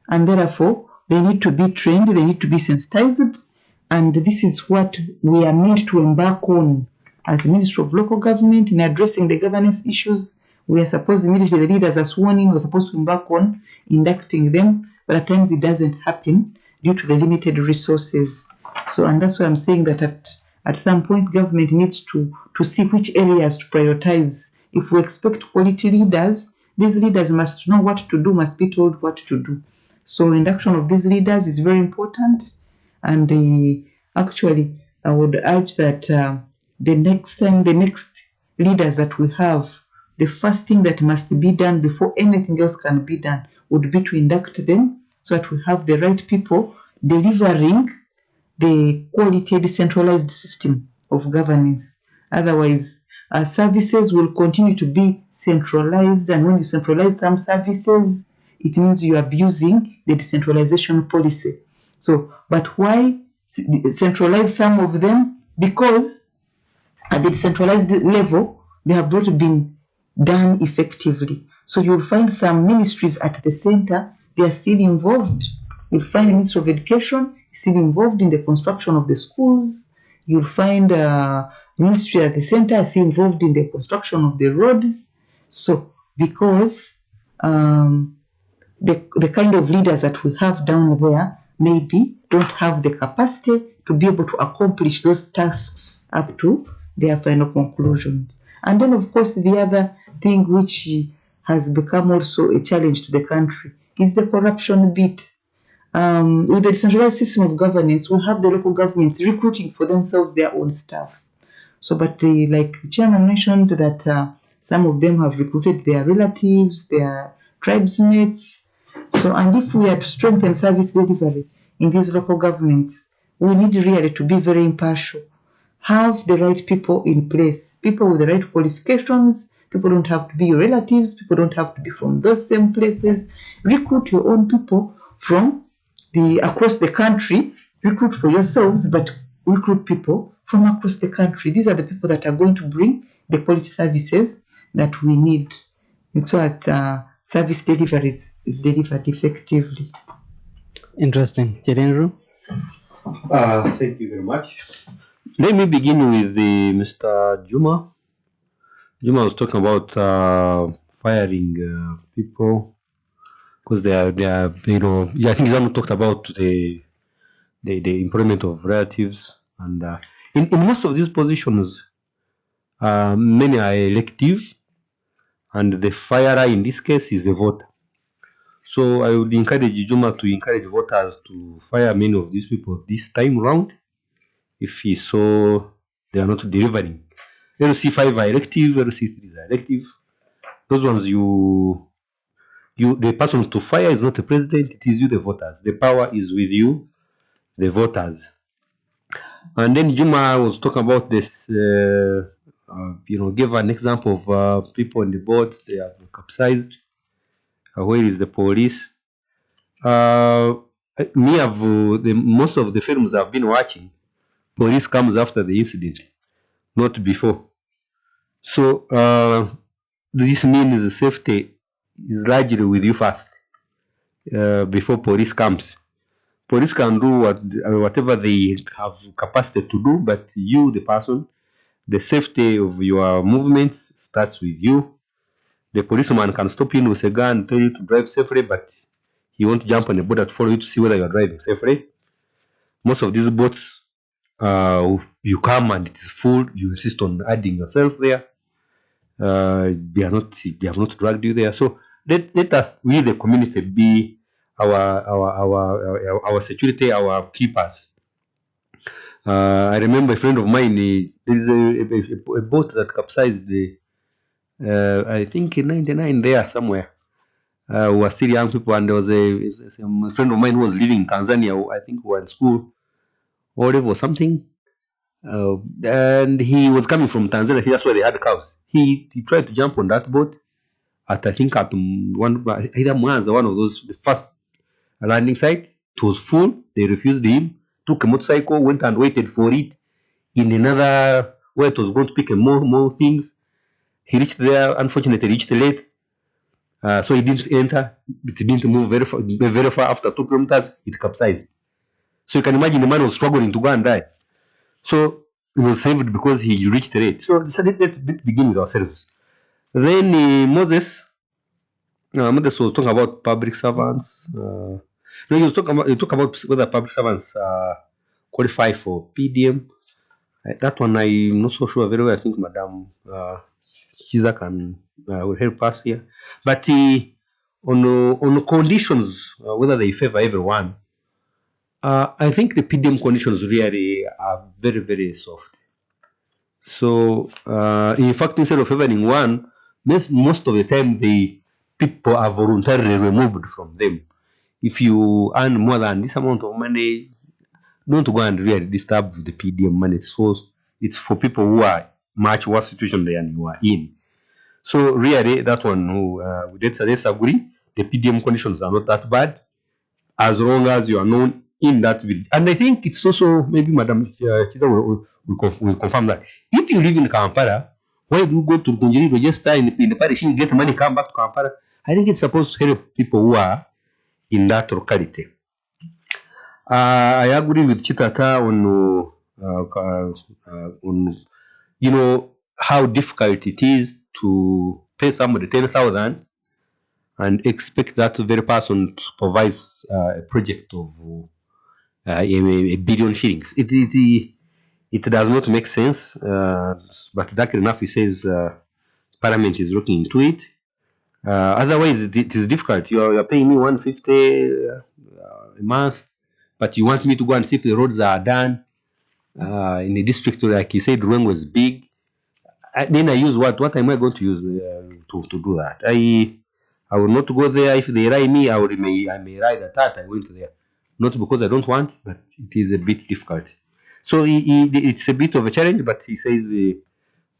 and therefore they need to be trained, they need to be sensitized, and this is what we are meant to embark on as the Ministry of Local Government in addressing the governance issues. We are supposed, immediately the leaders are sworn in, we're supposed to embark on inducting them, but at times it doesn't happen due to the limited resources. So, and that's why I'm saying that at some point government needs to see which areas to prioritize. If we expect quality leaders, these leaders must know what to do, must be told what to do. So induction of these leaders is very important, and actually I would urge that the next leaders that we have, the first thing that must be done before anything else can be done would be to induct them so that we have the right people delivering the quality decentralized system of governance. Otherwise, services will continue to be centralized, and when you centralize some services, it means you are abusing the decentralization policy. So, but why centralize some of them? Because at the decentralized level, they have not been done effectively. So you'll find some ministries at the center, they are still involved. You'll find the Ministry of Education still involved in the construction of the schools. You'll find ministry at the center still involved in the construction of the roads. So because the kind of leaders that we have down there maybe don't have the capacity to be able to accomplish those tasks up to their final conclusions. And then, of course, the other thing which has become also a challenge to the country is the corruption bit. With the decentralized system of governance, we have the local governments recruiting for themselves their own staff. So, but like the chairman mentioned, that some of them have recruited their relatives, their tribesmates. So, and if we are to strengthen service delivery in these local governments, we need really to be very impartial. Have the right people in place, people with the right qualifications. People don't have to be your relatives, people don't have to be from those same places. Recruit your own people from across the country. Recruit for yourselves, but recruit people from across the country. These are the people that are going to bring the quality services that we need, and so that service delivery is delivered effectively. Interesting. Chirenru? Thank you very much. Let me begin with Mr. Juma. Juma was talking about firing people because they are, I think Zamu talked about the employment of relatives, and in most of these positions, many are elective, and the firer in this case is the voter. So I would encourage Juma to encourage voters to fire many of these people this time round if he saw they are not delivering. LC5 are elective, LC3 are elective. Those ones the person to fire is not the president, it is you, the voters. The power is with you, the voters. And then Juma was talking about this, give an example of people on the boat, they have capsized. Where is the police? Most of the films I've been watching, police comes after the incident, not before. So this means the safety is largely with you first. before police comes. Police can do whatever they have capacity to do, but you, the person, the safety of your movements starts with you. The policeman can stop you with a gun, tell you to drive safely, but he won't jump on the boat to follow you to see whether you're driving safely. Most of these boats, you come and it is full, you insist on adding yourself there. They have not dragged you there. So let us, we the community, be our security, our keepers. I remember a friend of mine, there is a boat that capsized, I think in 99 there somewhere. We were still young people, and there was a friend of mine who was living in Tanzania. I think we were in school or whatever, something. And he was coming from Tanzania. That's where they had cows. He tried to jump on that boat at, I think, at either Mwanza, one of those, the first landing site. It was full. They refused him. Took a motorcycle, went and waited for it in another where it was going to pick more things. He reached there. Unfortunately, reached late. So he didn't enter. It didn't move very far. After 2 kilometers, it capsized. So you can imagine the man was struggling to go and die. So he was saved because he reached late. So let's begin with ourselves. Then Moses was talking about public servants. No, he talk about whether public servants qualify for PDM. That one I'm not so sure very well. I think Madam Chiza can will help us here. But on conditions, whether they favor everyone, I think the PDM conditions really are very, very soft. So in fact, instead of favoring one, most of the time the people are voluntarily removed from them. If you earn more than this amount of money, don't go and really disturb the PDM money. So it's for people who are much worse situation than you are in. So really, that one, let's agree, the PDM conditions are not that bad, as long as you are known in that village. And I think it's also, maybe Madam Chiza will confirm that. If you live in Kampala, why do you go to Gunjiri, register in the parish, you get money, come back to Kampala? I think it's supposed to help people who are in that locality. I agree with Chitata on how difficult it is to pay somebody 10,000 and expect that very person to supervise a project of a billion shillings. It does not make sense. But luckily enough, he says Parliament is looking into it. Otherwise, it is difficult. You are paying me 150 a month, but you want me to go and see if the roads are done in a district like he said, Ruengo is big. Then I use what am I going to use to do that? I will not go there. If they ride me, I may ride at that. I went there, not because I don't want, but it is a bit difficult. So it's a bit of a challenge, but he says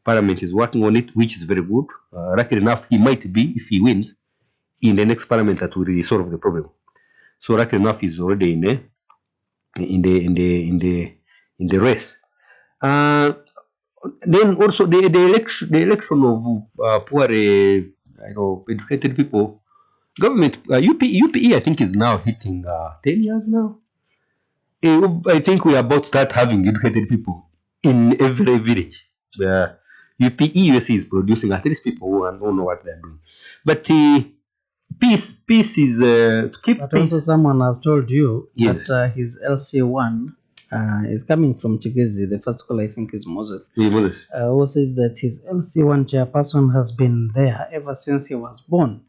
Parliament is working on it, which is very good. Luckily enough, he might be, if he wins, in the next Parliament that will really solve the problem. So luckily enough, he's already in the race. Then also the election of poor, educated people. Government UPE I think is now hitting 10 years now. I think we are about to start having educated people in every village. UPE USA is producing at least people who don't know what they're doing. But peace is to keep but peace. also someone has told you Yes. that his LC1 is coming from Chigezi. The first call I think is Moses. Yeah, Moses. Who says that his LC1 chairperson has been there ever since he was born,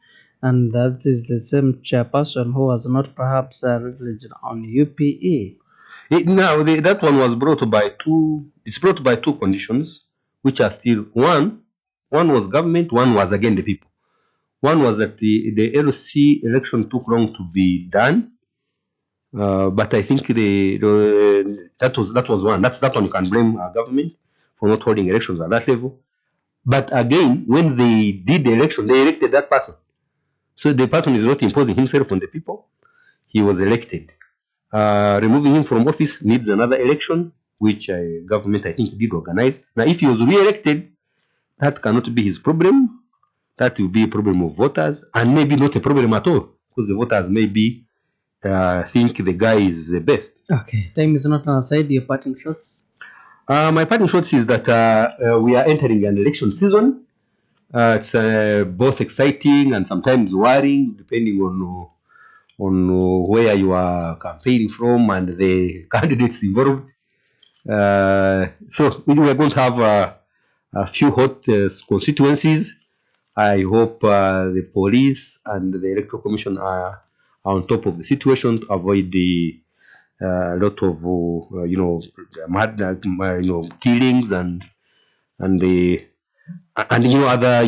and that is the same chairperson who was not perhaps religion on UPE. Now that one was brought by two. It's brought by two conditions, which are still one was government, one was again the people. One was that the LC election took long to be done, but I think that was one. That one you can blame our government for not holding elections at that level. But again, when they did the election, they elected that person. So the person is not imposing himself on the people. He was elected. Removing him from office needs another election, which government I think did organize. Now, if he was re-elected, that cannot be his problem. That will be a problem of voters, and maybe not a problem at all, because the voters maybe think the guy is the best. Okay, time is not on our side. Your parting shots. My parting shots is that we are entering an election season. It's both exciting and sometimes worrying, depending on where you are campaigning from and the candidates involved. So we are going to have a few hot constituencies. I hope the police and the electoral commission are on top of the situation to avoid the lot of killings and the other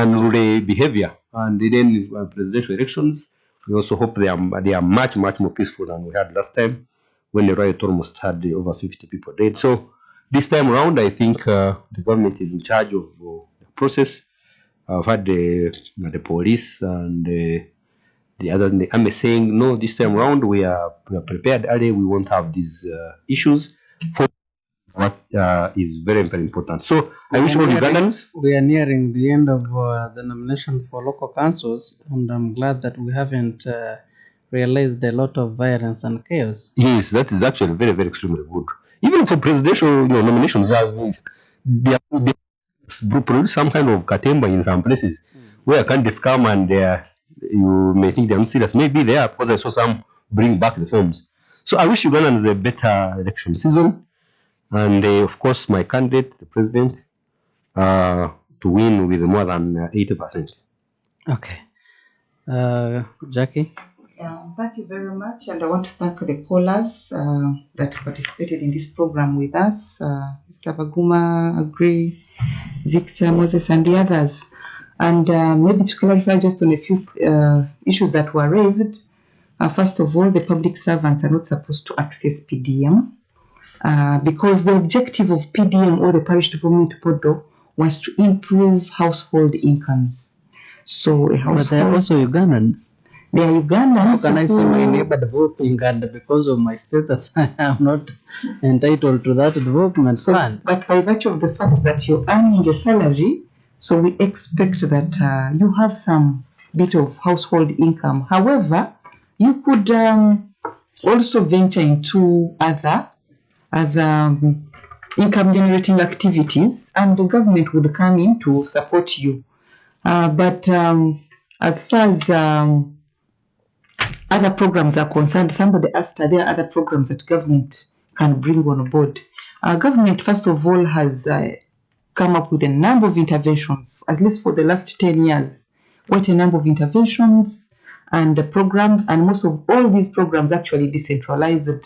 unruly behavior. And then presidential elections, we also hope they are much more peaceful than we had last time, when the riot almost had over 50 people dead. So this time around, I think the government is in charge of the process. I've had the police and the others in the army saying, no, this time around we are prepared early. We won't have these issues. For what is very important. So I wish all Ugandans. We are nearing the end of the nomination for local councils, and I'm glad that we haven't realized a lot of violence and chaos. Yes, that is actually very extremely good. Even for presidential nominations, they produce some kind of katemba in some places where candidates come and you may think they're not serious. Maybe they are, because I saw some bring back the forms. So I wish Ugandans a better election season. And of course, my candidate, the president, to win with more than 80%. Okay. Jackie? Thank you very much. And I want to thank the callers that participated in this program with us. Mr. Baguma, Agree, Victor, Moses, and the others. And maybe to clarify just on a few issues that were raised. First of all, the public servants are not supposed to access PDM. Because the objective of PDM, or the parish development model, was to improve household incomes. So a household, but they are also Ugandans. They are Ugandans. How can I see my neighbor developing, and because of my status, I am not entitled to that development fund? But by virtue of the fact that you're earning a salary, so we expect that you have some bit of household income. However, you could also venture into other income generating activities, and the government would come in to support you. But as far as other programs are concerned, somebody asked, are there other programs that government can bring on board? Government, first of all, has come up with a number of interventions, at least for the last 10 years, quite a number of interventions and programs, and most of all these programs actually decentralized.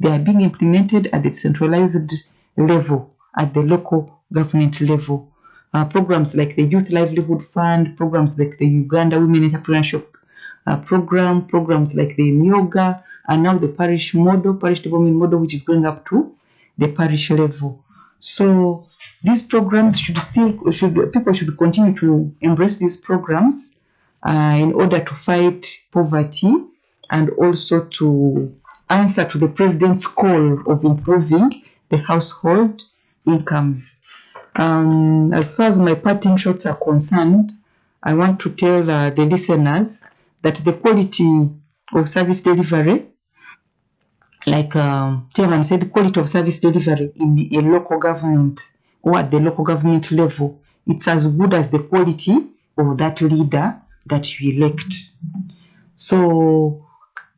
They are being implemented at the centralized level, at the local government level. Programs like the Youth Livelihood Fund, programs like the Uganda Women Entrepreneurship Program, programs like the Myoga, and now the parish development model, which is going up to the parish level. So these programs people should continue to embrace these programs in order to fight poverty and also to answer to the president's call of improving the household incomes. As far as my parting shots are concerned, I want to tell the listeners that the quality of service delivery, like Chairman said, quality of service delivery in a local government or at the local government level, it's as good as the quality of that leader that you elect. So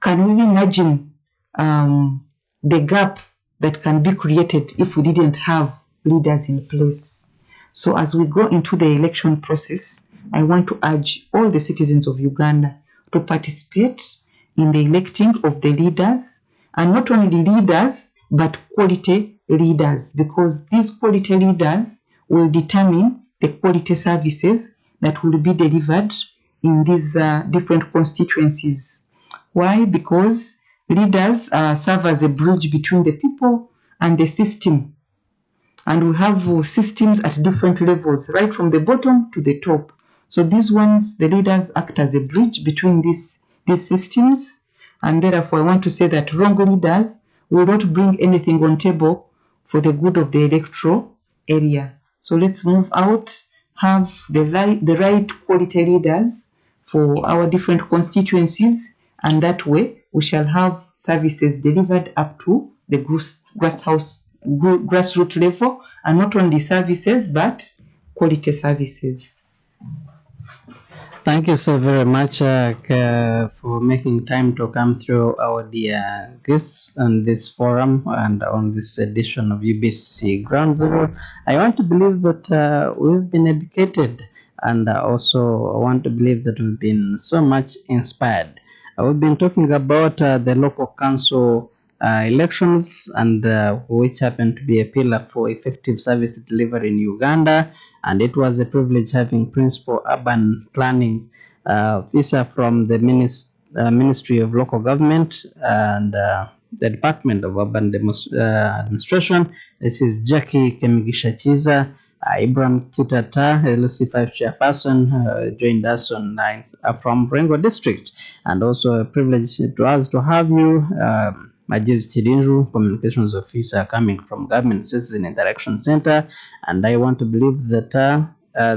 can we imagine the gap that can be created if we didn't have leaders in place? So as we go into the election process, I want to urge all the citizens of Uganda to participate in the electing of the leaders, and not only leaders, but quality leaders, because these quality leaders will determine the quality services that will be delivered in these different constituencies. Why? Because leaders serve as a bridge between the people and the system. And we have systems at different levels, right from the bottom to the top. So these ones, the leaders act as a bridge between these systems. And therefore, I want to say that wrong leaders will not bring anything on table for the good of the electoral area. So let's move out, have the right quality leaders for for our different constituencies, and that way we shall have services delivered up to the grassroots level, and not only services but quality services. Thank you so very much for making time to come through our dear guests on this forum and on this edition of UBC Ground Zero. I want to believe that we've been educated, and also I want to believe that we've been so much inspired. We've been talking about the local council elections, and which happen to be a pillar for effective service delivery in Uganda. And it was a privilege having Principal Urban Planning Officer from the Ministry of Local Government and the Department of Urban Administration. This is Jackie Kemigisha Chiza. Ibrahim Kitata, LC5 chairperson, joined us online from Rengo District, and also a privilege to us to have you, Majez Chidinju, Communications Officer coming from Government Citizen Interaction Center. And I want to believe that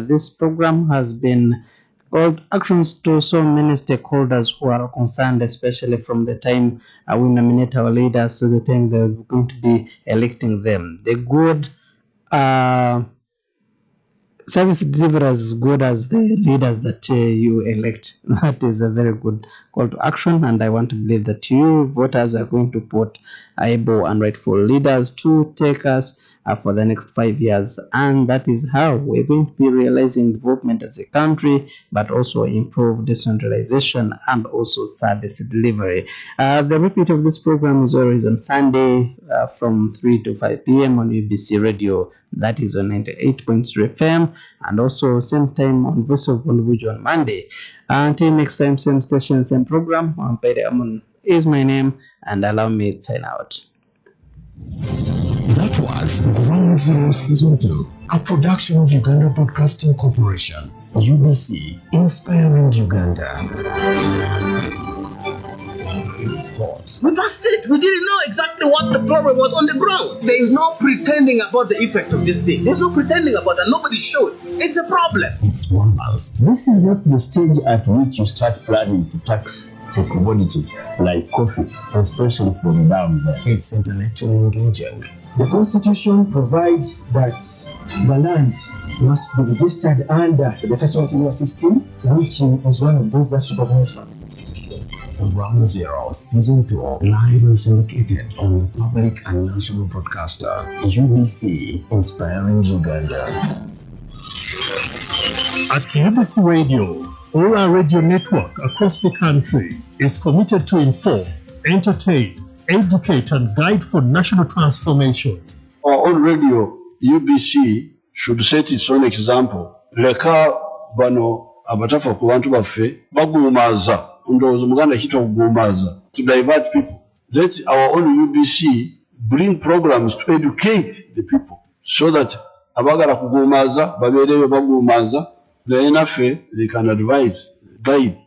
this program has been called actions to so many stakeholders who are concerned, especially from the time we nominate our leaders to the time they're going to be electing them. The good service delivery as good as the leaders that you elect. That is a very good call to action, and I want to believe that you voters are going to put able and rightful leaders to take us for the next 5 years, and that is how we're going to be realizing development as a country, but also improve decentralization and also service delivery. The repeat of this program is always on Sunday from 3 to 5 p.m. on UBC Radio. That is on 98.3 FM, and also same time on Voice of Bondibujo on Monday. Until next time, same station, same program. Ampaire Amon is my name, and allow me to sign out. That was Ground Zero Season 2, a production of Uganda Broadcasting Corporation, UBC, inspiring Uganda. It's hot. But that's it. We didn't know exactly what the problem was on the ground. There is no pretending about the effect of this thing. There's no pretending about that. Nobody showed. It's a problem. It's one must. This is not the stage at which you start planning to tax a commodity like coffee, especially from down there. It's intellectually engaging. The Constitution provides that the land must be registered under the National Senior System, which is one of those that supervise farming. Ground Zero Season 2, live and syndicated on the public and national broadcaster, UBC, inspiring Uganda. At UBC Radio, all our radio network across the country is committed to inform, entertain, educate, and guide for national transformation. On radio, UBC should set its own example. Leka bano abatafa ku bantu baffe bagumaza. Ndowooza Muganda kitwa kugumaza. To divert people. Let our own UBC bring programs to educate the people so that abagala kugumaza babeereyo bagumaza. Enough, they can advise, guide,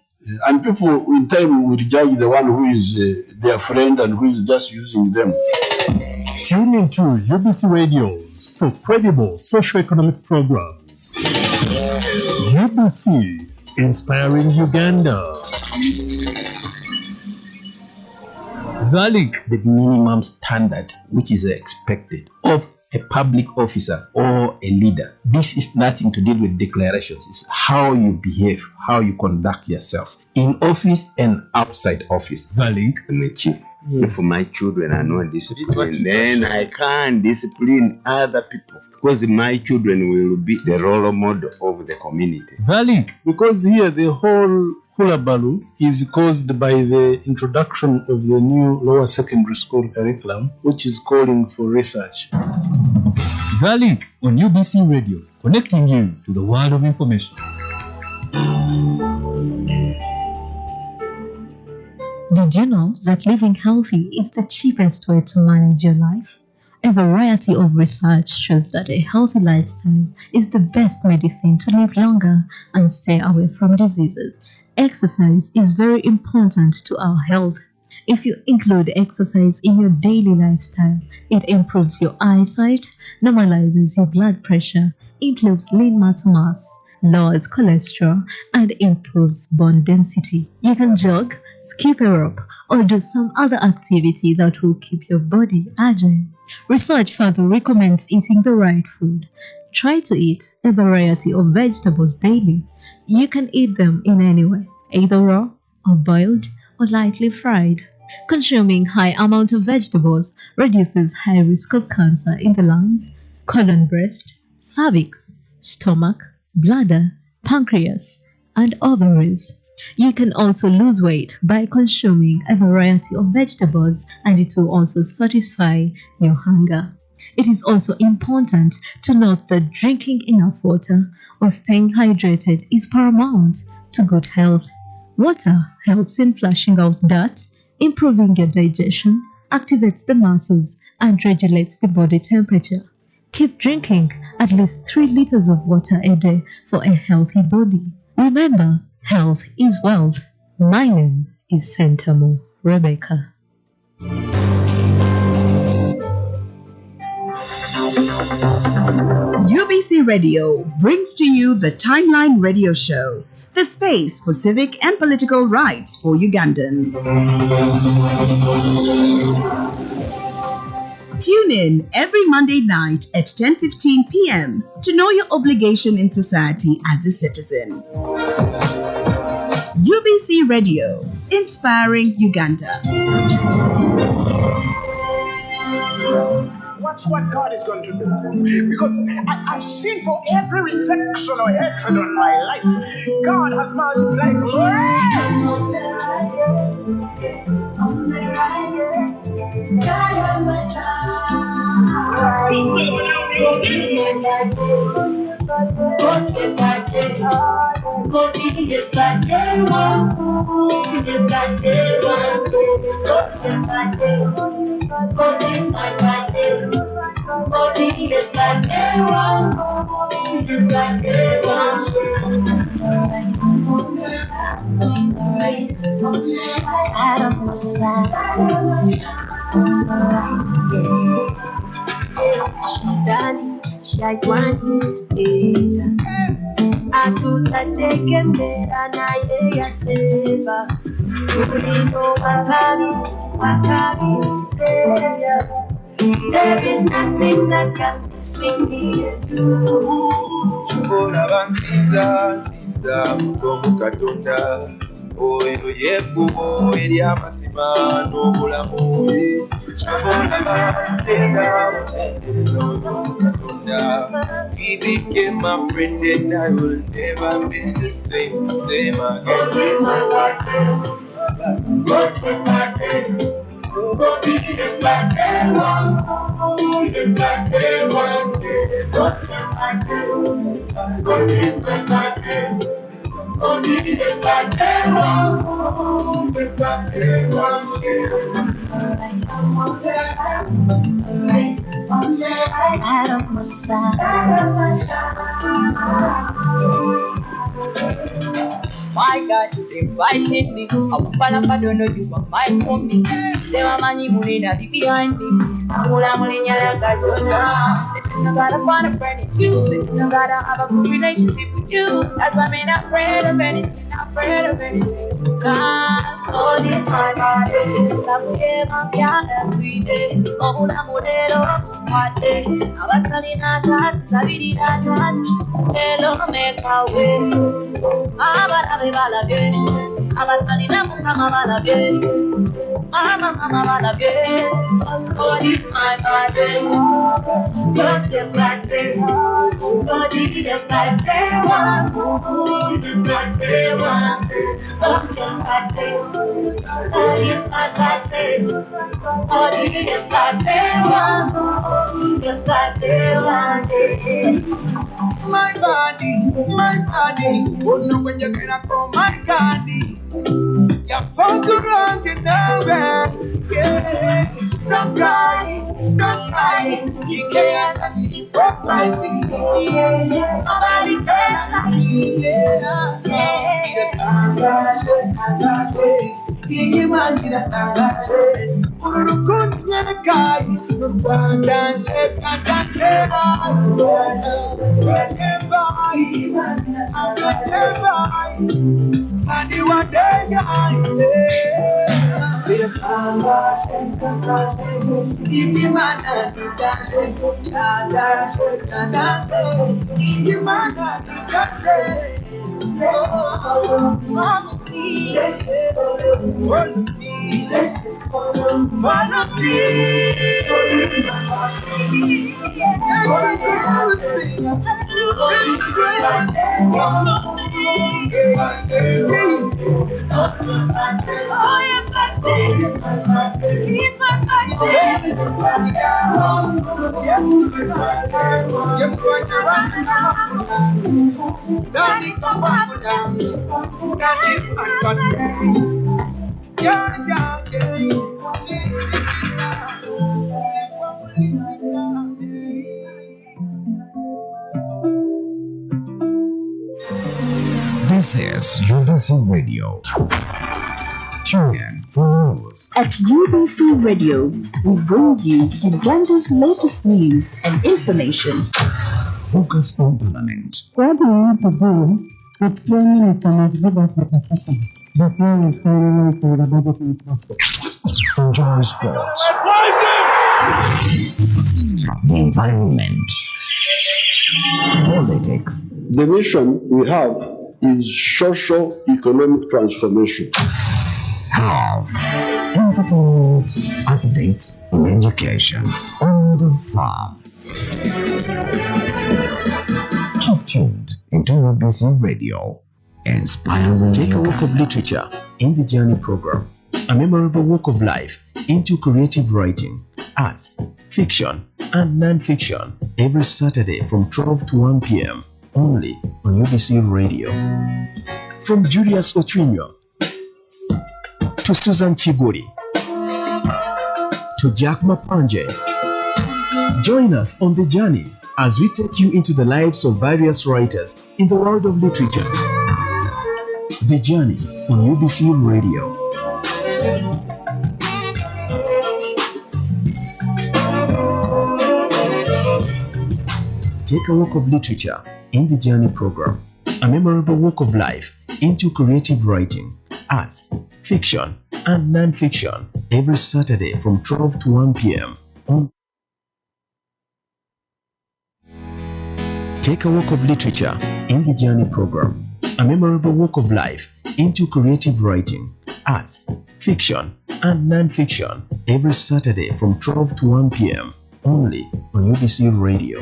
and people in time will judge the one who is their friend and who is just using them. Tune into UBC Radios for credible socio-economic programs. UBC, inspiring Uganda. The minimum standard which is expected of a public officer or a leader. This is nothing to do with declarations. It's how you behave, how you conduct yourself in office and outside office. I'm a chief. If my children are not disciplined, then I can't discipline other people, because my children will be the role model of the community. Because here the whole hullabaloo is caused by the introduction of the new lower secondary school curriculum, which is calling for research. The Link on UBC Radio, connecting you to the world of information. Did you know that living healthy is the cheapest way to manage your life? A variety of research shows that a healthy lifestyle is the best medicine to live longer and stay away from diseases. Exercise is very important to our health. If you include exercise in your daily lifestyle, it improves your eyesight, normalizes your blood pressure, improves lean muscle mass, lowers cholesterol, and improves bone density. You can jog, skip a rope, or do some other activity that will keep your body agile. Research further recommends eating the right food. Try to eat a variety of vegetables daily. You can eat them in any way, either raw or boiled or lightly fried. Consuming high amount of vegetables reduces high risk of cancer in the lungs, colon, breast, cervix, stomach, bladder, pancreas, and ovaries. You can also lose weight by consuming a variety of vegetables, and it will also satisfy your hunger. It is also important to note that drinking enough water or staying hydrated is paramount to good health. Water helps in flushing out dirt, improving your digestion, activates the muscles, and regulates the body temperature. Keep drinking at least 3 liters of water a day for a healthy body. Remember, health is wealth. My name is Sentamo Rebecca. UBC Radio brings to you the Timeline Radio Show, the space for civic and political rights for Ugandans. Tune in every Monday night at 10:15 p.m. to know your obligation in society as a citizen. UBC Radio, inspiring Uganda. Watch what God is going to do. Because I've seen for every rejection or hatred on my life, God has multiplied glory. Atutategemera naye yaseva tulino bakabisera. There is nothing that can between me and you. Chibona bansinza mugomu Katonda oyo yekubo ery'amazima n'obulamu. Chibona bantenda mutendereza oyo Katonda. He became my friend and I will never be the same again. God is my partner. God is my partner. God is my My God, they invited me. I don't know you are my homie. They were money munina behind me. Amula mulinya Katonda. I gotta find a friend in you. I gotta have a good relationship with you. That's why I'm not afraid of anything. Not afraid of anything. God, all this my body. Love him, I'm every day. Oh, I'm one day. Now I'm telling that, hello, make my way. Mama, God is my body. God is my day. God is my day. God is my day. God is my day. God is my day. My body, oh no, when you get up from my candy, you're found to run to nowhere. Yeah, don't cry, you can't have any property. Nobody cares like me, And you are there, This is UBC Radio. Tune in for news. At UBC Radio, we bring you Uganda's latest news and information. Focus on Parliament. What we need to do is training and give us the position before we finalize the budgeting process. Enjoy sports. The environment. Politics. The mission we have is socio-economic transformation. Health. Entertainment. Updates in education. On the farm. Keep tuned into UBC Radio. Inspiring. Take a walk of literature in the Journey program. A memorable walk of life into creative writing, arts, fiction, and non-fiction every Saturday from 12 to 1 p.m. only on UBC Radio. From Julius Ochwinyo to Susan Chiguri to Jack Mapanje. Join us on the journey as we take you into the lives of various writers in the world of literature. The Journey on UBC Radio. Take a walk of literature in the Journey program. A memorable walk of life into creative writing, arts, fiction, and non-fiction every Saturday from 12 to 1 p.m. Take a walk of literature in the Journey program. A memorable walk of life into creative writing, arts, fiction, and non-fiction every Saturday from 12 to 1 p.m. only on UBC Radio.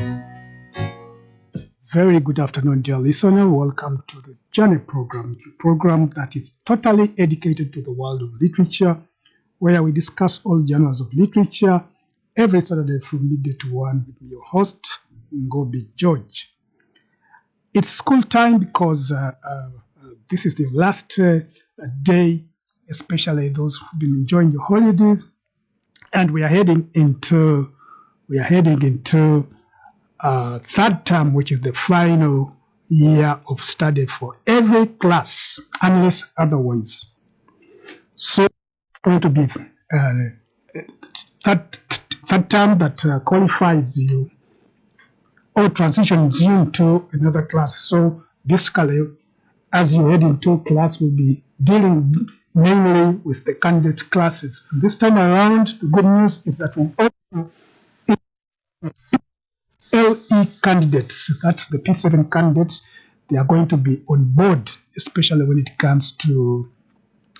Very good afternoon, dear listener. Welcome to the Journey program, a program that is totally dedicated to the world of literature, where we discuss all genres of literature every Saturday from midday to 1 with your host, Ngobi George. It's school time because this is the last day, especially those who've been enjoying your holidays, and we are heading into third term, which is the final year of study for every class, unless otherwise. So it's going to be third term that qualifies you or transitions you into another class. So basically, as you head into class, we'll be dealing mainly with the candidate classes. And this time around, the good news is that we also LE candidates, that's the P7 candidates, they are going to be on board, especially when it comes to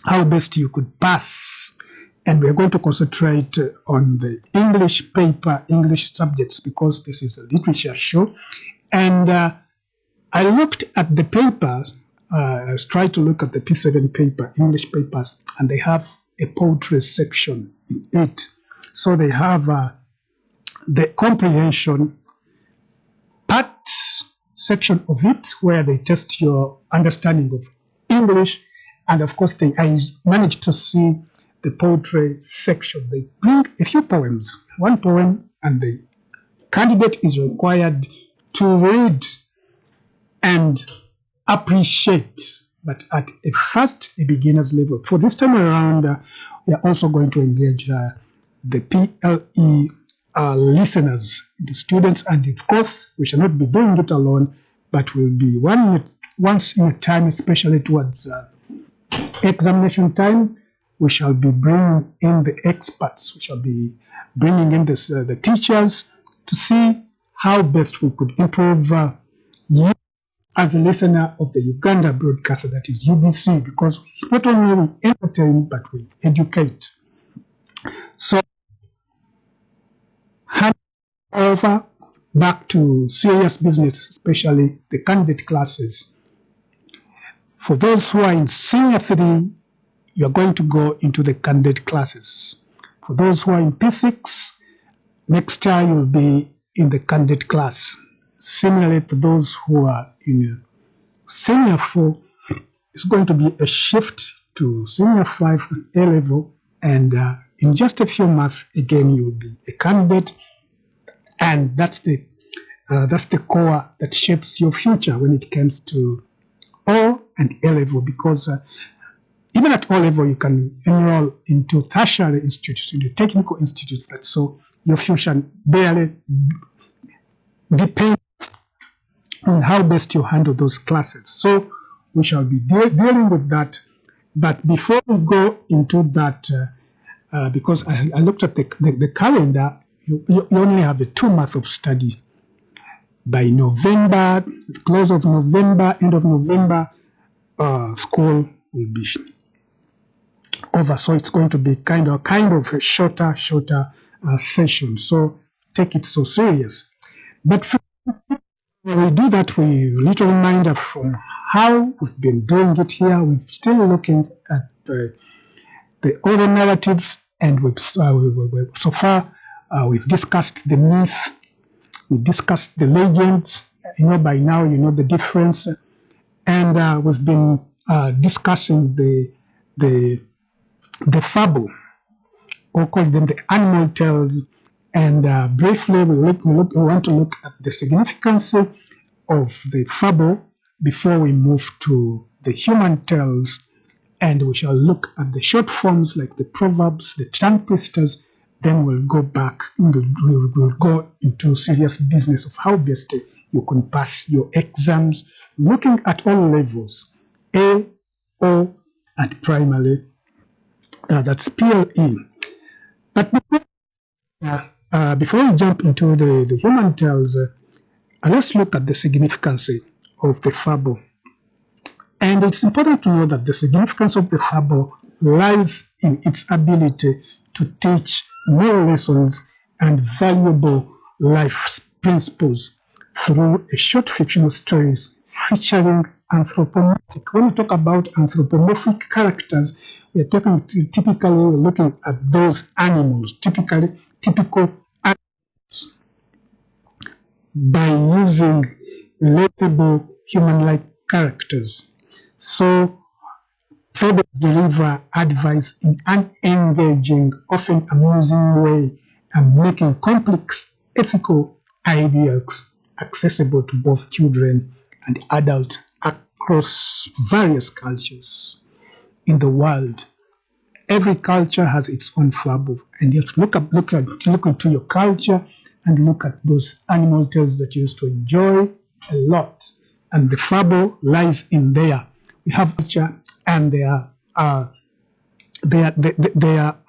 how best you could pass. And we are going to concentrate on the English paper, English subjects, because this is a literature show. And I looked at the papers, I tried to look at the P7 paper, English papers, and they have a poetry section in it. So they have the comprehension part section of it where they test your understanding of English, and of course I managed to see the poetry section. They bring a few poems, one poem, and the candidate is required to read and appreciate, but at a beginner's level. For this time around, we are also going to engage the PLE listeners, the students, and of course, we shall not be doing it alone, but we'll be one once in a time, especially towards examination time, we shall be bringing in the experts. We shall be bringing in the teachers to see how best we could improve you as a listener of the Uganda broadcaster, that is UBC, because not only we entertain, but we educate. So, hand over back to serious business, especially the candidate classes. For those who are in senior 3, you are going to go into the candidate classes. For those who are in P6, next year you will be in the candidate class. Similarly to those who are in senior 4, it's going to be a shift to senior 5 and A level, and in just a few months, again, you will be a candidate, and that's the core that shapes your future when it comes to O and A level, because even at O level, you can enroll into tertiary institutes, into technical institutes. So your future barely depends on how best you handle those classes. So we shall be dealing with that. But before we go into that, because I looked at the calendar, you only have a 2 months of study. By November, close of November, end of November, school will be over. So it's going to be kind of a shorter session. So take it so serious. But when we do that, we little reminder from how we've been doing it here. We're still looking at the oral narratives, and so far we've discussed the myth, we discussed the legends. By now you know the difference, and we've been discussing the fable, or call them the animal tales. And briefly, we want to look at the significance of the fable before we move to the human tales. And we shall look at the short forms like the proverbs, the tongue twisters. Then we'll go back, we'll go into serious business of how best you can pass your exams, looking at all levels, A, O, and primary, that's PLE. But before we jump into the human tales, let's look at the significance of the fable. And it's important to know that the significance of the fable lies in its ability to teach moral lessons and valuable life principles through a short fictional stories featuring anthropomorphic. When we talk about anthropomorphic characters, we are typically looking at those animals, typical animals, by using relatable human-like characters. So fables deliver advice in an engaging, often amusing way, and making complex ethical ideas accessible to both children and adults across various cultures in the world. Every culture has its own fable, and you have to look into your culture and look at those animal tales that you used to enjoy a lot. And the fable lies in there. We have culture, and they are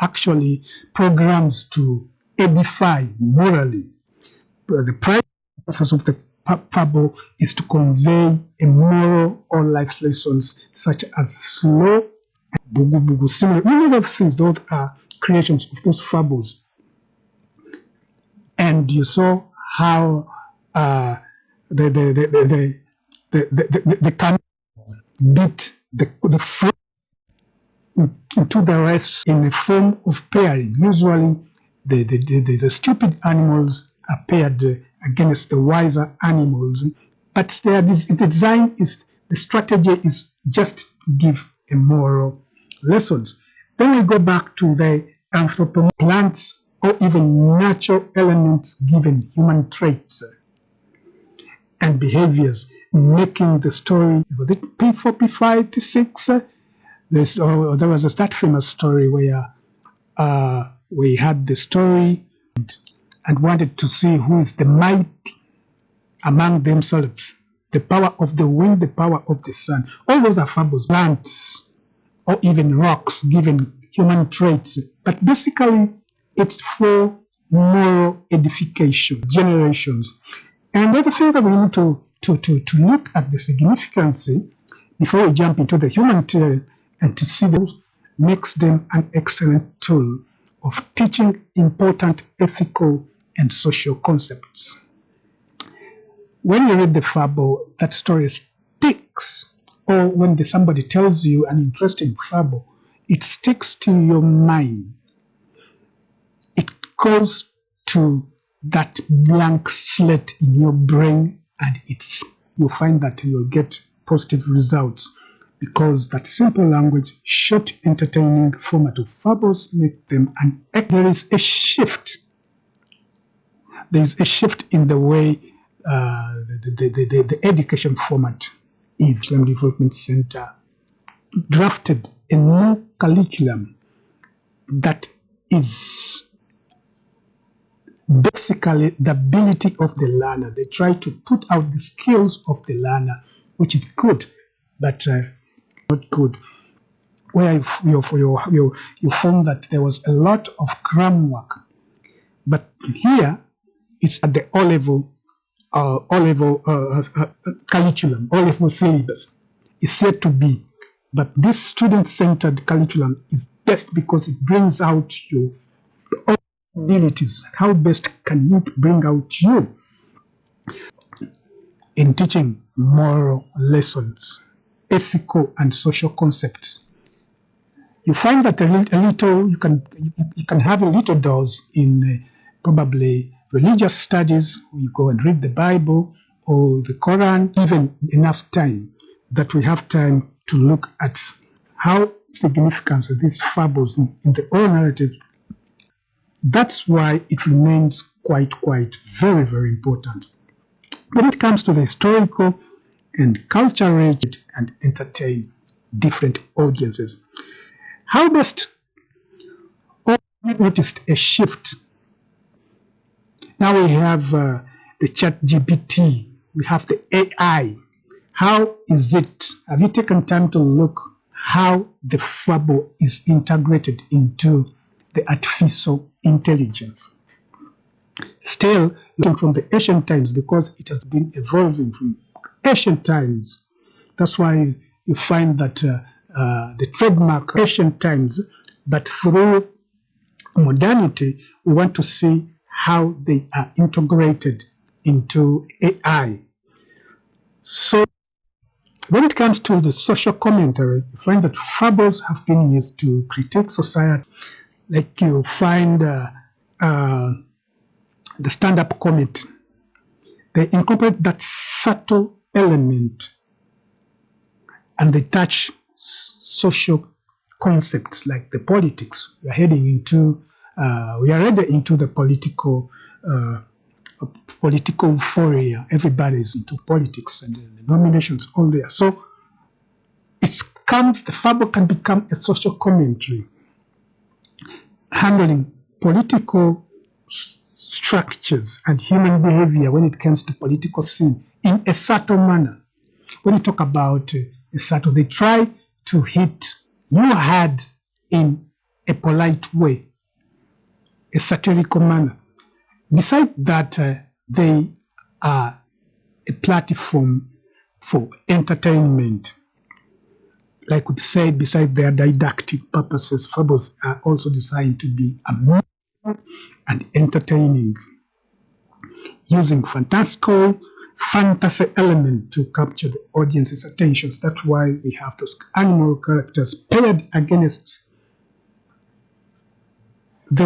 actually programs to edify morally. The primary purpose of the fable is to convey a moral or life lessons such as slow and bugu bugu. Similar, many other things. Those are creations of those fables. And you saw how the can beat the fruit into the rest in the form of pairing. Usually, the stupid animals are paired against the wiser animals, but the design is, the strategy is just to give a moral lessons. Then we go back to the anthropomorphic plants or even natural elements given human traits and behaviors, making the story, was it P4, P5, P6? There was that famous story where we had the story and wanted to see who is the mighty among themselves. the power of the wind, the power of the sun. All those are fables, plants, or even rocks given human traits. But basically, it's for moral edification, generations. And the other thing that we need to look at the significance before we jump into the human tale and to see those makes them an excellent tool of teaching important ethical and social concepts. When you read the fable, that story sticks, or when somebody tells you an interesting fable, it sticks to your mind. It goes to that blank slate in your brain, and you find that you'll get positive results because that simple language, short, entertaining format of fables make them there is a shift. There is a shift in the way the education format is. Islam Development Center drafted a new curriculum that is basically the ability of the learner. They try to put out the skills of the learner, which is good, but not good. Where you found that there was a lot of cram work, but here it's at the O-level curriculum, O-level syllabus. It's said to be, but this student-centered curriculum is best because it brings out your abilities. How best can it bring out you in teaching moral lessons, ethical and social concepts? You find that you can have a little dose in probably religious studies. You go and read the Bible or the Quran, even enough time that we have time to look at how significant these fables in the oral narrative. That's why it remains quite very, very important. When it comes to the historical and cultural and entertain different audiences, how best we noticed a shift. Now we have the ChatGPT, we have the AI. How is it? Have you taken time to look how the fable is integrated into the artificial intelligence? Still, from the ancient times, because it has been evolving from ancient times. That's why you find that the trademark ancient times, but through modernity, we want to see how they are integrated into AI. So when it comes to the social commentary, you find that fables have been used to critique society. Like you find the stand-up comedy. They incorporate that subtle element and they touch social concepts like the politics. We are heading into, we are already into the political euphoria. Everybody is into politics and the nominations all there. So the fable can become a social commentary, handling political structures and human behavior when it comes to political scene in a subtle manner. When you talk about a subtle, they try to hit you hard in a polite way, a satirical manner. Besides that, they are a platform for entertainment. Like we said, besides their didactic purposes, fables are also designed to be amusing and entertaining, using fantasy element to capture the audience's attention. That's why we have those animal characters paired against the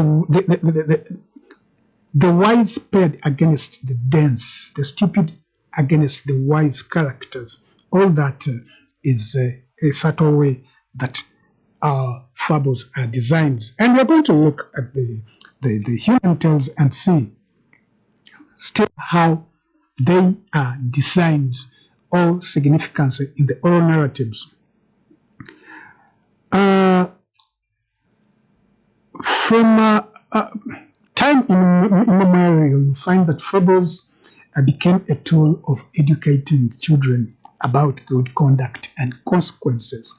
wise paired against the dense, the stupid against the wise characters. All that is a subtle way that our fables are designed. And we're going to look at the human tales and see still how they are designed or significance in the oral narratives. From time immemorial, you find that fables became a tool of educating children about good conduct and consequences.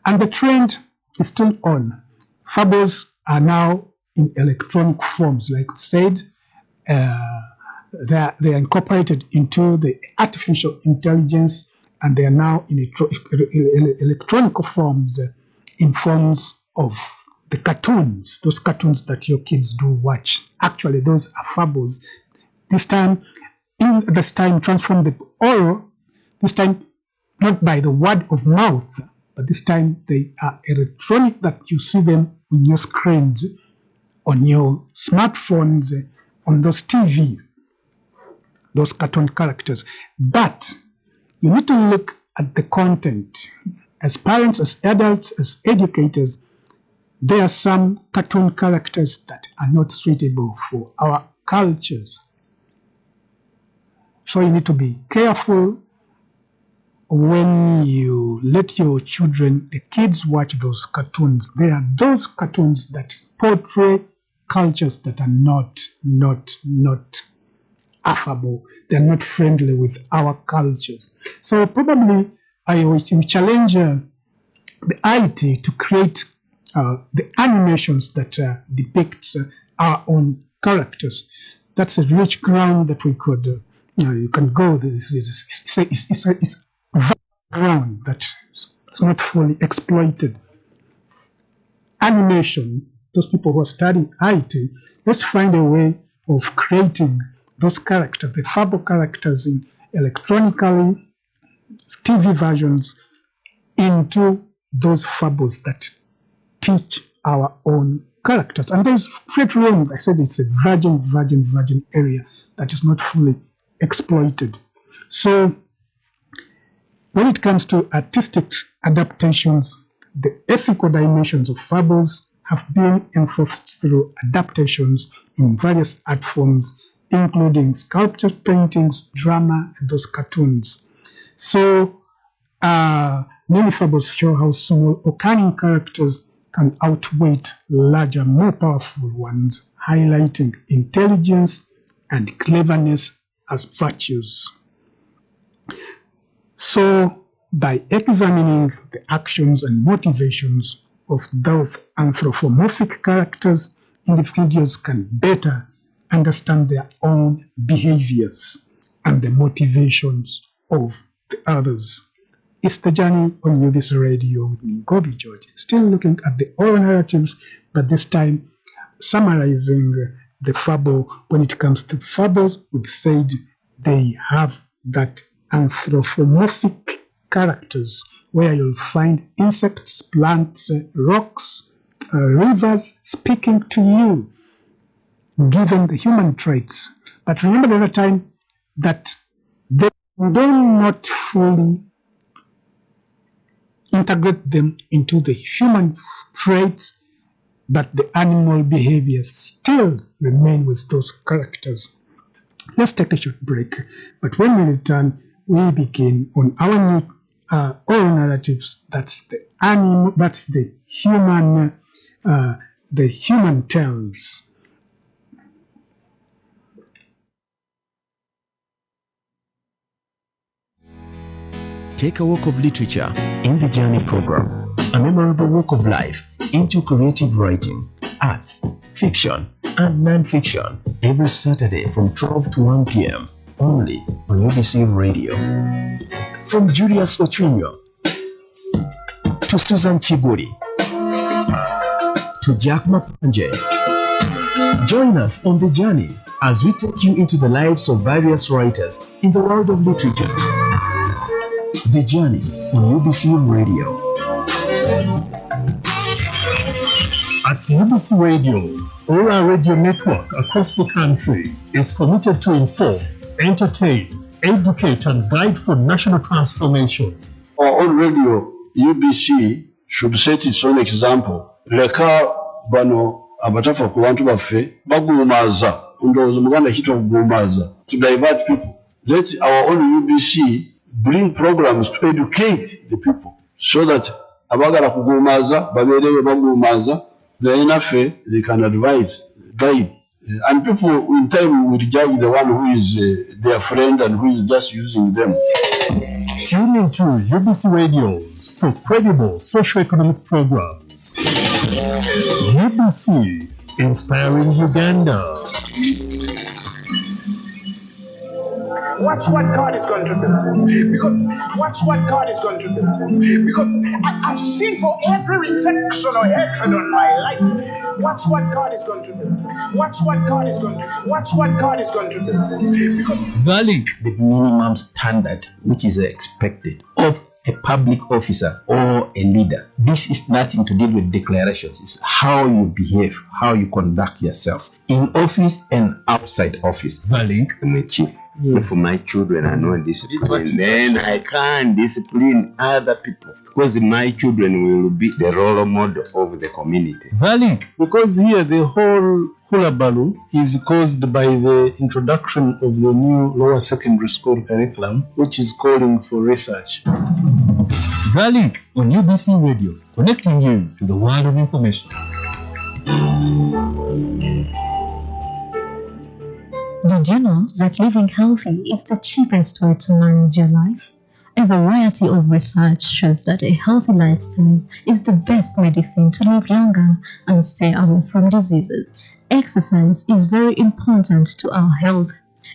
And the trend is still on. Fables are now in electronic forms, like we said. They're incorporated into the artificial intelligence, and they are now in electronic forms, in forms of the cartoons, those cartoons that your kids do watch. Actually, those are fables. This time transform the oral, this time not by the word of mouth, but this time they are electronic, that you see them on your screens, on your smartphones, on those TVs, those cartoon characters. But you need to look at the content. As parents, as adults, as educators, there are some cartoon characters that are not suitable for our cultures. So you need to be careful when you let your children, the kids, watch those cartoons. There are those cartoons that portray cultures that are not affable. They're not friendly with our cultures. So probably I will challenge the IT to create the animations that depict our own characters. That's a rich ground that we could, you can go. It's ground that's not fully exploited. Animation, those people who are studying IT, let's find a way of creating those characters, the fable characters, in electronically TV versions, into those fables that teach our own characters. And there's great room. I said it's a virgin area that is not fully exploited. So when it comes to artistic adaptations, the ethical dimensions of fables have been enforced through adaptations in various art forms, including sculpture, paintings, drama, and those cartoons. So many fables show how small or cunning characters can outweigh larger, more powerful ones, highlighting intelligence and cleverness as virtues. So by examining the actions and motivations of those anthropomorphic characters, individuals can better understand their own behaviors and the motivations of the others. It's the journey on UBC Radio with me, Gobi George, still looking at the oral narratives, but this time summarizing the fable. When it comes to fables, we've said they have that anthropomorphic characters where you'll find insects, plants, rocks, rivers speaking to you, given the human traits. But remember the other time that they do not fully integrate them into the human traits, but the animal behaviors still remain with those characters. Let's take a short break, but when we return, we begin on our new oral narratives. That's the animal, that's the human tales. Take a walk of literature in the Journey program, a memorable walk of life into creative writing, arts, fiction, and non-fiction every Saturday from 12 to 1 p.m. only on UBC Radio. From Julius Ochunyo to Susan Chiguri to Jack Mapanje, join us on the journey as we take you into the lives of various writers in the world of literature. The Journey on UBC Radio. At UBC Radio, all our radio network across the country is committed to inform, entertain, educate, and guide for national transformation. Our own radio, UBC, should set its own example. Leka bano abatafa ku bantu baffe bagumaza ndowooza Muganda kiyitibwa kugumaza, to divert people. Let our own UBC bring programs to educate the people so that abagala kugumaza babeereyo bagumaza naye naffe they can advise, guide And people in time will judge the one who is their friend and who is just using them. Tune into UBC radios for credible socio-economic programs. UBC, inspiring Uganda. Watch what God is going to do. Because watch what God is going to do. Because I've seen for every rejection or hatred on my life. Watch what God is going to do. Watch what God is going to do. Watch what God is going to do. Because the minimum standard which is expected of a public officer or a leader. This is nothing to do with declarations. It's how you behave, how you conduct yourself in office and outside office. I'm a chief. If my children are not disciplined, then I can't discipline other people because my children will be the role model of the community. Because here the whole hullabaloo is caused by the introduction of the new lower secondary school curriculum, which is calling for research. Valink on UBC Radio, connecting you to the world of information. Did you know that living healthy is the cheapest way to manage your life? A variety of research shows that a healthy lifestyle is the best medicine to live longer and stay away from diseases. Exercise is very important to our health.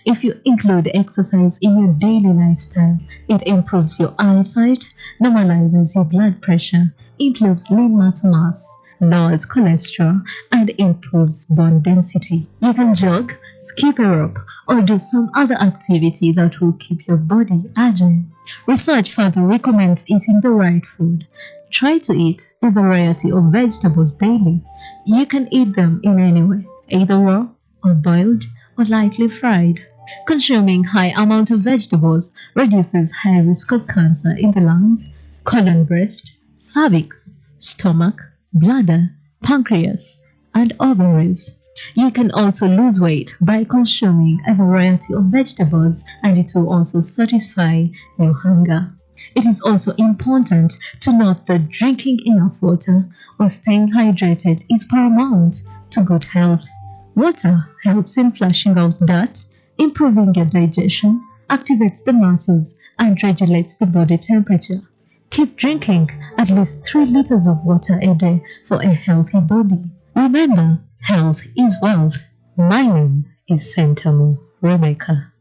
If you include exercise in your daily lifestyle, it improves your eyesight, normalizes your blood pressure, improves lean muscle mass, lowers cholesterol, and improves bone density. You can jog, skip a rope, or do some other activity that will keep your body agile. Research further recommends eating the right food. Try to eat a variety of vegetables daily. You can eat them in any way, either raw or boiled or lightly fried. Consuming high amount of vegetables reduces high risk of cancer in the lungs, colon, breast, cervix, stomach, bladder, pancreas, and ovaries. You can also lose weight by consuming a variety of vegetables, and it will also satisfy your hunger. It is also important to note that drinking enough water or staying hydrated is paramount to good health. Water helps in flushing out dirt, improving your digestion, activates the muscles, and regulates the body temperature. Keep drinking at least 3 liters of water a day for a healthy body. Remember, health is wealth. My name is Sentamu Rebecca.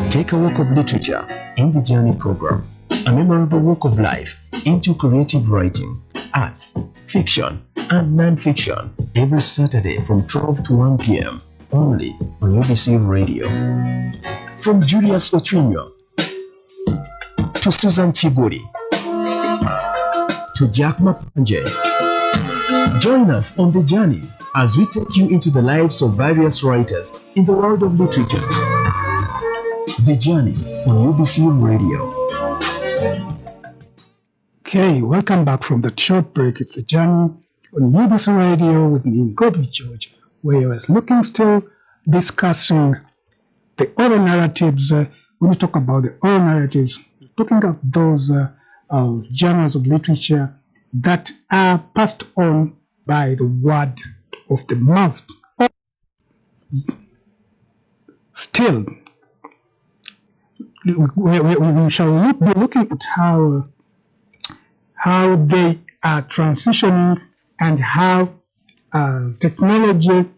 Take a walk of literature in the Journey program, a memorable walk of life into creative writing, arts, fiction, and non-fiction every Saturday from 12 to 1 p.m. only on UBC Radio. From Julius Ochunyo to Susan Chiguri to Jack Mapanje, join us on the journey as we take you into the lives of various writers in the world of literature. The Journey on UBC Radio. Okay, welcome back from that short break. It's The Journey on UBC Radio with me, Gobi George, where I was still discussing the oral narratives. When we talk about the oral narratives, we're talking about those genres of literature that are passed on by the word of the mouth. Still, we shall be looking at how they are transitioning and how technology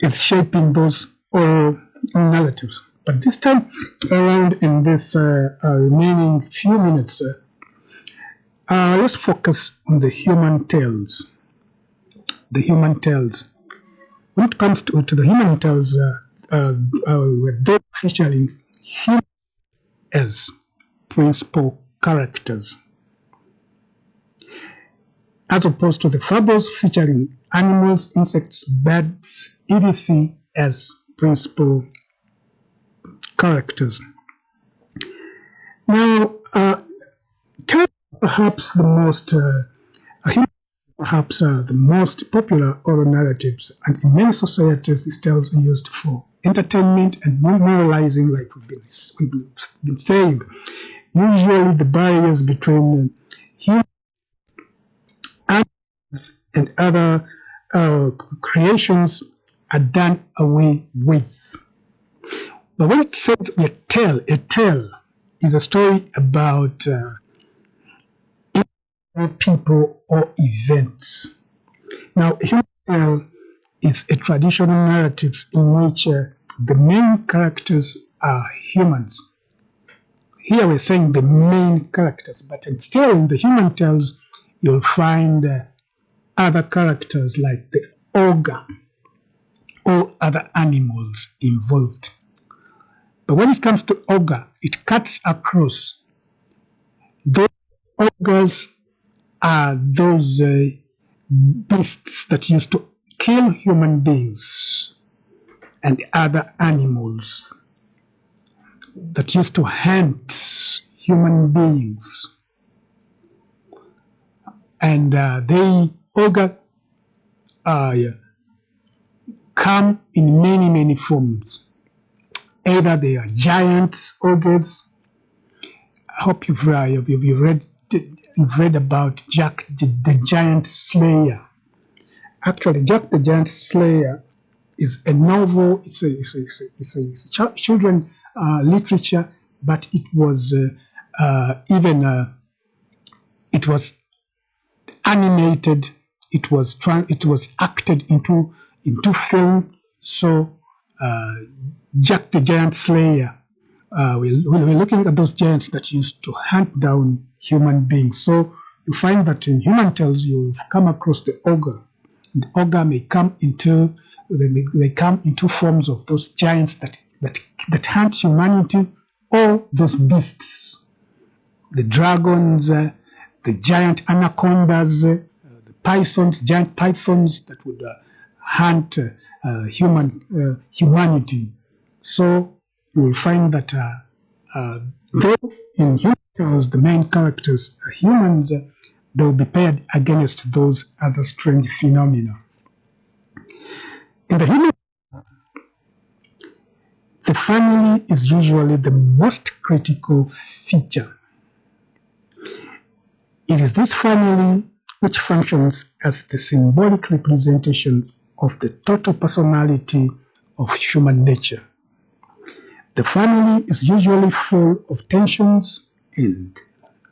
is shaping those oral narratives. But this time around, in this remaining few minutes, let's focus on the human tales. The human tales. When it comes to the human tales, they're featuring humans as principal characters, as opposed to the fables featuring animals, insects, birds, etc. as principal characters. Now, perhaps the most popular oral narratives, and in many societies these tales are used for entertainment and moralizing, like we've been saying. Usually the barriers between humans and other creations are done away with. But when it said a tale is a story about people or events. Now, a human tale is a traditional narrative in which the main characters are humans. Here we're saying the main characters, but still in the human tales, you'll find other characters like the ogre or other animals involved. But when it comes to ogre, it cuts across. Those ogres are those beasts that used to kill human beings and other animals, that used to hunt human beings. And they ogre come in many, many forms. Either they are giant ogres. I hope you've read about Jack the Giant Slayer. Actually, Jack the Giant Slayer is a novel. It's a children literature, but it was it was animated. It was acted into film. So Jack the Giant Slayer. We're looking at those giants that used to hunt down human beings. So you find that in human tales you'll come across the ogre. The ogre may come into forms of those giants that hunt humanity, or those beasts, the dragons, the giant anacondas, the pythons, giant pythons that would hunt humanity. So you will find that though in human tales the main characters are humans, they will be paired against those other strange phenomena. In the human, the family is usually the most critical feature. It is this family which functions as the symbolic representation of the total personality of human nature. The family is usually full of tensions and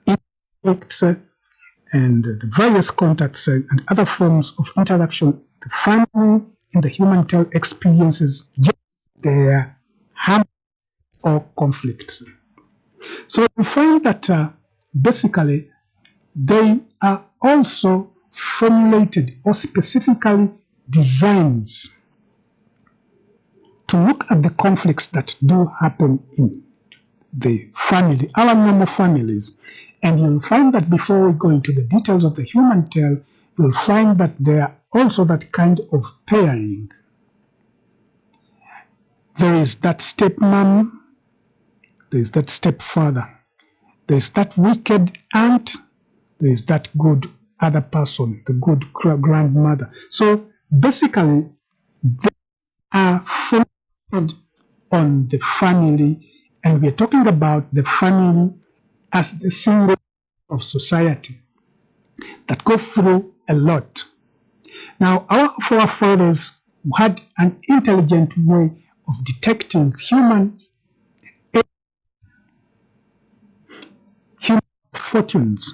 conflicts and the various contacts and other forms of interaction. The family in the human tale experiences their harm or conflicts. So we find that basically they are also formulated or specifically designed to look at the conflicts that do happen in the family, our normal families. And you'll find that before we go into the details of the human tale, you'll find that there are also that kind of pairing. There is that stepmom, there is that stepfather, there is that wicked aunt, there is that good other person, the good grandmother. So basically, they are focused on the family, and we're talking about the family as the symbol of society that go through a lot. Now, our forefathers had an intelligent way of detecting human fortunes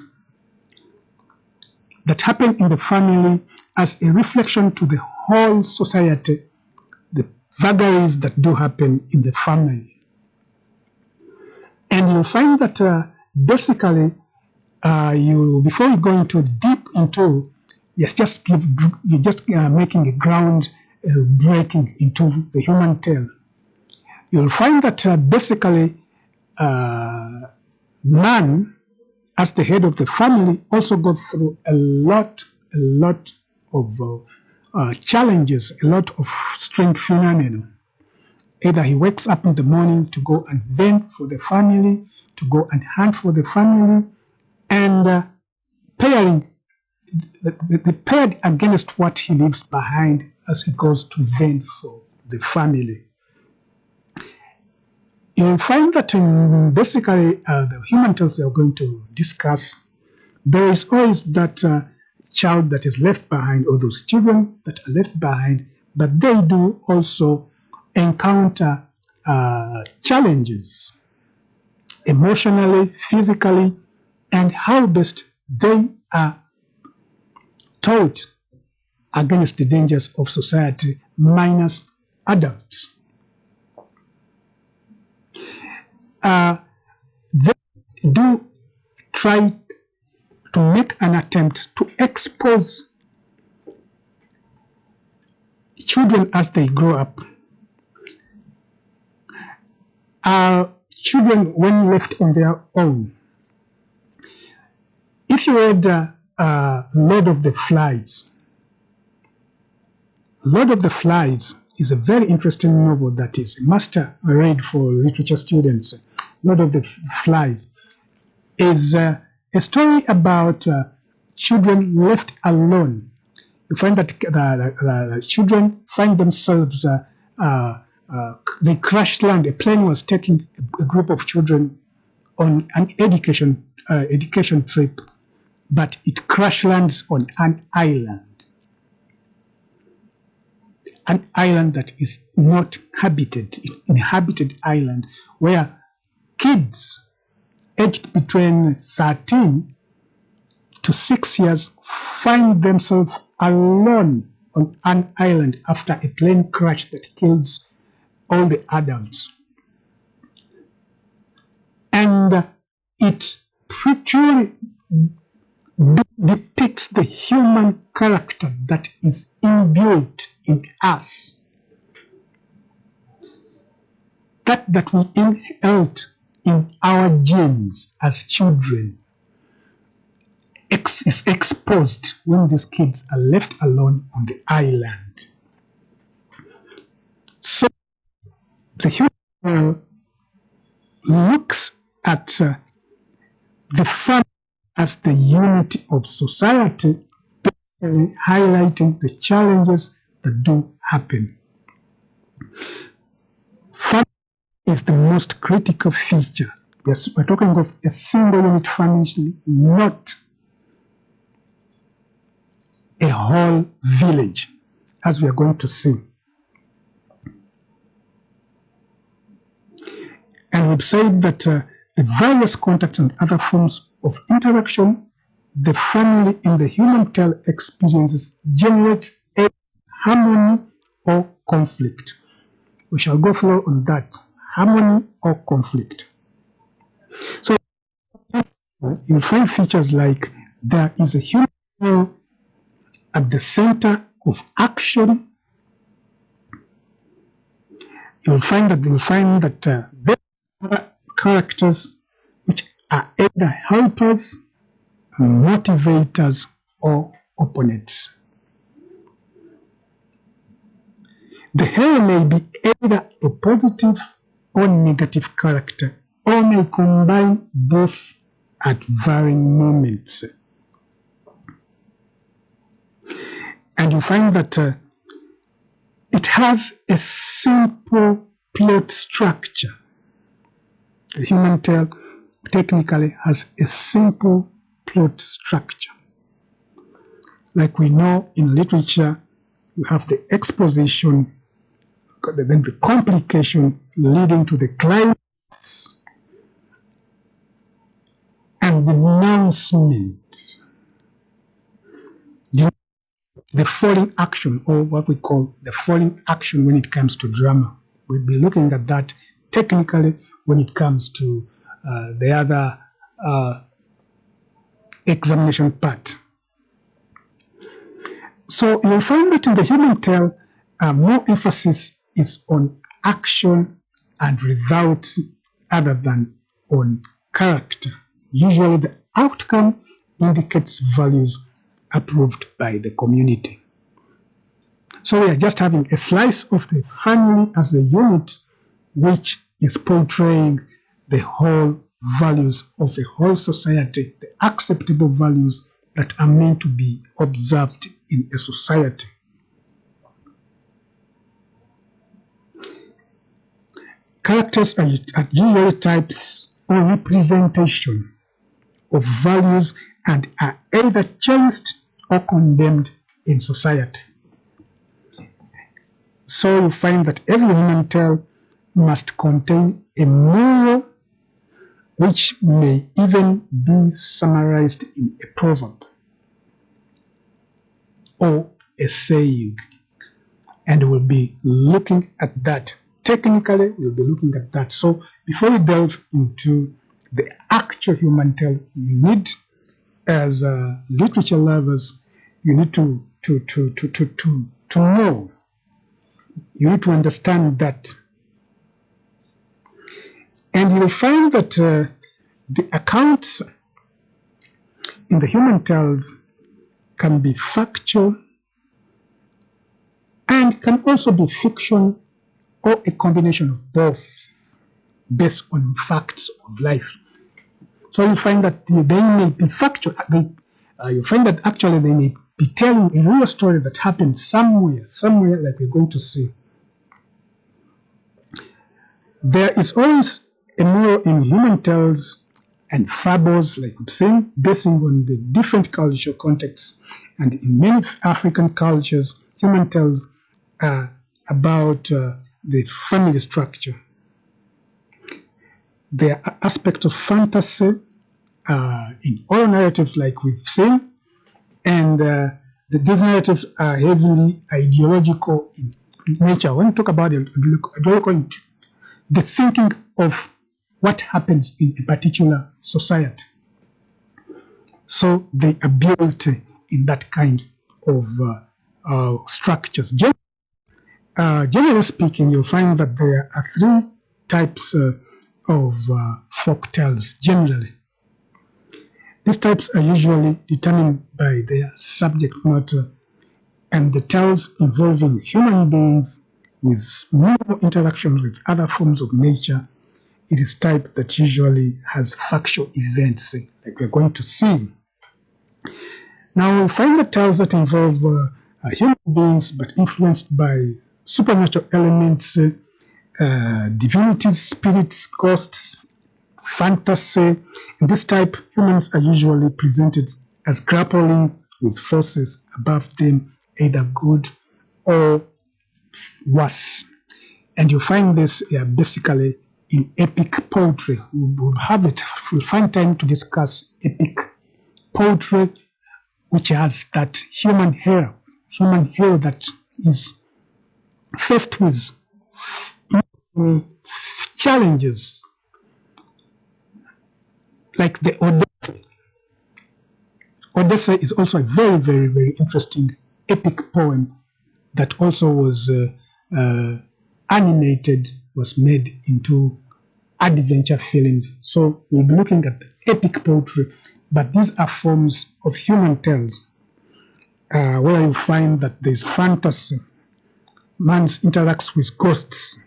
that happen in the family as a reflection to the whole society, the vagaries that do happen in the family. And you'll find that basically, before you go into deep into, you're just making a ground breaking into the human tale. You'll find that basically, man, as the head of the family, also goes through a lot of challenges, a lot of strange phenomena. Either he wakes up in the morning to go and vent for the family, to go and hunt for the family, and pairing the paired against what he leaves behind as he goes to vent for the family. You'll find that basically the human tales they are going to discuss, there is always that child that is left behind or those children that are left behind, but they do also encounter challenges emotionally, physically, and how best they are taught against the dangers of society minus adults. They do try to make an attempt to expose children as they grow up. Children, when left on their own, if you read Lord of the Flies, Lord of the Flies is a very interesting novel that is a master read for literature students. Lord of the Flies is a story about children left alone. You find that the children find themselves, they crashed land. A plane was taking a group of children on an education trip, but it crash lands on an island that is not inhabited island, where kids aged between 13 to 6 years find themselves alone on an island after a plane crash that kills all the adults. And it truly depicts the human character that is inbuilt in us, that we inherit in our genes as children, is exposed when these kids are left alone on the island. So the human looks at the family as the unity of society, basically highlighting the challenges that do happen. Family is the most critical feature. We're talking of a single unit family, not a whole village, as we are going to see. And we've said that the various contacts and other forms of interaction the family in the human tale experiences generate a harmony or conflict. We shall go through on that, harmony or conflict. So you'll find features like there is a human tale at the center of action. You'll find that there are characters which are either helpers, motivators, or opponents. The hero may be either a positive or negative character, or may combine both at varying moments. And you find that it has a simple plot structure. The human tale technically has a simple plot structure. Like we know in literature, you have the exposition, then the complication leading to the climax, and the announcement. The falling action, or what we call the falling action when it comes to drama. We'll be looking at that technically when it comes to the other examination part. So you'll find that in the human tale, more emphasis is on action and results other than on character. Usually the outcome indicates values approved by the community. So we are just having a slice of the family as a unit, which is portraying the whole values of the whole society, the acceptable values that are meant to be observed in a society. Characters are usually types or representation of values and are either cherished or condemned in society. So you find that every human tale must contain a moral which may even be summarized in a proverb or a saying. And we'll be looking at that. Technically, we'll be looking at that. So before we delve into the actual human tale, you need, as literature lovers, you need to know, you need to understand that. And you'll find that the accounts in the human tales can be factual and can also be fiction or a combination of both based on facts of life. So you find that they may be factual. You find that actually they may be telling a real story that happened somewhere like we're going to see. There is always a moral in human tales and fables, like we've seen, basing on the different cultural contexts. And in many African cultures, human tales are about the family structure. There are aspects of fantasy in all narratives, like we've seen, and these narratives are heavily ideological in nature. When we talk about ideological, the thinking of what happens in a particular society. So they are built in that kind of structures. Generally speaking, you'll find that there are three types of folk tales generally. These types are usually determined by their subject matter and the tales involving human beings with minimal interaction with other forms of nature. It is type that usually has factual events, like we're going to see. Now we'll find the tales that involve human beings but influenced by supernatural elements, divinities, spirits, ghosts, fantasy. In this type, humans are usually presented as grappling with forces above them, either good or worse. And you find this basically in epic poetry. We'll find time to discuss epic poetry, which has that human hero that is faced with challenges, like the Odyssey. Odyssey is also a very, very, very interesting epic poem that also was animated, was made into adventure films. So we'll be looking at epic poetry, but these are forms of human tales where you find that there's fantasy. Man interacts with ghosts.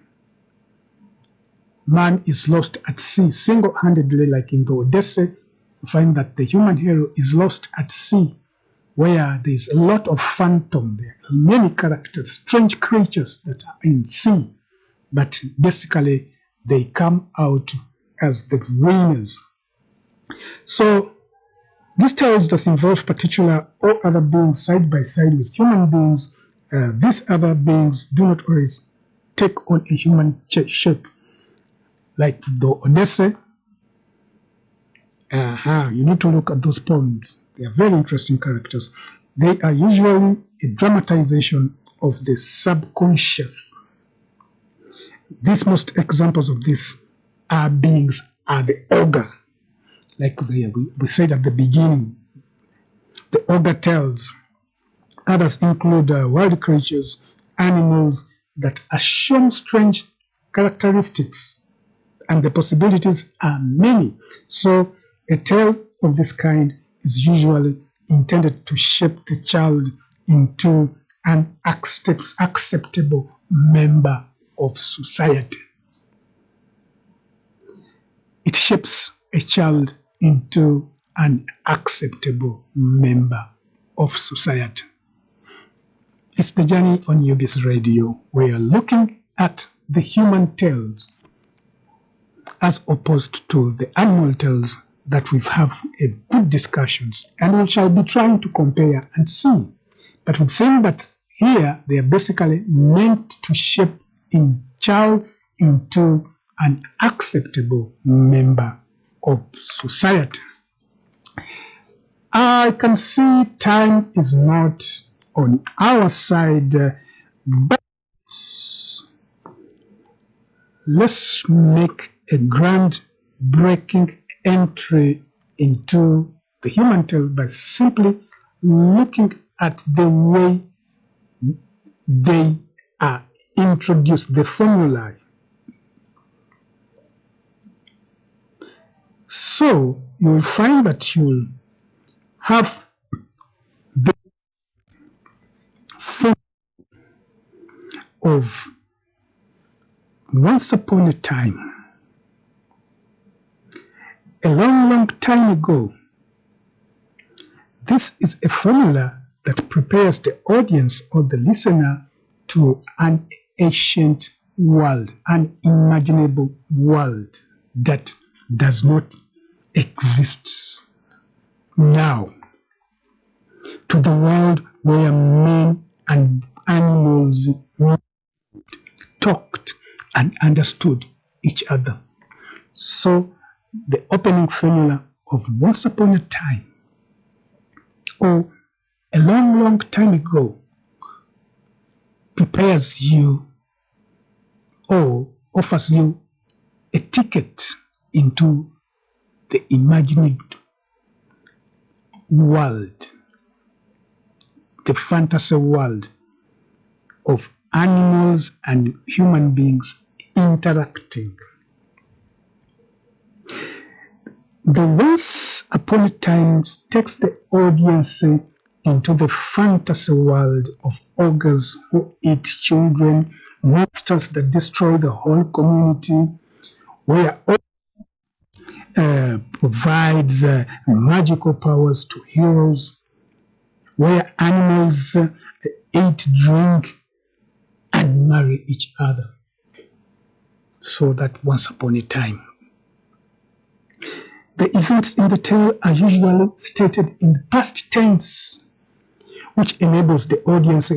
Man is lost at sea single-handedly, like in the Odyssey. You find that the human hero is lost at sea, where there's a lot of phantom. There are many characters, strange creatures that are in sea, but basically they come out as the winners. So these tales that involve particular or other beings side by side with human beings, these other beings do not always take on a human shape. Like the Odyssey, you need to look at those poems. They are very interesting characters. They are usually a dramatization of the subconscious. These most examples of these beings are the ogre. Like we said at the beginning, the ogre tales. Others include wild creatures, animals that assume strange characteristics, and the possibilities are many. So a tale of this kind is usually intended to shape the child into an acceptable member of society. It shapes a child into an acceptable member of society. It's the journey on UBS Radio, where you're looking at the human tales as opposed to the animal tales that we have a good discussions, and we shall be trying to compare and see. But we're saying that here they are basically meant to shape a child into an acceptable member of society. I can see time is not on our side, but let's make a groundbreaking entry into the human tail by simply looking at the way they are introduced, the formulae. So you will find that you will have the form of once upon a time, a long, long time ago. This is a formula that prepares the audience or the listener to an ancient world, an imaginable world that does not exist now, to the world where men and animals talked and understood each other. So the opening formula of once upon a time or a long, long time ago prepares you or offers you a ticket into the imagined world, the fantasy world of animals and human beings interacting. The once upon a time takes the audience into the fantasy world of ogres who eat children, monsters that destroy the whole community, where provides magical powers to heroes, where animals eat, drink, and marry each other. So that once upon a time. The events in the tale are usually stated in the past tense, which enables the audience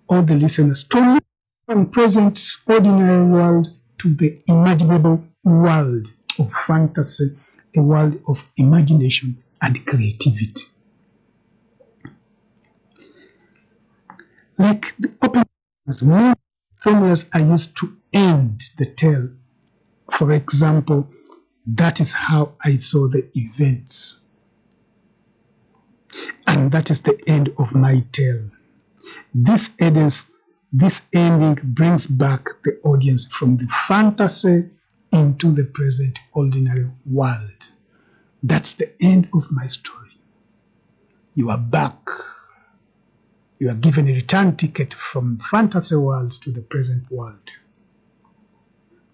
or the listeners to move from present ordinary world to the imaginable world of fantasy, a world of imagination and creativity. Like the opening, more formulas are used to end the tale. For example, that is how I saw the events. And that is the end of my tale. This ending brings back the audience from the fantasy into the present ordinary world. That's the end of my story. You are back. You are given a return ticket from fantasy world to the present world.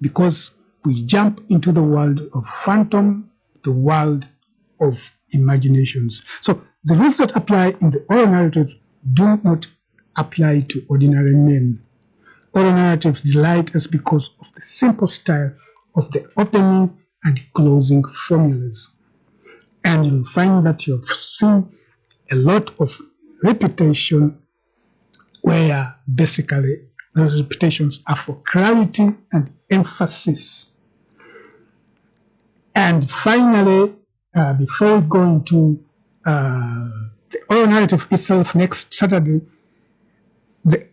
Because we jump into the world of phantom, the world of imaginations. So the rules that apply in the oral narratives do not apply to ordinary men. Oral narratives delight us because of the simple style of the opening and closing formulas. And you'll find that you've seen a lot of repetition where basically the repetitions are for clarity and emphasis. And finally, before we go into the oral narrative itself next Saturday, the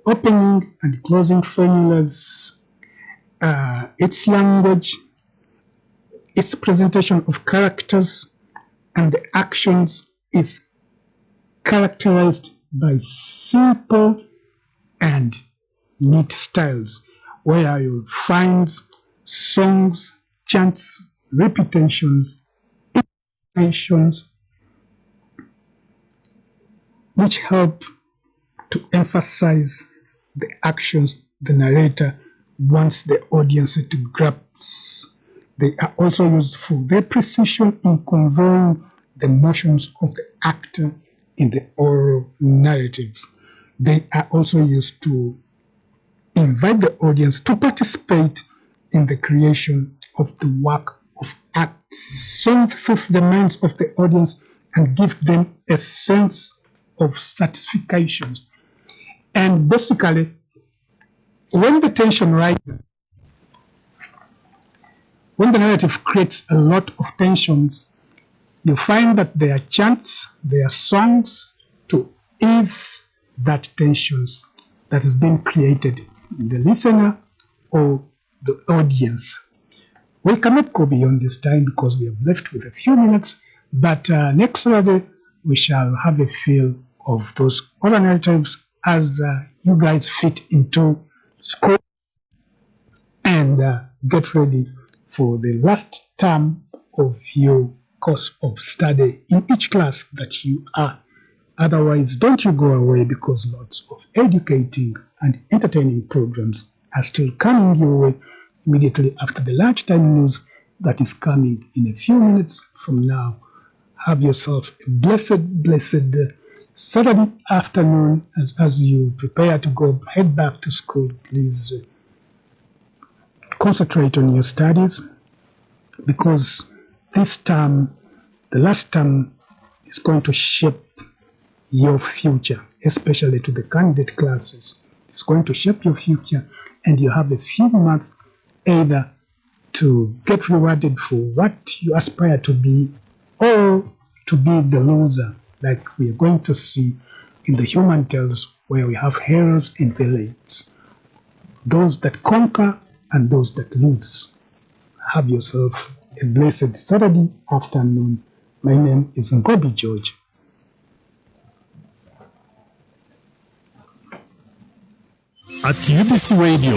opening and closing formulas, its language, its presentation of characters, and the actions is characterized by simple and neat styles, where you'll find songs, chants, repetitions, imitations, which help to emphasize the actions the narrator wants the audience to grasp. They are also used for their precision in conveying the emotions of the actor in the oral narratives. They are also used to invite the audience to participate in the creation of the work of acts, song fulfill the minds of the audience and give them a sense of satisfaction. And basically, when the tension rises, when the narrative creates a lot of tensions, you find that there are chants, there are songs to ease that tensions that has been created in the listener or the audience. We cannot go beyond this time because we have left with a few minutes, but next Saturday we shall have a feel of those other narratives as you guys fit into school and get ready for the last term of your course of study in each class that you are. Otherwise, don't you go away because lots of educating and entertaining programs are still coming your way immediately after the lunchtime news that is coming in a few minutes from now. Have yourself a blessed Saturday afternoon as you prepare to head back to school. Please concentrate on your studies because this term, the last term, is going to shape your future, especially to the candidate classes. It's going to shape your future, and you have a few months either to get rewarded for what you aspire to be or to be the loser, like we are going to see in the human tales where we have heroes and villains, those that conquer and those that lose. Have yourself a blessed Saturday afternoon. My name is Ngobi George. At UBC Radio,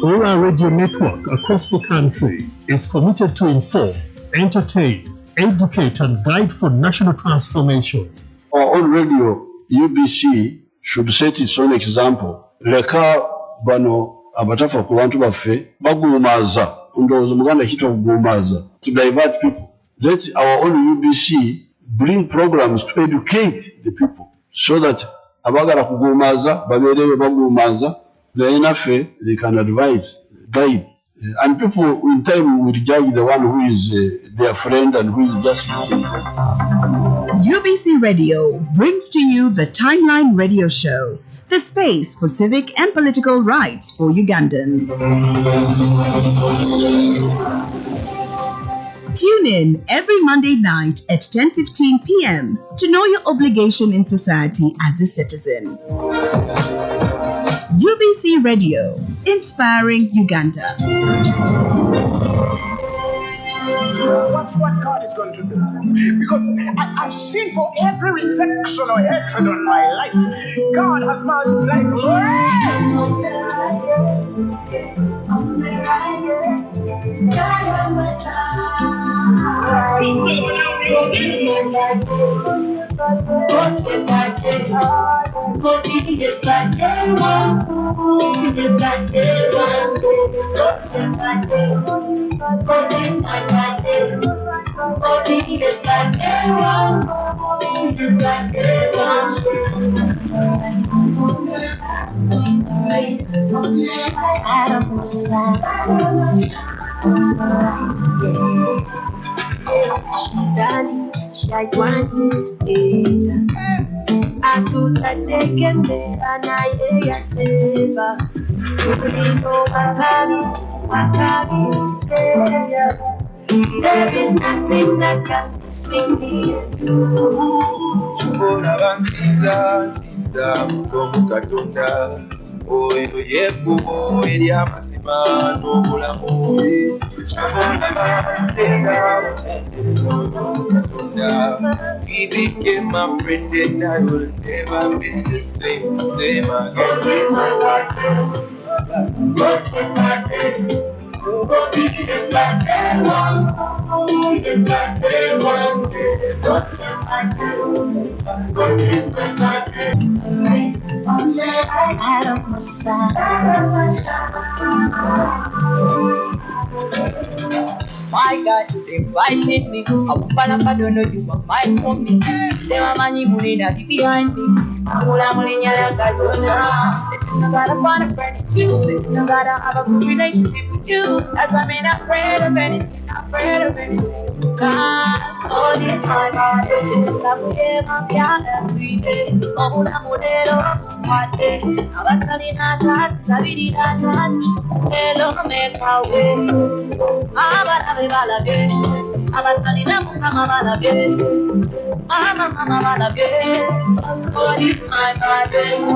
all our radio network across the country is committed to inform, entertain, educate and guide for national transformation. On radio, UBC should set its own example. Leka bano abatafa ku bantu baffe bagumaza ndowooza Muganda kiyitibwa kugumaza, to divert people. Let our own UBC bring programs to educate the people so that abagala kugumaza babeereyo bagumaza naye naffe they can advise, guide. And people in time will judge the one who is their friend and who is just... UBC Radio brings to you the Timeline Radio Show, the space for civic and political rights for Ugandans. Tune in every Monday night at 10:15 p.m. to know your obligation in society as a citizen. UBC Radio, inspiring Uganda. Watch what God is going to do. Because I've seen for every rejection or hatred on my life, God has multiplied. There is nothing that can swing me and you. Chibona bansiza nsiza mukomu katonda oyo yekubo eri amazima n'obulamu Chibona bansiza katonda He became my friend and I will never be the same again. God is my life. God is my life. God is my My God, you invited me. I don't know you were my mommy. They were money behind me. I gotta find a friend in you. I gotta have a good relationship with you. That's why I'm not afraid of anything. afraid of anything. All this time I did, I forget my piano every day. Oh, I'm modelo, what day? I was telling her that, I really not that. Hello, make my way. I'm a balade. I was telling her, I'm a balade. I'm a balade. All this time I did,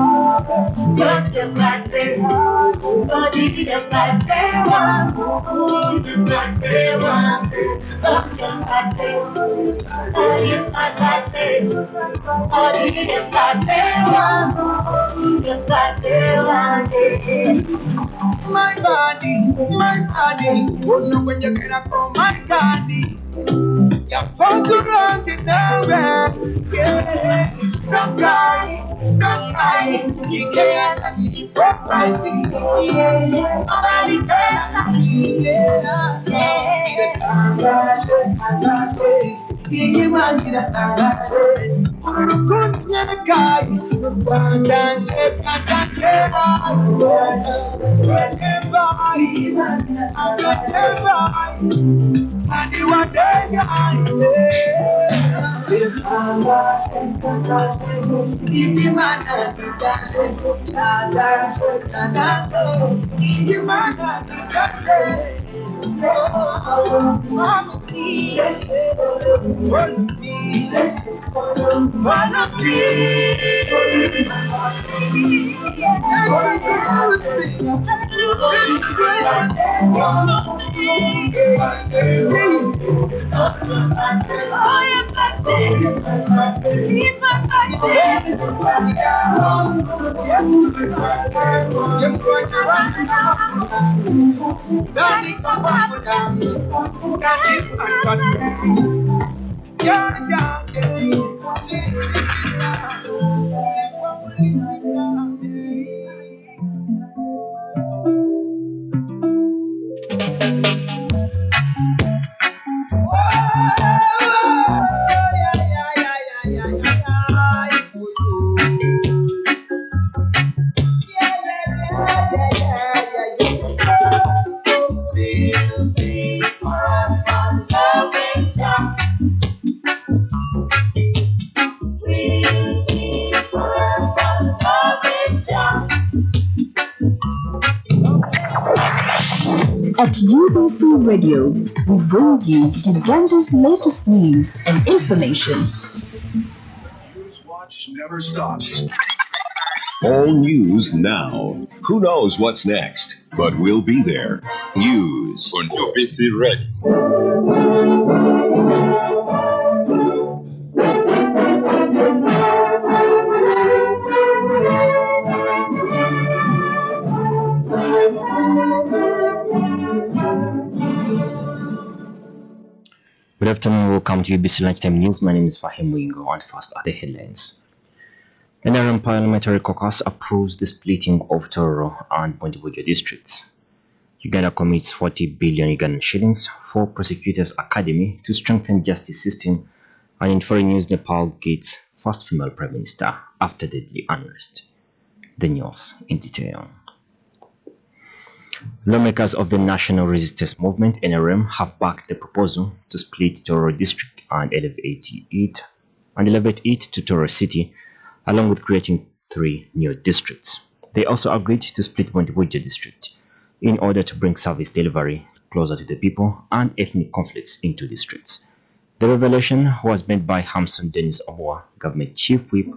don't you back there. Body just like they want. Just like they want. Just like they want. Body is like they want. Body just like they want. Just like they want. My body, oh no, when you get up from my candy, you're far too wrong to nowhere. Yeah, don't cry, you can't have me property. Yeah, nobody cares like me. Yeah, yeah, man, get a tangache. Urukunya na kai, pandanche, At UBC Radio, we bring you Uganda's latest news and information. Newswatch never stops. All news now. Who knows what's next? But we'll be there. News on UBC Radio. Good afternoon, welcome to UBC Lunchtime News. My name is Fahim Wingo, and first are the headlines. The Nile Parliamentary Caucus approves the splitting of Tororo and Butebo districts. Uganda commits 40 billion Ugandan shillings for Prosecutors Academy to strengthen justice system. And in foreign news, Nepal gets first female Prime Minister after deadly unrest. The news in detail. Lawmakers of the National Resistance Movement (NRM) have backed the proposal to split Tororo district and elevate it to Tororo City, along with creating 3 new districts. They also agreed to split Butebo district in order to bring service delivery closer to the people and ethnic conflicts into districts. The revelation was made by Hamson Dennis Omoa, government chief whip,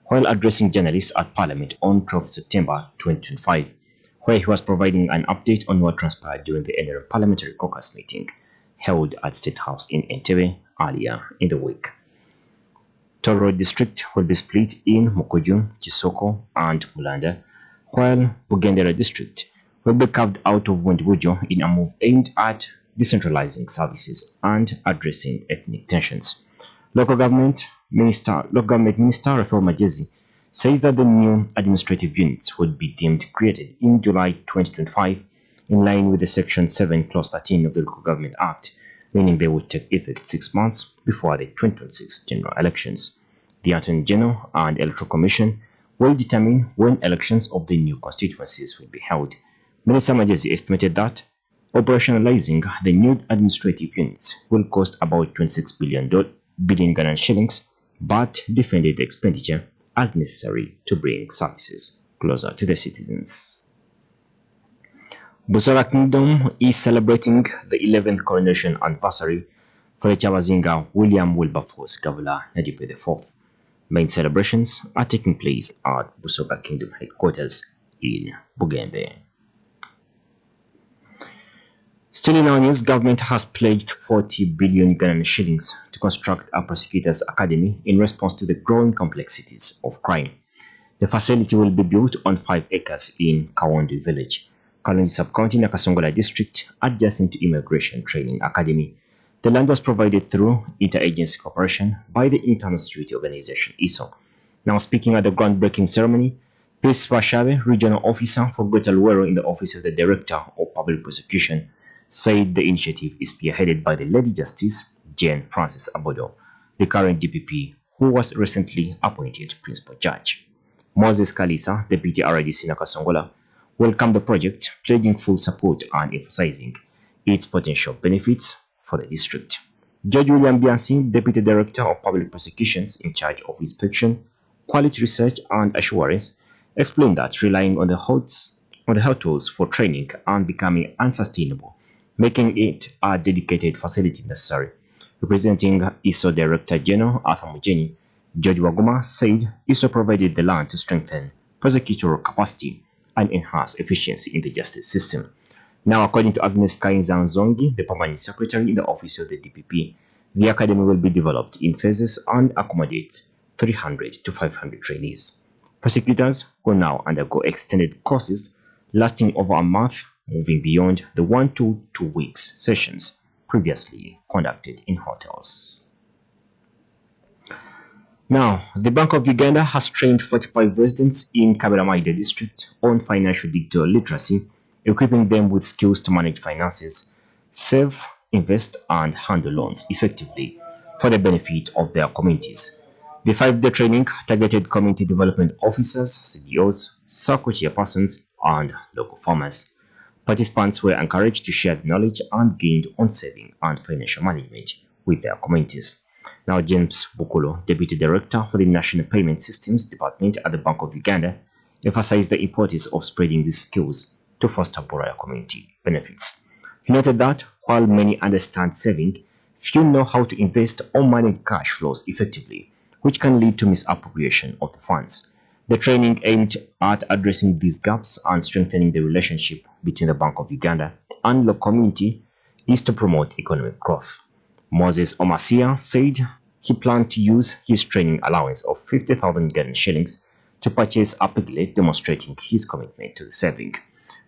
while addressing journalists at Parliament on 12 September 2025. Where he was providing an update on what transpired during the NRM Parliamentary Caucus meeting held at State House in Entebbe earlier in the week. Tororo district will be split in Mukoju, Chisoko, and Mulanda, while Bugendera district will be carved out of Butebo in a move aimed at decentralizing services and addressing ethnic tensions. Local Government Minister Raphael Magezi says that the new administrative units would be deemed created in July 2025 in line with the Section 7 Clause 13 of the Local Government Act, meaning they would take effect 6 months before the 2026 general elections. The Attorney General and Electoral Commission will determine when elections of the new constituencies will be held. Minister Magezi estimated that Operationalizing the new administrative units will cost about 26 billion Ghanaian shillings, but defended the expenditure as necessary to bring services closer to the citizens. Busoga Kingdom is celebrating the 11th coronation anniversary for the Chabazinga William Wilberforce Gavula Nadipe IV. Main celebrations are taking place at Busoga Kingdom headquarters in Bugembe. Still in our news, government has pledged 40 billion Ghanaian shillings to construct a prosecutors' academy in response to the growing complexities of crime. The facility will be built on 5 acres in Kawondi village, Kalonji Sub-County, Nakasongola district, adjacent to Immigration Training Academy. The land was provided through interagency cooperation by the Internal Security Organization, ISO. Now speaking at the groundbreaking ceremony, Peace Washabe, regional officer for Greater Luero in the office of the Director of Public Prosecution, said the initiative is spearheaded by the Lady Justice Jane Francis Abodo, the current DPP, who was recently appointed Principal Judge. Moses Kalisa, Deputy RIDC Nakasongola, welcomed the project, pledging full support and emphasizing its potential benefits for the district. Judge William Biansi, Deputy Director of Public Prosecutions in charge of inspection, quality research and assurance, explained that relying on the hotels for training and becoming unsustainable, making it a dedicated facility necessary. Representing ISO Director General Arthur Mujeni, George Waguma said ISO provided the land to strengthen prosecutorial capacity and enhance efficiency in the justice system. Now, according to Agnes Kainzan Zongi, the permanent secretary in the office of the DPP, the academy will be developed in phases and accommodate 300 to 500 trainees. Prosecutors will now undergo extended courses lasting over a month, moving beyond the 1 to 2 weeks sessions previously conducted in hotels. Now, the Bank of Uganda has trained 45 residents in Kaberamaide district on financial digital literacy, equipping them with skills to manage finances, save, invest, and handle loans effectively for the benefit of their communities. The 5-day training targeted community development officers, CDOs, circle chairpersons, and local farmers. Participants were encouraged to share knowledge and gained on saving and financial management with their communities. Now, James Bukulo, Deputy Director for the National Payment Systems Department at the Bank of Uganda, emphasized the importance of spreading these skills to foster broader community benefits. He noted that while many understand saving, few know how to invest or manage cash flows effectively, which can lead to misappropriation of the funds. The training aimed at addressing these gaps and strengthening the relationship between the Bank of Uganda and the community is to promote economic growth. Moses Omasia said he planned to use his training allowance of 50,000 Ghanaian shillings to purchase a piglet, demonstrating his commitment to the saving.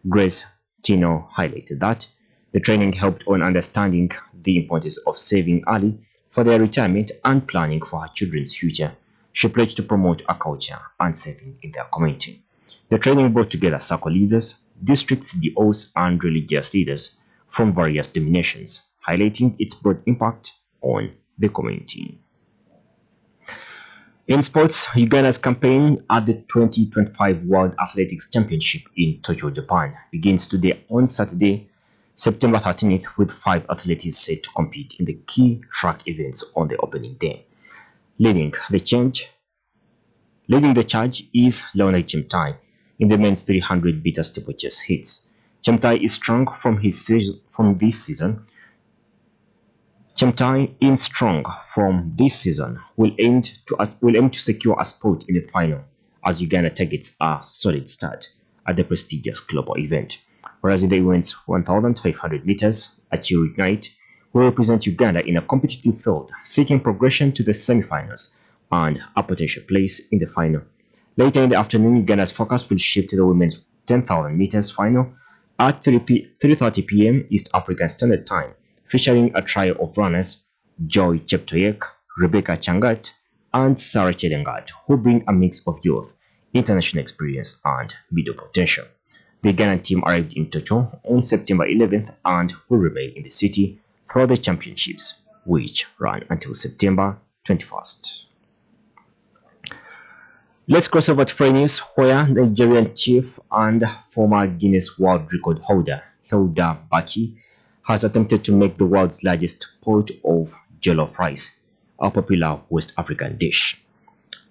Grace Tino highlighted that the training helped on understanding the importance of saving early for their retirement and planning for her children's future. She pledged to promote a culture and saving in their community. The training brought together circle leaders, district CDOs, and religious leaders from various denominations, highlighting its broad impact on the community. In sports, Uganda's campaign at the 2025 World Athletics Championship in Tokyo, Japan begins today on Saturday, September 13th, with 5 athletes set to compete in the key track events on the opening day. Leading the charge is Leonard Chemtai in the men's 300 meter steeplechase heats. Chemtai is strong from this season. Chemtai in strong from this season will aim to secure a spot in the final as Uganda targets a solid start at the prestigious global event. Whereas in the event's 1,500 meters, Achiru Knight will represent Uganda in a competitive field, seeking progression to the semi-finals and a potential place in the final. Later in the afternoon, Uganda's focus will shift to the women's 10,000 meters final at 3:30 p.m. East African Standard Time, featuring a trio of runners, Joy Cheptoyek, Rebecca Changat, and Sarah Chedengat, who bring a mix of youth, international experience, and middle potential. The Ugandan team arrived in Tokyo on September 11th and will remain in the city for the championships, which run until September 21st. Let's cross over to Free News, where Nigerian chief and former Guinness World Record holder Hilda Baki, has attempted to make the world's largest pot of jollof rice, a popular West African dish.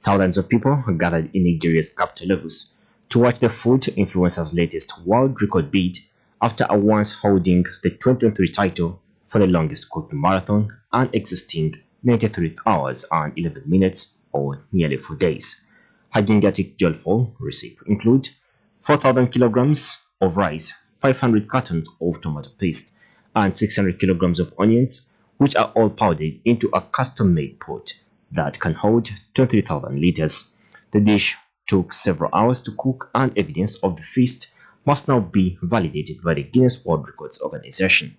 Thousands of people gathered in Nigeria's capital Lagos to watch the food influencer's latest world record beat after once holding the 2023 title for the longest cooking marathon and existing 93 hours and 11 minutes or nearly 4 days. Her gigantic jollof recipe include 4,000 kilograms of rice, 500 cartons of tomato paste, and 600 kilograms of onions, which are all powdered into a custom-made pot that can hold 23,000 liters. The dish took several hours to cook, and evidence of the feast must now be validated by the Guinness World Records organization.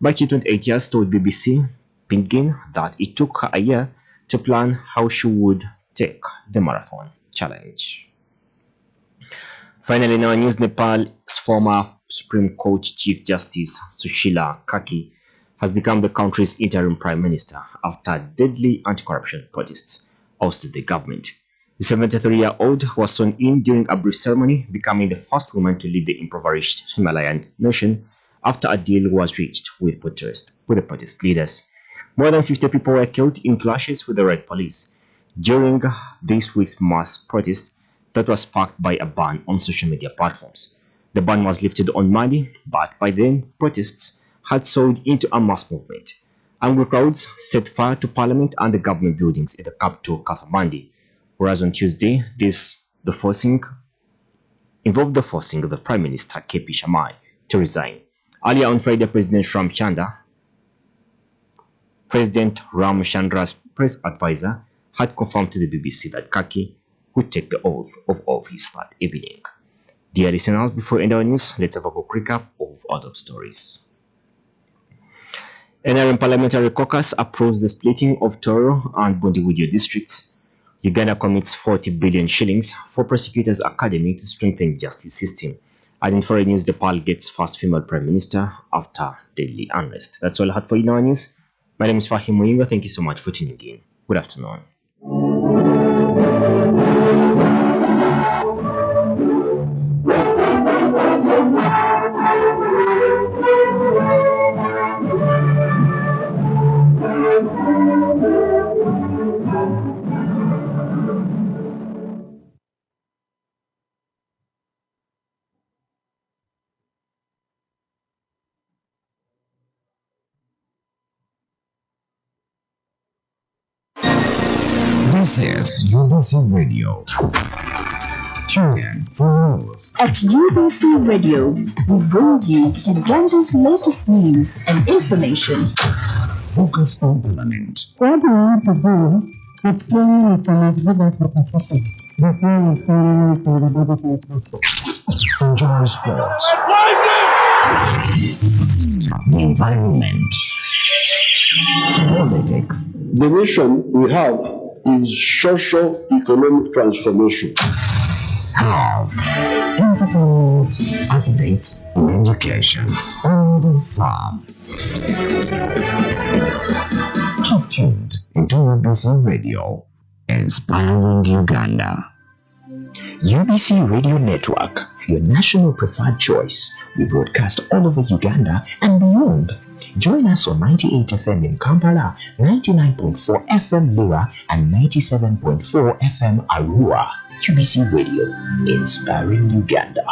Baki, 28 years, told BBC Pingin that it took her a year to plan how she would take the marathon challenge. Finally, in our news, Nepal's former Supreme Court Chief Justice Sushila Kaki has become the country's interim prime minister after deadly anti-corruption protests ousted the government. The 73-year-old was sworn in during a brief ceremony, becoming the first woman to lead the impoverished Himalayan nation after a deal was reached with the protest leaders. More than 50 people were killed in clashes with the Red Police during this week's mass protest that was sparked by a ban on social media platforms. The ban was lifted on Monday, but by then protests had soared into a mass movement. Angry crowds set fire to parliament and the government buildings in the capital, Kathmandu, whereas on Tuesday, involved the forcing of the Prime Minister KP Sharma to resign. Earlier on Friday, President Ramchandra's press advisor had confirmed to the BBC that Kaki would take the oath of office that evening. Dear listeners, before ending our news, let's have a quick recap of our top stories. NRM Parliamentary Caucus approves the splitting of Toro and Butebo districts. Uganda commits 40 billion shillings for Prosecutors Academy to strengthen justice system. And in foreign news, Nepal gets first female prime minister after deadly unrest. That's all I had for you in our news. My name is Fahim Muyinga. Thank you so much for tuning in. Good afternoon. This is UBC Radio. Tune in for news. At UBC Radio, we bring you Uganda's latest news and information. Focus on Parliament. What we need to do is bring it and give us the position before we finally to the budget process. Enjoy sports. The environment. Politics. The vision we have is socio-economic transformation. Health, entertainment, updates, and education on the farm. Keep tuned into UBC Radio, inspiring Uganda. UBC Radio Network, your national preferred choice. We broadcast all over Uganda and beyond. Join us on 98 FM in Kampala, 99.4 FM Lura, and 97.4 FM Arua. UBC Radio, inspiring Uganda.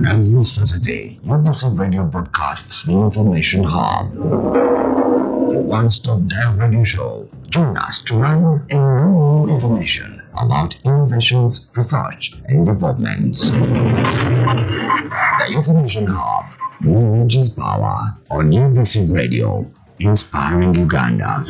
Every Saturday, UBC Radio broadcasts the Information Hub, your one-stop dial radio show. Join us to learn and know new information about innovations, research, and development. The Information Hub, knowledge is power, on UBC Radio, inspiring Uganda.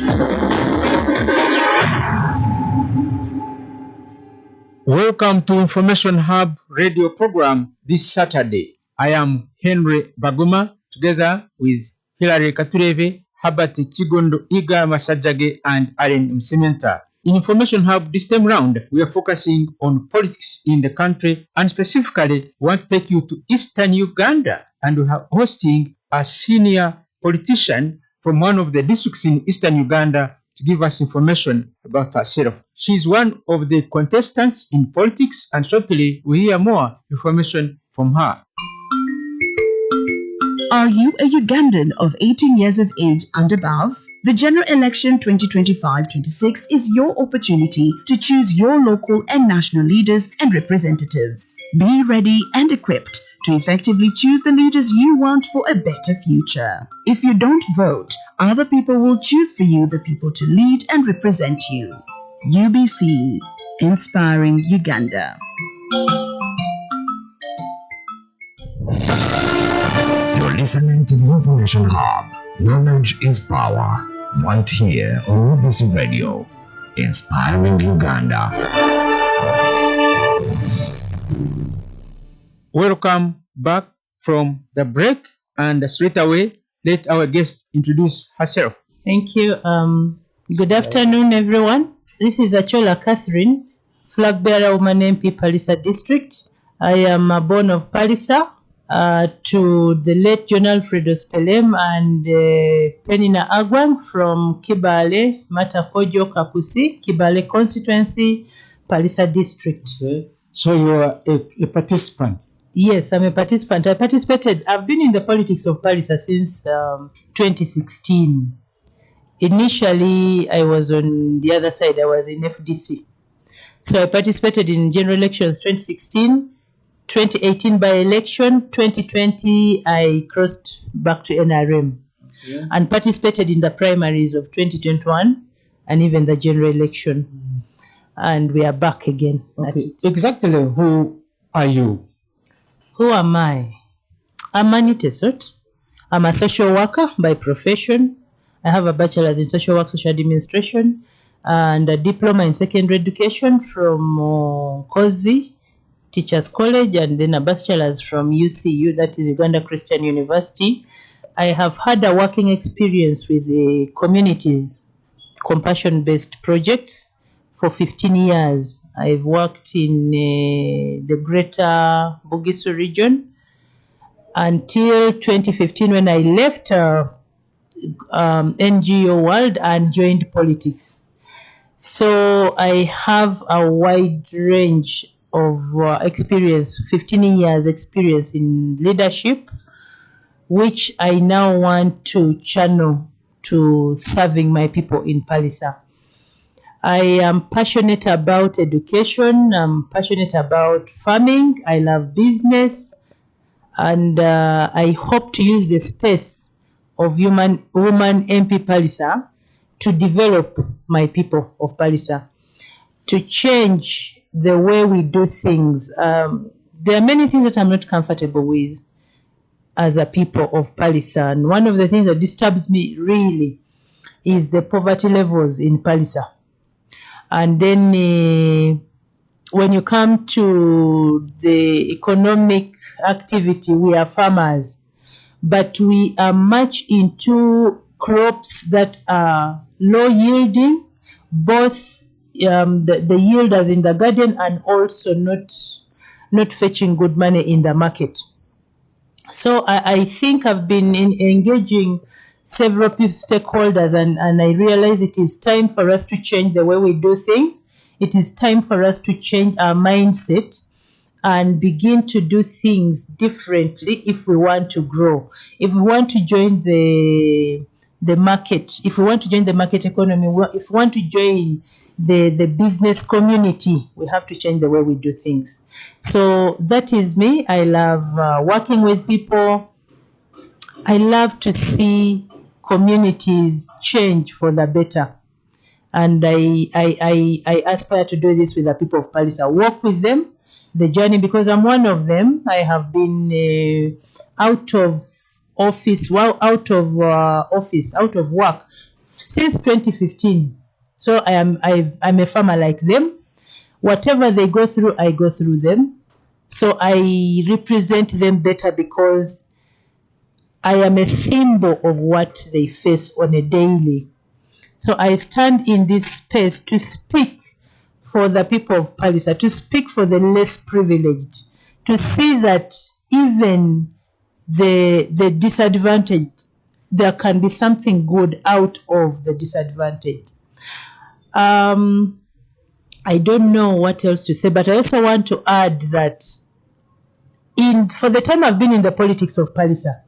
Welcome to Information Hub radio program this Saturday. I am Henry Baguma, together with Hilary Katureve, Herbert Chigondo, Iga Masajage, and Allen Msimenta. In Information Hub this time round, we are focusing on politics in the country, and specifically want to take you to Eastern Uganda, and we are hosting a senior politician from one of the districts in Eastern Uganda to give us information about herself. She is one of the contestants in politics, and shortly we hear more information from her. Are you a Ugandan of 18 years of age and above? The General Election 2025-26 is your opportunity to choose your local and national leaders and representatives. Be ready and equipped to effectively choose the leaders you want for a better future. If you don't vote, other people will choose for you the people to lead and represent you. UBC, Inspiring Uganda. You're listening to the Information Hub. Knowledge is power. Right here on UBC Radio. Inspiring Uganda. Welcome back from the break, and straight away, let our guest introduce herself. Thank you. Good afternoon, everyone. This is Achola Catherine, flag bearer of Manempi Palisa District. I am born of Palisa to the late John Alfredo Spelem and Penina Agwang from Kibale, Matakojo Kakusi, Kibale constituency, Palisa District. Okay. So you are a participant? Yes, I'm a participant. I've been in the politics of Palisa since 2016. Initially, I was on the other side. I was in FDC. So I participated in general elections 2016, 2018 by-election, 2020 I crossed back to NRM and participated in the primaries of 2021 and even the general election. And we are back again. Okay. Exactly who are you? Who am I? I'm Anita Tesot. I'm a social worker by profession. I have a bachelor's in social work, social administration, and a diploma in secondary education from Kozi Teachers College, and then a bachelor's from UCU, that is Uganda Christian University. I have had a working experience with the communities, compassion-based projects for 15 years. I've worked in the greater Bugisu region until 2015 when I left NGO world and joined politics. So I have a wide range of experience, 15 years experience in leadership, which I now want to channel to serving my people in Palisa. I am passionate about education. I'm passionate about farming. I love business. And I hope to use the space of woman MP Palisa to develop my people of Palisa, to change the way we do things. There are many things that I'm not comfortable with as a people of Palisa. And one of the things that disturbs me really is the poverty levels in Palisa. And then when you come to the economic activity, we are farmers, but we are much into crops that are low yielding, both the yield as in the garden and also not fetching good money in the market. So I think I've been engaging several stakeholders, and I realize it is time for us to change the way we do things. It is time for us to change our mindset and begin to do things differently if we want to grow. If we want to join the market, if we want to join the market economy, if we want to join the business community, we have to change the way we do things. So that is me. I love working with people. I love to see communities change for the better. And I aspire to do this with the people of Palisa. Work with them, the journey, because I'm one of them. I have been out of work since 2015. So I'm a farmer like them. Whatever they go through, I go through them. So I represent them better because I am a symbol of what they face on a daily. So I stand in this space to speak for the people of Palisa, to speak for the less privileged, to see that even the disadvantaged, there can be something good out of the disadvantaged. I don't know what else to say, but I also want to add that for the time I've been in the politics of Palisa,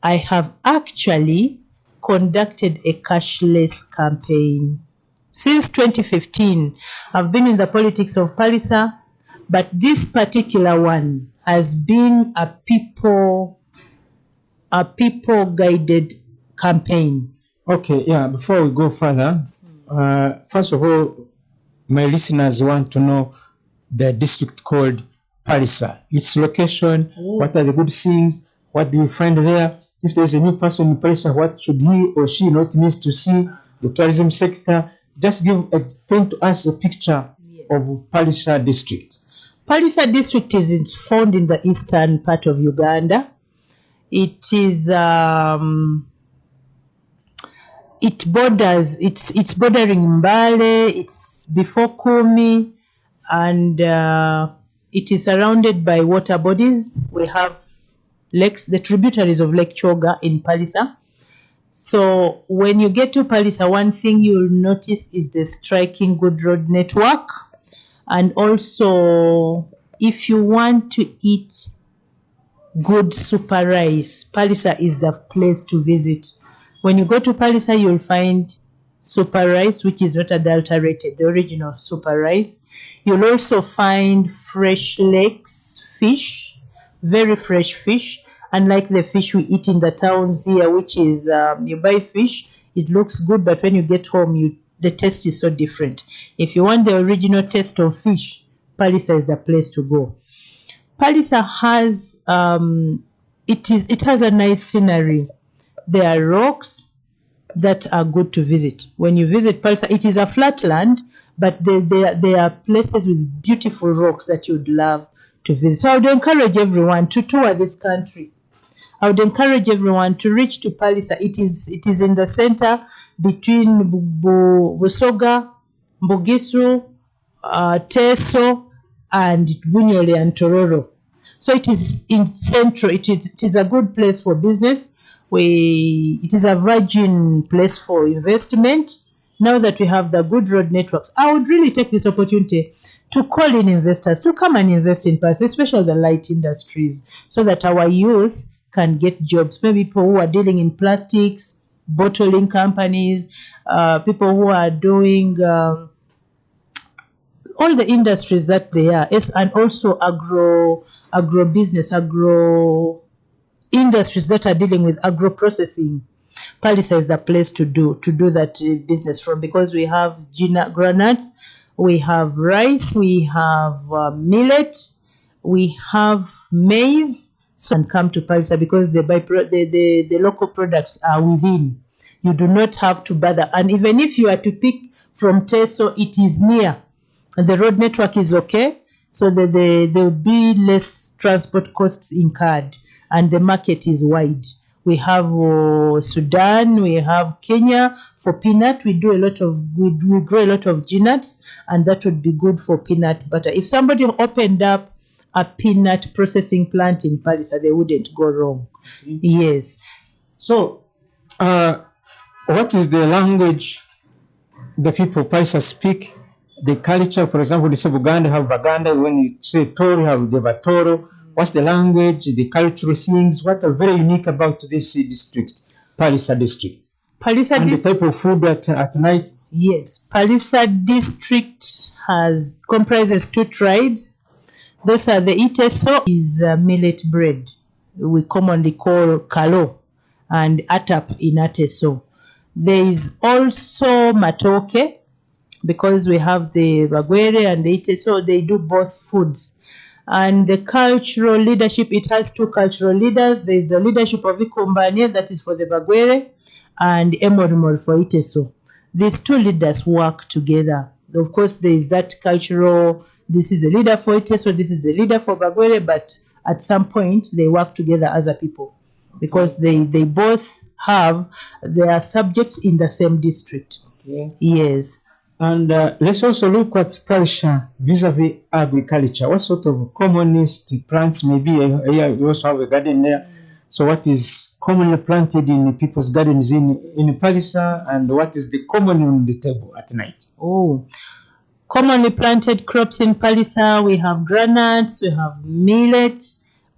I have actually conducted a cashless campaign. Since 2015, I've been in the politics of Palisa, but this particular one has been a people-guided campaign. Okay, yeah, before we go further, first of all, my listeners want to know the district called Palisa, its location, what are the good things, what do you find there? If there's a new person in Palisa, what should he or she not miss to see? The tourism sector. Just paint to us a picture of Palisa district. Palisa district is found in the eastern part of Uganda. It is it's bordering Mbale, it's before Kumi, and it is surrounded by water bodies. We have lakes, the tributaries of Lake Choga in Palisa. So when you get to Palisa, one thing you'll notice is the striking good road network. And also, if you want to eat good super rice, Palisa is the place to visit. When you go to Palisa, you'll find super rice, which is not adulterated, the original super rice. You'll also find fresh lakes, fish, very fresh fish, unlike the fish we eat in the towns here, which is you buy fish, it looks good, but when you get home, the taste is so different. If you want the original taste of fish, Palisa is the place to go. Palisa has it has a nice scenery. There are rocks that are good to visit. When you visit Palisa, it is a flat land, but there are places with beautiful rocks that you'd love to visit. So I would encourage everyone to tour this country. I would encourage everyone to reach to Palisa. It is in the center between Busoga, Mbugisu, Teso, and Bunyole and Tororo. So it is in central. It is a good place for business. It is a virgin place for investment. Now that we have the good road networks, I would really take this opportunity to call in investors to come and invest in Palisa, especially the light industries, so that our youth can get jobs. Maybe people who are dealing in plastics, bottling companies, people who are doing all the industries that they are, and also agro industries that are dealing with agro processing. Palisa is the place to do that business from, because we have granules, we have rice, we have millet, we have maize. So and come to Palisa because the local products are within. You do not have to bother. And even if you are to pick from Teso, it is near. And the road network is okay, so that there will be less transport costs incurred, and the market is wide. We have Sudan, we have Kenya for peanut. We grow a lot of peanuts, and that would be good for peanut butter. If somebody opened up a peanut processing plant in Palisa, they wouldn't go wrong. Yes. So, what is the language the people Palisa speak? The culture, for example, they say Buganda have Baganda. When you say Toro, you have Devatoro. What's the language, the cultural things? What are very unique about this district, Palisa district? And the type of food at night? Yes. Palisa district comprises 2 tribes. Those are the Iteso, is millet bread. We commonly call kalo, and atap in Ateso. There is also matoke, because we have the Bagwere and the Iteso. They do both foods. And the cultural leadership, it has 2 cultural leaders. There is the leadership of Ikumbanye, that is for the Bagwere, and Emorimol for Iteso. These 2 leaders work together. Of course, there is that cultural. This is the leader for Iteso, this is the leader for Bagwere, but at some point they work together as a people, because they both have their subjects in the same district. Okay. Yes. And let's also look at culture vis-a-vis agriculture. What sort of commonest plants? Maybe here you also have a garden there. So what is commonly planted in people's gardens in Palisa, and what is the common on the table at night? Oh, commonly planted crops in Palisa, we have granules, we have millet,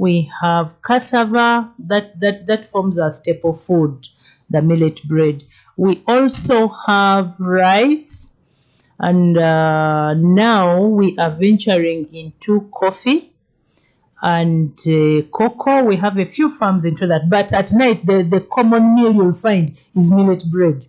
We have cassava, that forms our staple food, the millet bread. We also have rice, and now we are venturing into coffee and cocoa. We have a few farms into that, but at night the common meal you'll find is millet bread.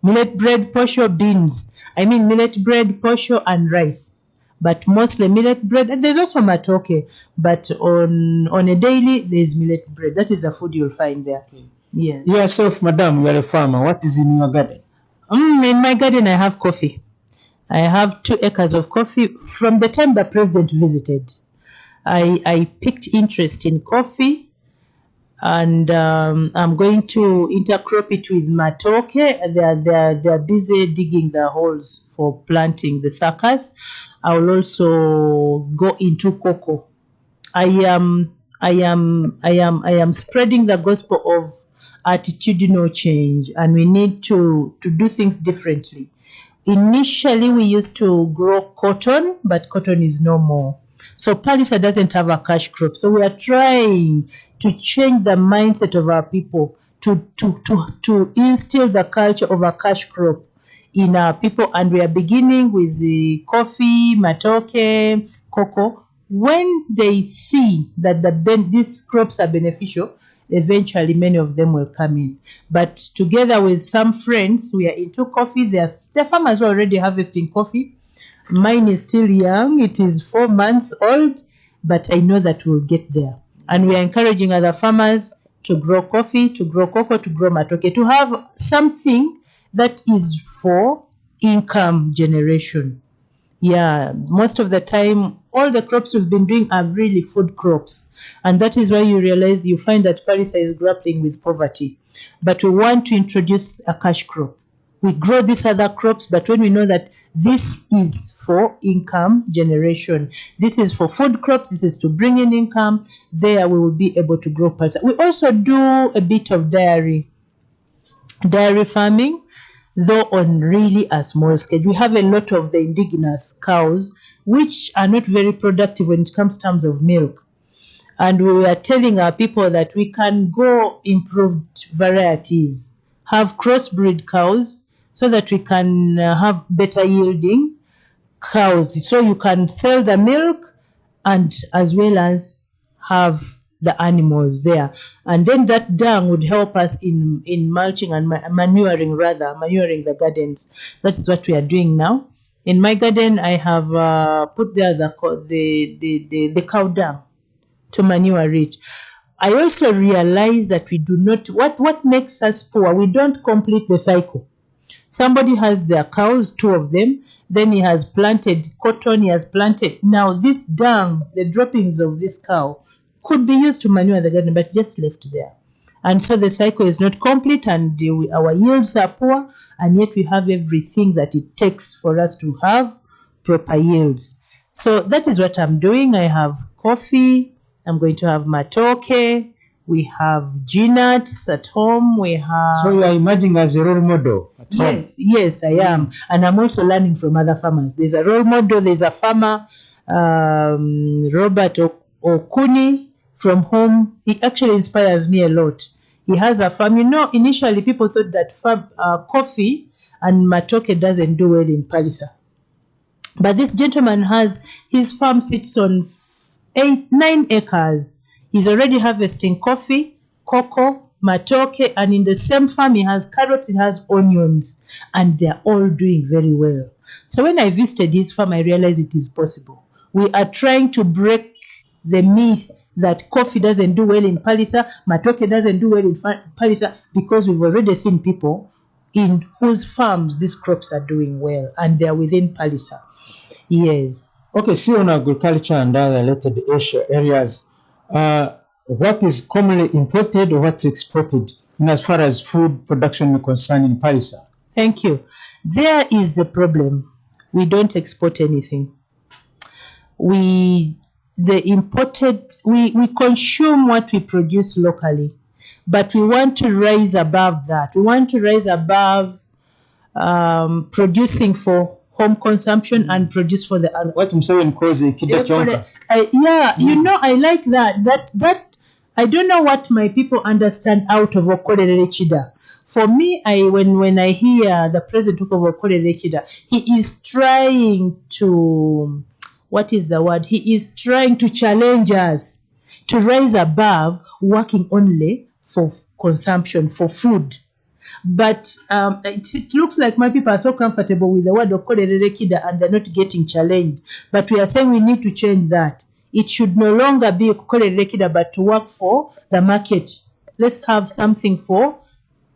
Millet bread, posho, beans. I mean millet bread, posho, and rice. But mostly millet bread. And there's also matoke, but on a daily there's millet bread. That is the food you'll find there. Yes. Yourself, madam, you are a farmer. What is in your garden? In my garden, I have coffee. I have 2 acres of coffee. From the time the president visited, I picked interest in coffee, and I'm going to intercrop it with matoke. They're busy digging the holes for planting the suckers. I will also go into cocoa. I am spreading the gospel of attitudinal change, and we need to do things differently. Initially, we used to grow cotton, but cotton is no more. So Palisa doesn't have a cash crop. So we are trying to change the mindset of our people to instill the culture of a cash crop in our people. And we are beginning with the coffee, matoke, cocoa. When they see that these crops are beneficial, eventually many of them will come in. But together with some friends, we are into coffee. The farmers are already harvesting coffee. Mine is still young. It is 4 months old, but I know that we'll get there. And we are encouraging other farmers to grow coffee, to grow cocoa, to grow matoke, to have something that is for income generation. Yeah, most of the time, all the crops we've been doing are really food crops. And that is why you find that Palisa is grappling with poverty. But we want to introduce a cash crop. We grow these other crops, but when we know that this is for income generation, this is for food crops, this is to bring in income, there we will be able to grow Palisa. We also do a bit of dairy farming, though on really a small scale. We have a lot of the indigenous cows, which are not very productive when it comes to terms of milk. And we are telling our people that we can grow improved varieties, have crossbreed cows, so that we can have better yielding cows. So you can sell the milk and as well as have the animals there. And then that dung would help us in mulching and manuring the gardens. That's what we are doing now. In my garden, I have put there the cow dung to manure it. I also realize that we do not, what makes us poor, we don't complete the cycle. Somebody has their cows, 2 of them, then he has planted cotton, he has planted. Now this dung, the droppings of this cow, could be used to manure the garden, but just left there. And so the cycle is not complete, and our yields are poor, and yet we have everything that it takes for us to have proper yields. So that is what I'm doing. I have coffee, I'm going to have matoke, we have G-nuts at home, we have... So you are emerging as a role model at home? Yes, I am. And I'm also learning from other farmers. There's a role model, there's a farmer, Robert Okuni, from whom he actually inspires me a lot. He has a farm. Initially people thought that coffee and matoke doesn't do well in Palisa. But this gentleman his farm sits on 9 acres. He's already harvesting coffee, cocoa, matoke, and in the same farm he has carrots, he has onions, and they're all doing very well. So when I visited his farm, I realized it is possible. We are trying to break the myth that coffee doesn't do well in Palisa, matoke doesn't do well in Palisa, because we've already seen people in whose farms these crops are doing well, and they're within Palisa. Yes. Okay, see on agriculture and other related areas, what is commonly imported or what's exported as far as food production is concerned in Palisa? Thank you. There is the problem. We don't export anything. We consume what we produce locally, but we want to rise above that. We want to rise above producing for home consumption and produce for the other. What I'm saying, cause kidachonka. Yeah, you know, I like that. That I don't know what my people understand out of Okorere Chida. For me, when I hear the president talk of Okorere Chida, he is trying to, what is the word? He is trying to challenge us to rise above working only for consumption, for food. But it looks like my people are so comfortable with the word Okorere Kida and they're not getting challenged. But we are saying we need to change that. It should no longer be Okorere Kida, but to work for the market. Let's have something for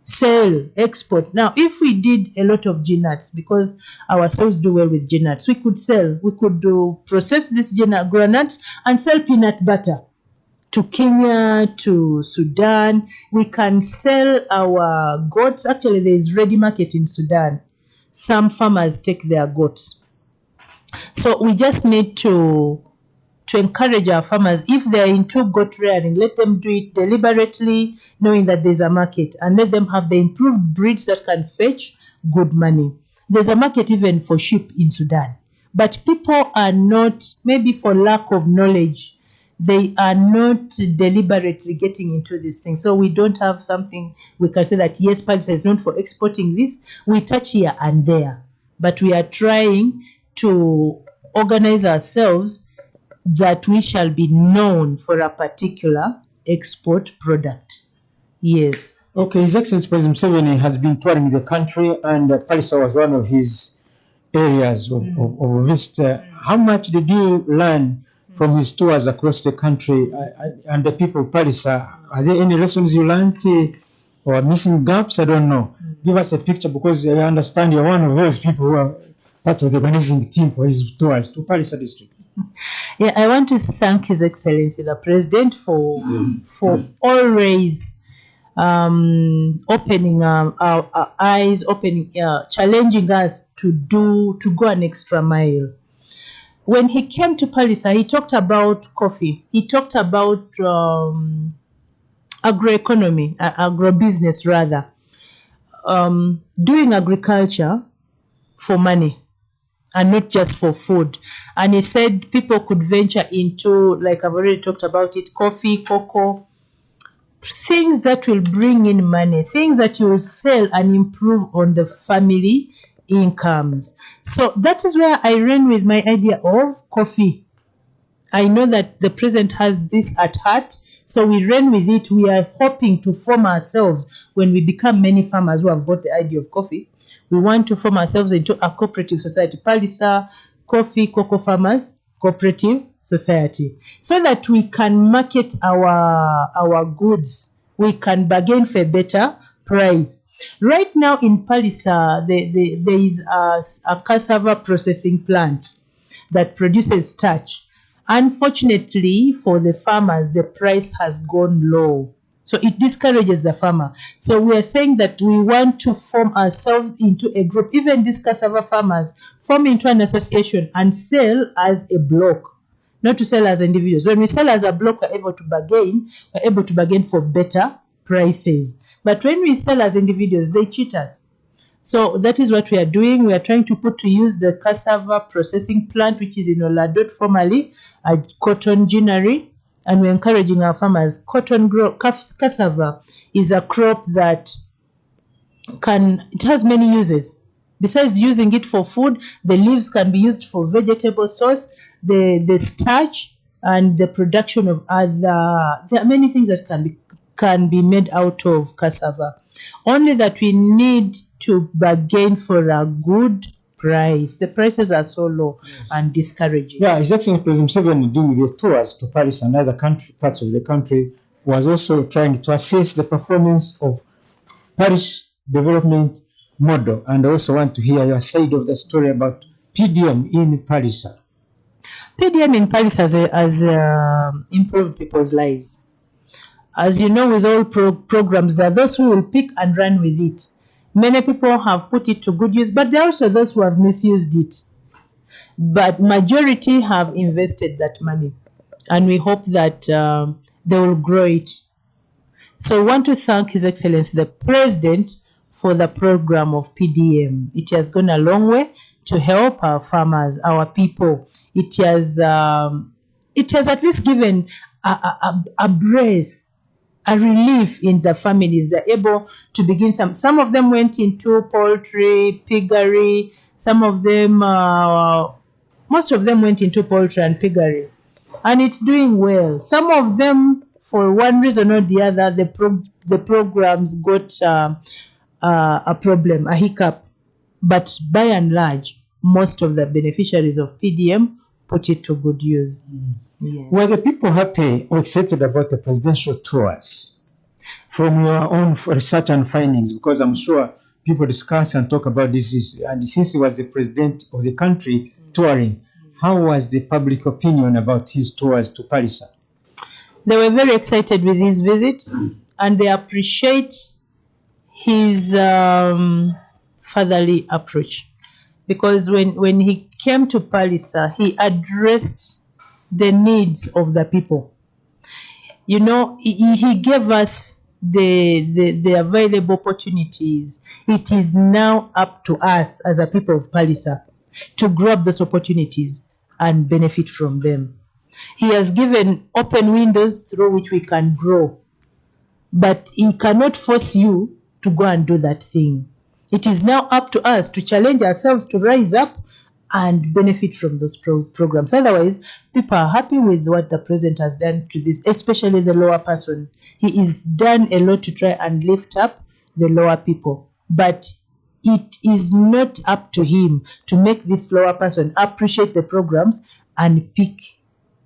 sell, export. Now, if we did a lot of GNUts, because our stores do well with GNUts, we could sell, we could process this granuts and sell peanut butter to Kenya, to Sudan. We can sell our goats. Actually, there is ready market in Sudan. Some farmers take their goats. So we just need to encourage our farmers, if they're into goat rearing, let them do it deliberately, knowing that there's a market, and let them have the improved breeds that can fetch good money. There's a market even for sheep in Sudan, but people are not, maybe for lack of knowledge, they are not deliberately getting into this thing. So we don't have something we can say that, yes, Palisa is known for exporting this. We touch here and there, but we are trying to organize ourselves that we shall be known for a particular export product. Yes. Okay, His Excellency President Museveni has been touring the country, and Palisa was one of his areas of visit. How much did you learn from his tours across the country and the people of Palisa? Are there any lessons you learned or missing gaps? I don't know. Give us a picture, because I understand you're one of those people who are part of the organizing team for his tours to Palisa district. Yeah, I want to thank His Excellency the President for always opening our eyes, challenging us to go an extra mile. When he came to Palisa, he talked about coffee. He talked about agroeconomy, agrobusiness rather, doing agriculture for money and not just for food. And he said people could venture into, like I've already talked about it, coffee, cocoa, things that will bring in money, things that you will sell and improve on the family incomes. So that is where I ran with my idea of coffee. I know that the president has this at heart, so we ran with it. We are hoping to form ourselves when we become many farmers who have got the idea of coffee. We want to form ourselves into a cooperative society, Palisa Coffee Cocoa Farmers Cooperative Society, so that we can market our goods. We can bargain for a better price. Right now in Palisa, there is a cassava processing plant that produces starch. Unfortunately for the farmers, the price has gone low. So it discourages the farmer. So we are saying that we want to form ourselves into a group, even these cassava farmers, form into an association and sell as a block, not to sell as individuals. When we sell as a block, we're able to bargain for better prices. But when we sell as individuals, they cheat us. So that is what we are doing. We are trying to put to use the cassava processing plant, which is in Oladot, formerly a cotton ginnery. And we're encouraging our farmers. Cassava is a crop that it has many uses. Besides using it for food, the leaves can be used for vegetable sauce, the starch, and the production of other. There are many things that can be made out of cassava. Only that we need to bargain for a good price. The prices are so low and discouraging. Yeah, His Excellency President Museveni, doing these tours to Paris and other parts of the country, was also trying to assess the performance of Paris development model, and also want to hear your side of the story about PDM in Paris. PDM in Paris has improved people's lives. As you know, with all programs, there are those who will pick and run with it. Many people have put it to good use, but there are also those who have misused it. But majority have invested that money, and we hope that they will grow it. So I want to thank His Excellency the President for the program of PDM. It has gone a long way to help our farmers, our people. It has at least given a breath, a relief in the families. They're able to begin some of them went into poultry, piggery, some of them, most of them went into poultry and piggery. And it's doing well. Some of them, for one reason or the other, the programs got a problem, a hiccup. But by and large, most of the beneficiaries of PDM put it to good use. Yeah. Were the people happy or excited about the presidential tours from your own research and findings? Because I'm sure people discuss and talk about this. And since he was the president of the country touring, how was the public opinion about his tours to Palisa? They were very excited with his visit, and they appreciate his fatherly approach. Because when he came to Palisa, he addressed the needs of the people. You know, he gave us the available opportunities. It is now up to us as a people of Palisa to grab those opportunities and benefit from them. He has given open windows through which we can grow, but he cannot force you to go and do that thing. It is now up to us to challenge ourselves to rise up and benefit from those programs. Otherwise, people are happy with what the president has done to this, especially the lower person. He has done a lot to try and lift up the lower people, but it is not up to him to make this lower person appreciate the programs and pick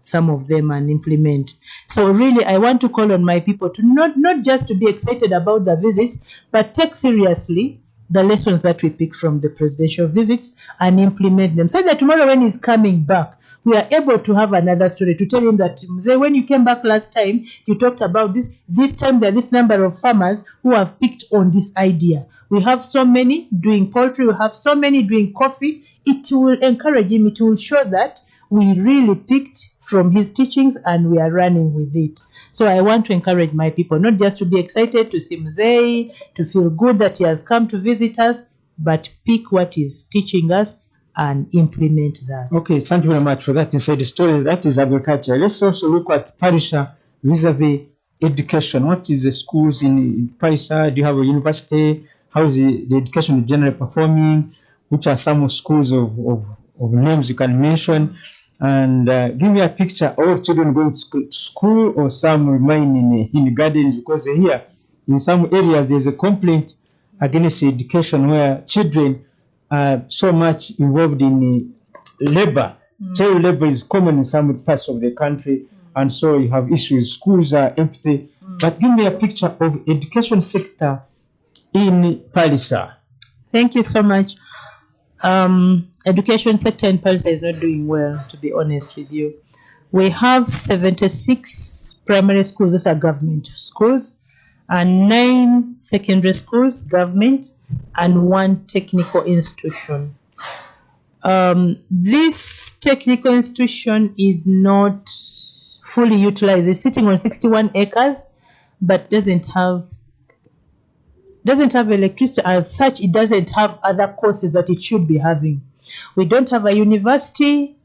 some of them and implement. So really, I want to call on my people to not just to be excited about the visits, but take seriously the lessons that we pick from the presidential visits and implement them, so that tomorrow when he's coming back, we are able to have another story to tell him that, when you came back last time, you talked about this. This time there are this number of farmers who have picked on this idea. We have so many doing poultry, we have so many doing coffee. It will encourage him, it will show that we really picked from his teachings and we are running with it. So I want to encourage my people, not just to be excited to see Mzee, to feel good that he has come to visit us, but pick what he's teaching us and implement that. Okay, thank you very much for that inside the story. That is agriculture. Let's also look at Parisha vis-a-vis education. What is the schools in Parisha? Do you have a university? How is the education generally performing? Which are some schools of names you can mention? And give me a picture of children going to school or some remain in gardens, because here in some areas there's a complaint against education where children are so much involved in labor. Child labor is common in some parts of the country, and so you have issues. Schools are empty. But give me a picture of education sector in Palisa. Thank you so much. Education sector in Palisa is not doing well, to be honest with you. We have 76 primary schools, those are government schools, and 9 secondary schools, government, and 1 technical institution. This technical institution is not fully utilized. It's sitting on 61 acres, but doesn't have electricity as such. It doesn't have other courses that it should be having. We don't have a university,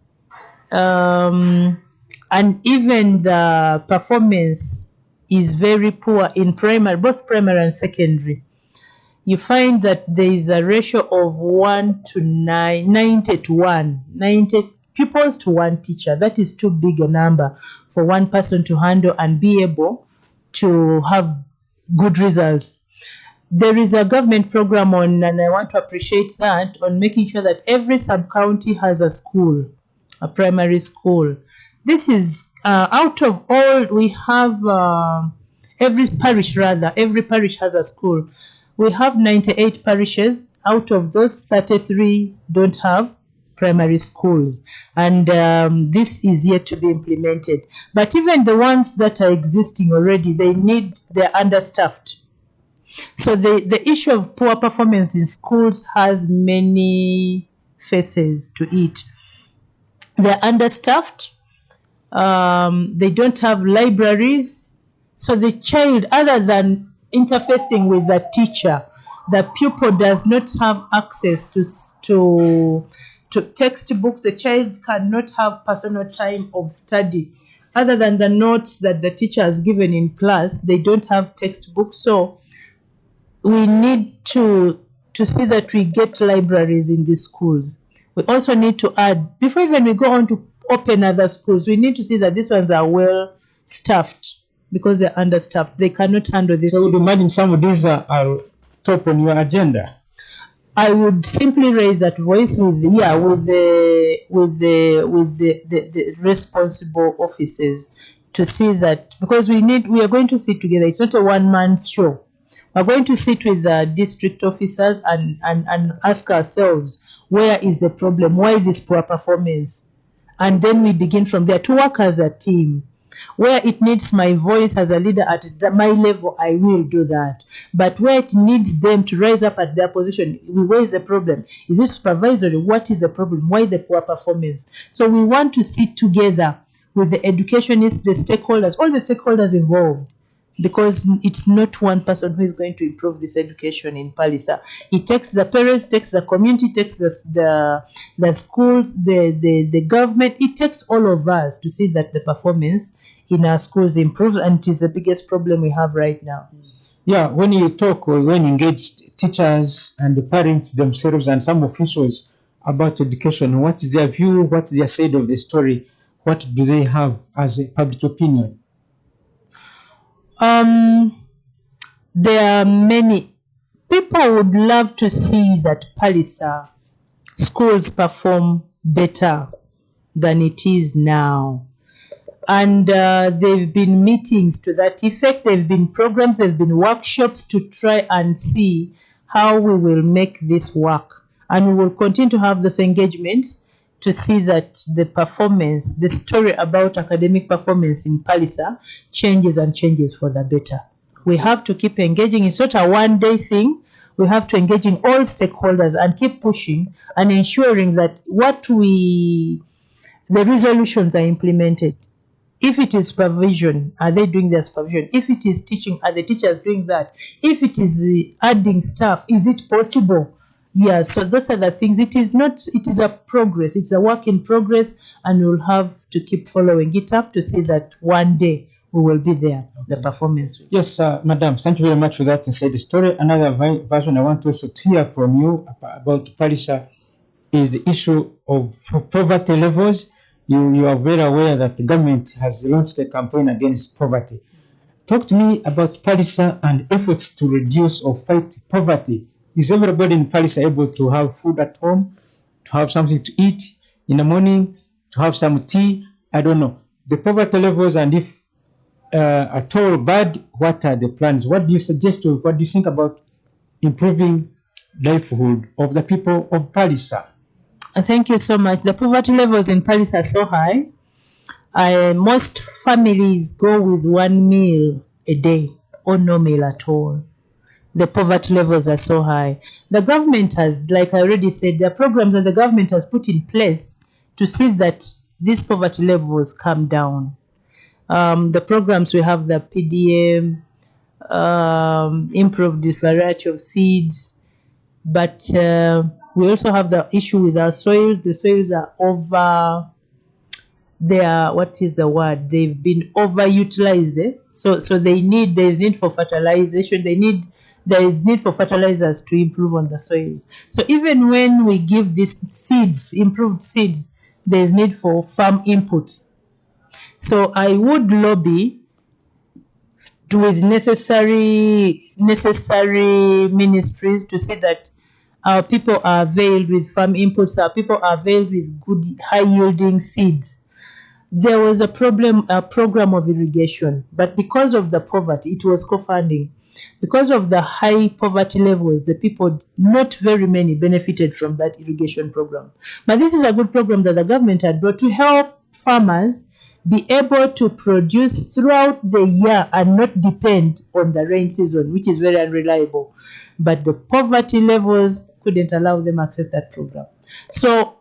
and even the performance is very poor in primary, both primary and secondary. You find that there is a ratio of 90 to 1, 90 pupils to 1 teacher. That is too big a number for one person to handle and be able to have good results. There is a government program on, and I want to appreciate that, on making sure that every sub-county has a school, a primary school. This is, out of all, we have, every parish has a school. We have 98 parishes. Out of those, 33 don't have primary schools. And this is yet to be implemented. But even the ones that are existing already, they're understaffed. So the issue of poor performance in schools has many faces to it. They're understaffed. They don't have libraries. So the child, other than interfacing with the teacher, the pupil does not have access to textbooks. The child cannot have personal time of study. Other than the notes that the teacher has given in class, they don't have textbooks. So we need to see that we get libraries in the schools. We also need to add, before even we go on to open other schools, we need to see that these ones are well staffed, because they're understaffed. They cannot handle this. So would you imagine some of these are top on your agenda? I would simply raise that voice with the responsible offices to see that, because we are going to sit together. It's not a one-man show. We're going to sit with the district officers and ask ourselves, where is the problem? Why this poor performance? And then we begin from there to work as a team. Where it needs my voice as a leader at my level, I will do that. But where it needs them to rise up at their position, where is the problem? Is it supervisory? What is the problem? Why the poor performance? So we want to sit together with the educationists, the stakeholders, all the stakeholders involved, because it's not one person who is going to improve this education in Palisa. It takes the parents, takes the community, takes the schools, the government. It takes all of us to see that the performance in our schools improves, and it is the biggest problem we have right now. Yeah, when you talk or when you engage teachers and the parents themselves and some officials about education, what is their view? What's their side of the story? What do they have as a public opinion? There are many people would love to see that Palisa schools perform better than it is now. And there've been meetings to that effect. There've been programs, there've been workshops to try and see how we will make this work. And we will continue to have those engagements to see that the performance, the story about academic performance in Palisa changes and changes for the better. We have to keep engaging. It's not a one-day thing. We have to engage in all stakeholders and keep pushing and ensuring that the resolutions are implemented. If it is supervision, are they doing their supervision? If it is teaching, are the teachers doing that? If it is adding staff, is it possible? Yeah, so those are the things. It is a progress. It's a work in progress, and we'll have to keep following it up to see that one day we will be there, the performance. Yes, Madam, thank you very much for that inside the story. Another version I want also to hear from you about Palisa is the issue of poverty levels. You are very aware that the government has launched a campaign against poverty. Talk to me about Palisa and efforts to reduce or fight poverty. Is everybody in Palisa able to have food at home, to have something to eat in the morning, to have some tea? I don't know. The poverty levels, and if at all bad, what are the plans? What do you suggest, or what do you think about improving livelihood of the people of Palisa? Thank you so much. The poverty levels in Palisa are so high. Most families go with one meal a day or no meal at all. The poverty levels are so high. The government has, like I already said, there are programs that the government has put in place to see that these poverty levels come down. The programs, we have the PDM, improved the variety of seeds, but we also have the issue with our soils. The soils are they've been overutilized. So there's need for fertilization. There is need for fertilizers to improve on the soils. So even when we give these seeds, improved seeds, there's need for farm inputs. So I would lobby with necessary ministries to see that our people are availed with farm inputs, our people are availed with good high-yielding seeds. There was a program of irrigation, but because of the poverty, it was co-funding. Because of the high poverty levels, the people, not very many, benefited from that irrigation program. But this is a good program that the government had brought to help farmers be able to produce throughout the year and not depend on the rain season, which is very unreliable. But the poverty levels couldn't allow them access that program. So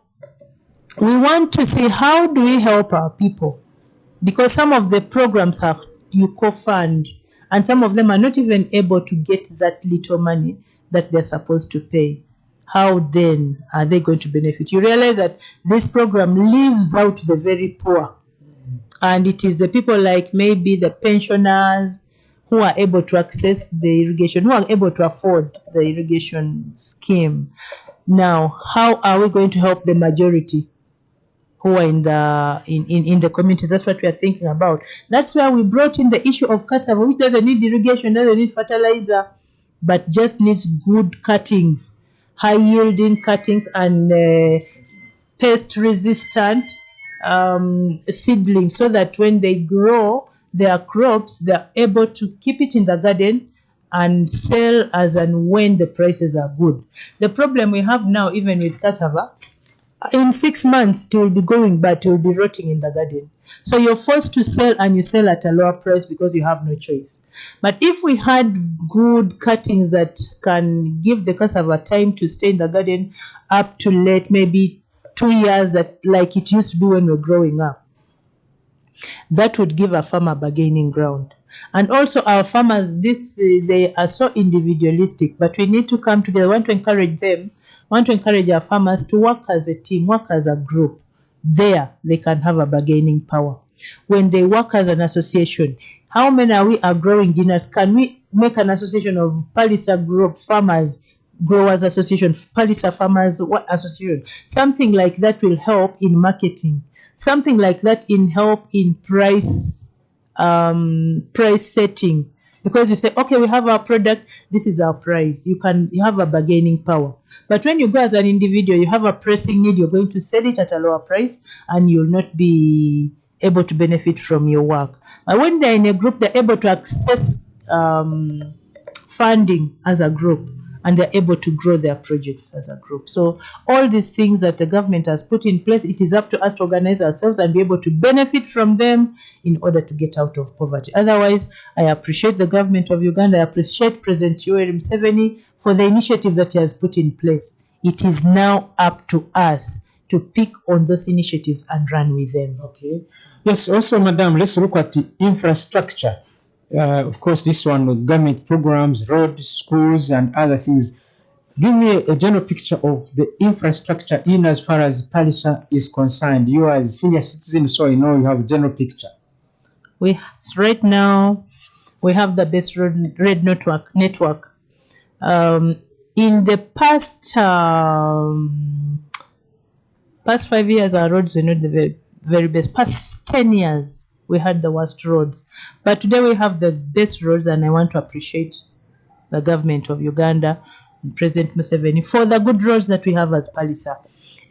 we want to see, how do we help our people? Because some of the programs you co-fund, and some of them are not even able to get that little money that they're supposed to pay, how then are they going to benefit? You realize that this program leaves out the very poor, and it is the people like maybe the pensioners who are able to access the irrigation, who are able to afford the irrigation scheme. Now, how are we going to help the majority who are in the community? That's what we are thinking about. That's why we brought in the issue of cassava, which doesn't need irrigation, doesn't need fertilizer, but just needs good cuttings, high yielding cuttings, and pest resistant seedlings, so that when they grow their crops, they're able to keep it in the garden and sell as and when the prices are good. The problem we have now, even with cassava, in 6 months it will be going, but it will be rotting in the garden. So you're forced to sell, and you sell at a lower price because you have no choice. But if we had good cuttings that can give the cassava time to stay in the garden up to late, maybe 2 years, that like it used to be when we were growing up, that would give a farmer bargaining ground. And also our farmers, they are so individualistic, but we need to come together. I want to encourage them, I want to encourage our farmers to work as a team, work as a group. There, they can have a bargaining power. When they work as an association, how many are growing dinners? Can we make an association of Palisa Group Farmers Growers Association, Palisa Farmers Association? Something like that will help in marketing. Something like that in help in price setting, because you say, okay, we have our product, this is our price. You have a bargaining power. But when you go as an individual, you have a pressing need, you're going to sell it at a lower price, and you'll not be able to benefit from your work. But when they're in a group, they're able to access funding as a group, and they're able to grow their projects as a group. So all these things that the government has put in place, it is up to us to organize ourselves and be able to benefit from them in order to get out of poverty. Otherwise, I appreciate the government of Uganda, I appreciate President Yoweri Museveni for the initiative that he has put in place. It is now up to us to pick on those initiatives and run with them. Okay. Yes, also, Madam, let's look at the infrastructure. Of course, this one with government programs, roads, schools, and other things. Give me a general picture of the infrastructure in as far as Palisa is concerned. You are a senior citizen, so you know you have a general picture. Right now, we have the best road network. In the past 5 years, our roads were not the very, very best. Past 10 years, we had the worst roads. But today we have the best roads, and I want to appreciate the government of Uganda and President Museveni for the good roads that we have as Palisa.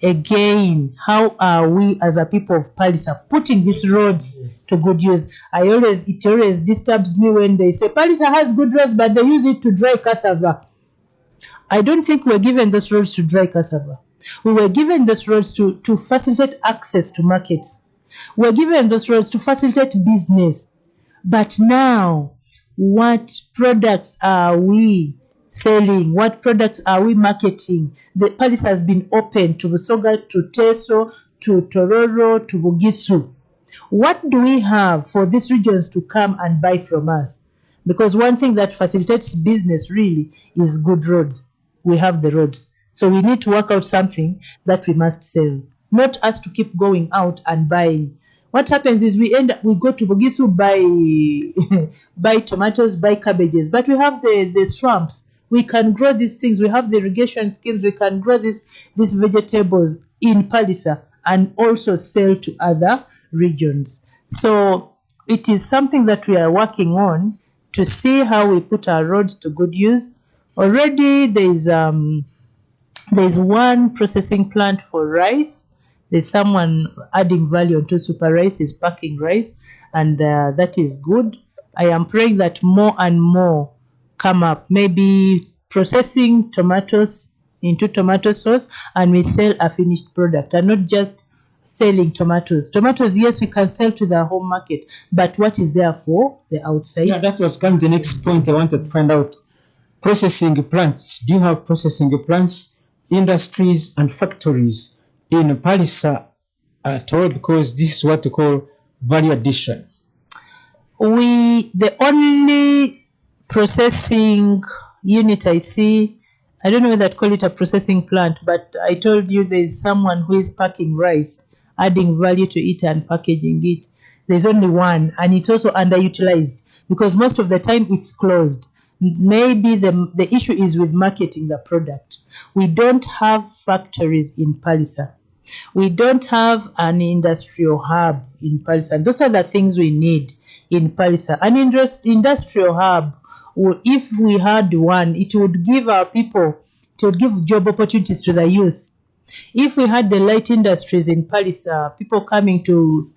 Again, how are we as a people of Palisa putting these roads to good use? It always disturbs me when they say Palisa has good roads, but they use it to dry cassava. I don't think we're given those roads to dry cassava. We were given those roads to facilitate access to markets. We're given those roads to facilitate business. But now, what products are we selling? What products are we marketing? The Palisa has been open to Busoga, to Teso, to Tororo, to Bugisu. What do we have for these regions to come and buy from us? Because one thing that facilitates business really is good roads. We have the roads. So we need to work out something that we must sell, not us to keep going out and buying. What happens is we go to Bugisu, buy tomatoes, buy cabbages, but we have the swamps. We can grow these things. We have the irrigation schemes. We can grow these vegetables in Palisa and also sell to other regions. So it is something that we are working on to see how we put our roads to good use. Already there's one processing plant for rice. There's someone adding value onto super rice, is packing rice, and that is good. I am praying that more and more come up, maybe processing tomatoes into tomato sauce, and we sell a finished product and not just selling tomatoes. Tomatoes, yes, we can sell to the home market, but what is there for the outside? Yeah, that was kind of the next point I wanted to find out. Processing plants. Do you have processing plants, industries, and factories in Palisa at all? Because this is what we call value addition. The only processing unit I see I don't know whether to call it a processing plant, but I told you there's someone who is packing rice, adding value to it and packaging it. There's only one, and it's also underutilized because most of the time it's closed. Maybe the issue is with marketing the product. We don't have factories in Palisa. We don't have an industrial hub in Palisa. And those are the things we need in Palisa. An industrial hub, if we had one, it would give our people, it would give job opportunities to the youth. If we had the light industries in Palisa, people coming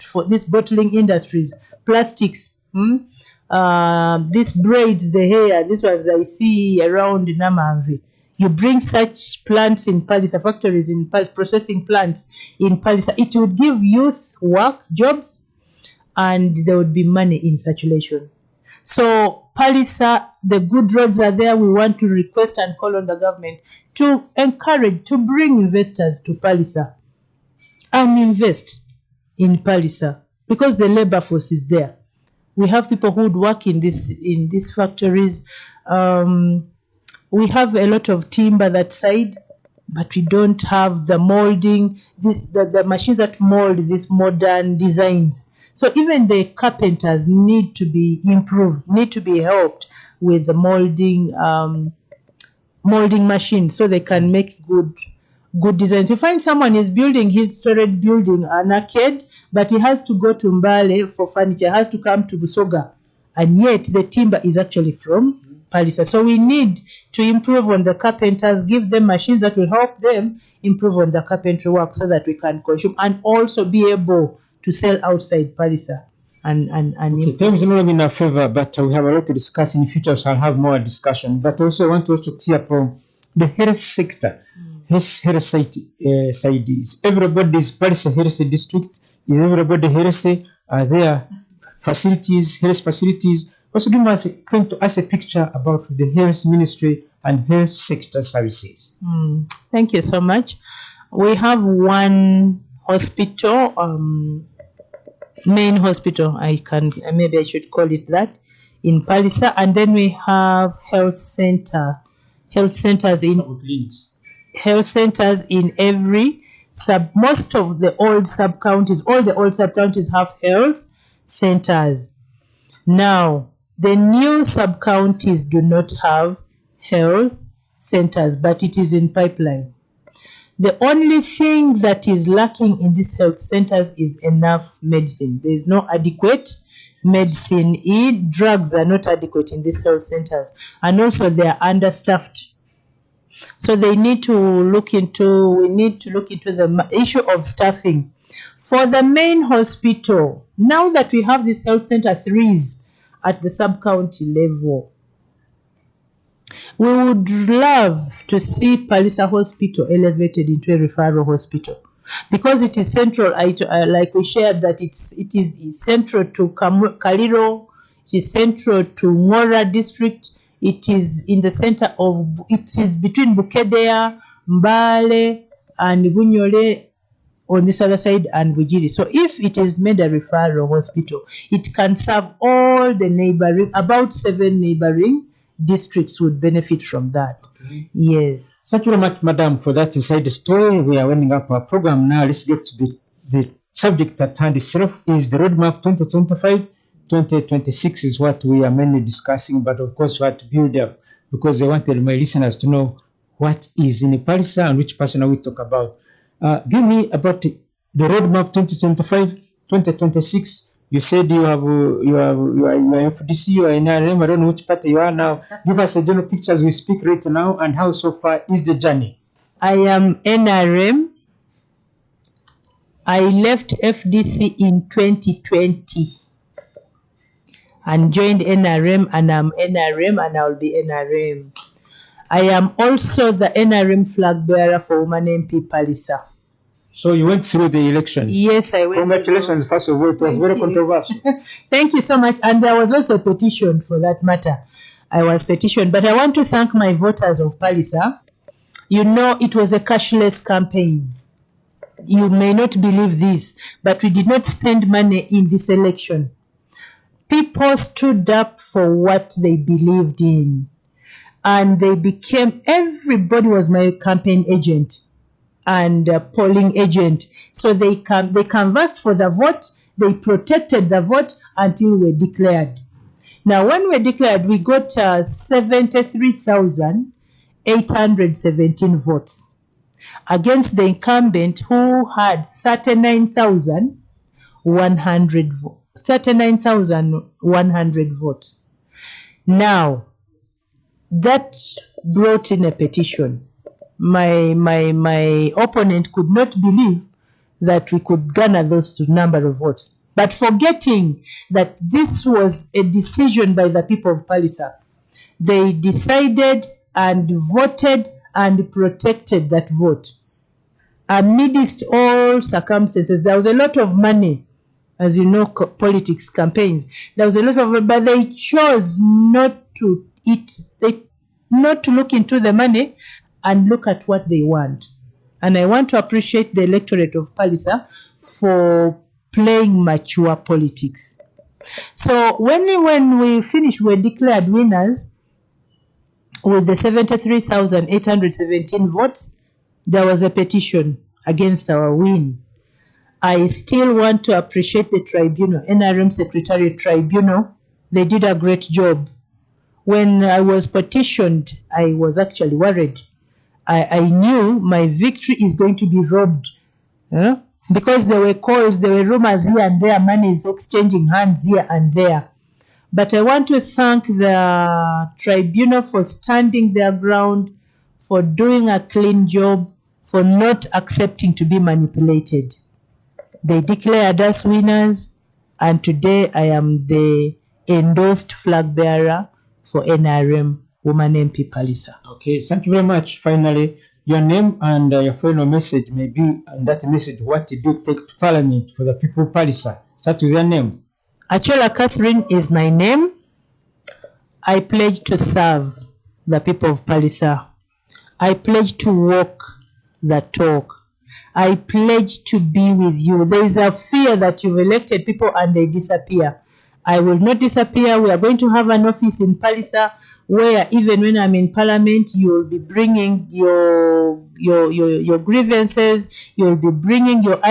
for these bottling industries, plastics, these braids, the hair, this was I see around Namanvi. You bring such plants in Palisa, factories in Palisa, processing plants in Palisa, it would give youth work, jobs, and there would be money in circulation. So Palisa, the good roads are there. We want to request and call on the government to encourage, to bring investors to Palisa and invest in Palisa because the labor force is there. We have people who would work in these factories. We have a lot of timber that side, but we don't have the molding, the machines that mold these modern designs. So even the carpenters need to be improved, need to be helped with the molding machine so they can make good designs. You find someone is building his storage building, an arcade, but he has to go to Mbale for furniture, has to come to Busoga, and yet the timber is actually from Palisa. So we need to improve on the carpenters, give them machines that will help them improve on the carpentry work so that we can consume and also be able to sell outside Palisa. Okay, time is not in our favor, but we have a lot to discuss in the future, so I'll have more discussion. But also I want to hear from the health sector. Health side is everybody's Palisa health district. Is everybody health? Are there facilities, health facilities? Also give us a picture about the health ministry and health sector services. Thank you so much. We have one hospital, main hospital, maybe I should call it that, in Palisa, and then we have health centers in every most of the old sub-counties, all the old sub-counties have health centers. Now, the new sub-counties do not have health centers, but it is in pipeline. The only thing that is lacking in these health centers is enough medicine. There is no adequate medicine. Drugs are not adequate in these health centers, and also they are understaffed. So they need to look into, we need to look into the issue of staffing. For the main hospital, now that we have this health center 3s at the sub-county level, we would love to see Palisa Hospital elevated into a referral hospital because it is central. Like we shared that it is central to Kaliro, it is central to Ngora district. It is in the center of, it is between Buteega, Mbale, and Bunyole on this other side, and Bujiri. So if it is made a referral hospital, it can serve all the neighboring, about 7 neighboring districts would benefit from that. Okay. Yes. Thank you very much, Madam, for that inside story. We are winding up our program now. Let's get to the subject at hand itself. Is the roadmap 2025-2026 is what we are mainly discussing, but of course we have to build up because I wanted my listeners to know what is in Palisa and which person are we talk about. Give me about the roadmap 2025-2026. You said you are FDC, you are in NRM. I don't know which party you are now. Give us a general picture as we speak right now and how so far is the journey. I am NRM. I left FDC in 2020 and joined NRM, and I'm NRM and I'll be NRM. I am also the NRM flag bearer for Woman MP Palisa. So you went through the elections? Yes, I went. Congratulations, first of all. It was very controversial. Thank you so much. And there was also a petition for that matter. I was petitioned. But I want to thank my voters of Palisa. You know, it was a cashless campaign. You may not believe this, but we did not spend money in this election. People stood up for what they believed in. and everybody was my campaign agent and polling agent. So they canvassed for the vote, they protected the vote until we declared. Now, when we declared, we got 73,817 votes against the incumbent who had 39,100 votes. Now, that brought in a petition. My opponent could not believe that we could garner those number of votes. But forgetting that this was a decision by the people of Palisa, they decided and voted and protected that vote. Amidst all circumstances, there was a lot of money, as you know, politics campaigns. There was a lot of, but they chose not to look into the money and look at what they want. And I want to appreciate the electorate of Palisa for playing mature politics. So when we finished, we declared winners with the 73,817 votes. There was a petition against our win. I still want to appreciate the tribunal, NRM Secretariat Tribunal. They did a great job. When I was petitioned, I was actually worried. I knew my victory is going to be robbed. Because there were calls, there were rumors here and there, money is exchanging hands here and there. But I want to thank the tribunal for standing their ground, for doing a clean job, for not accepting to be manipulated. They declared us winners, and today I am the endorsed flag bearer for NRM Woman MP Palisa. Okay, thank you very much. Finally, your name and your final message may be, and that message, what did you take to Parliament for the people of Palisa? Start with your name. Achola Catherine is my name. I pledge to serve the people of Palisa. I pledge to walk the talk. I pledge to be with you. There is a fear that you've elected people and they disappear. I will not disappear. We are going to have an office in Palisa where even when I'm in Parliament, you will be bringing your grievances, you will be bringing your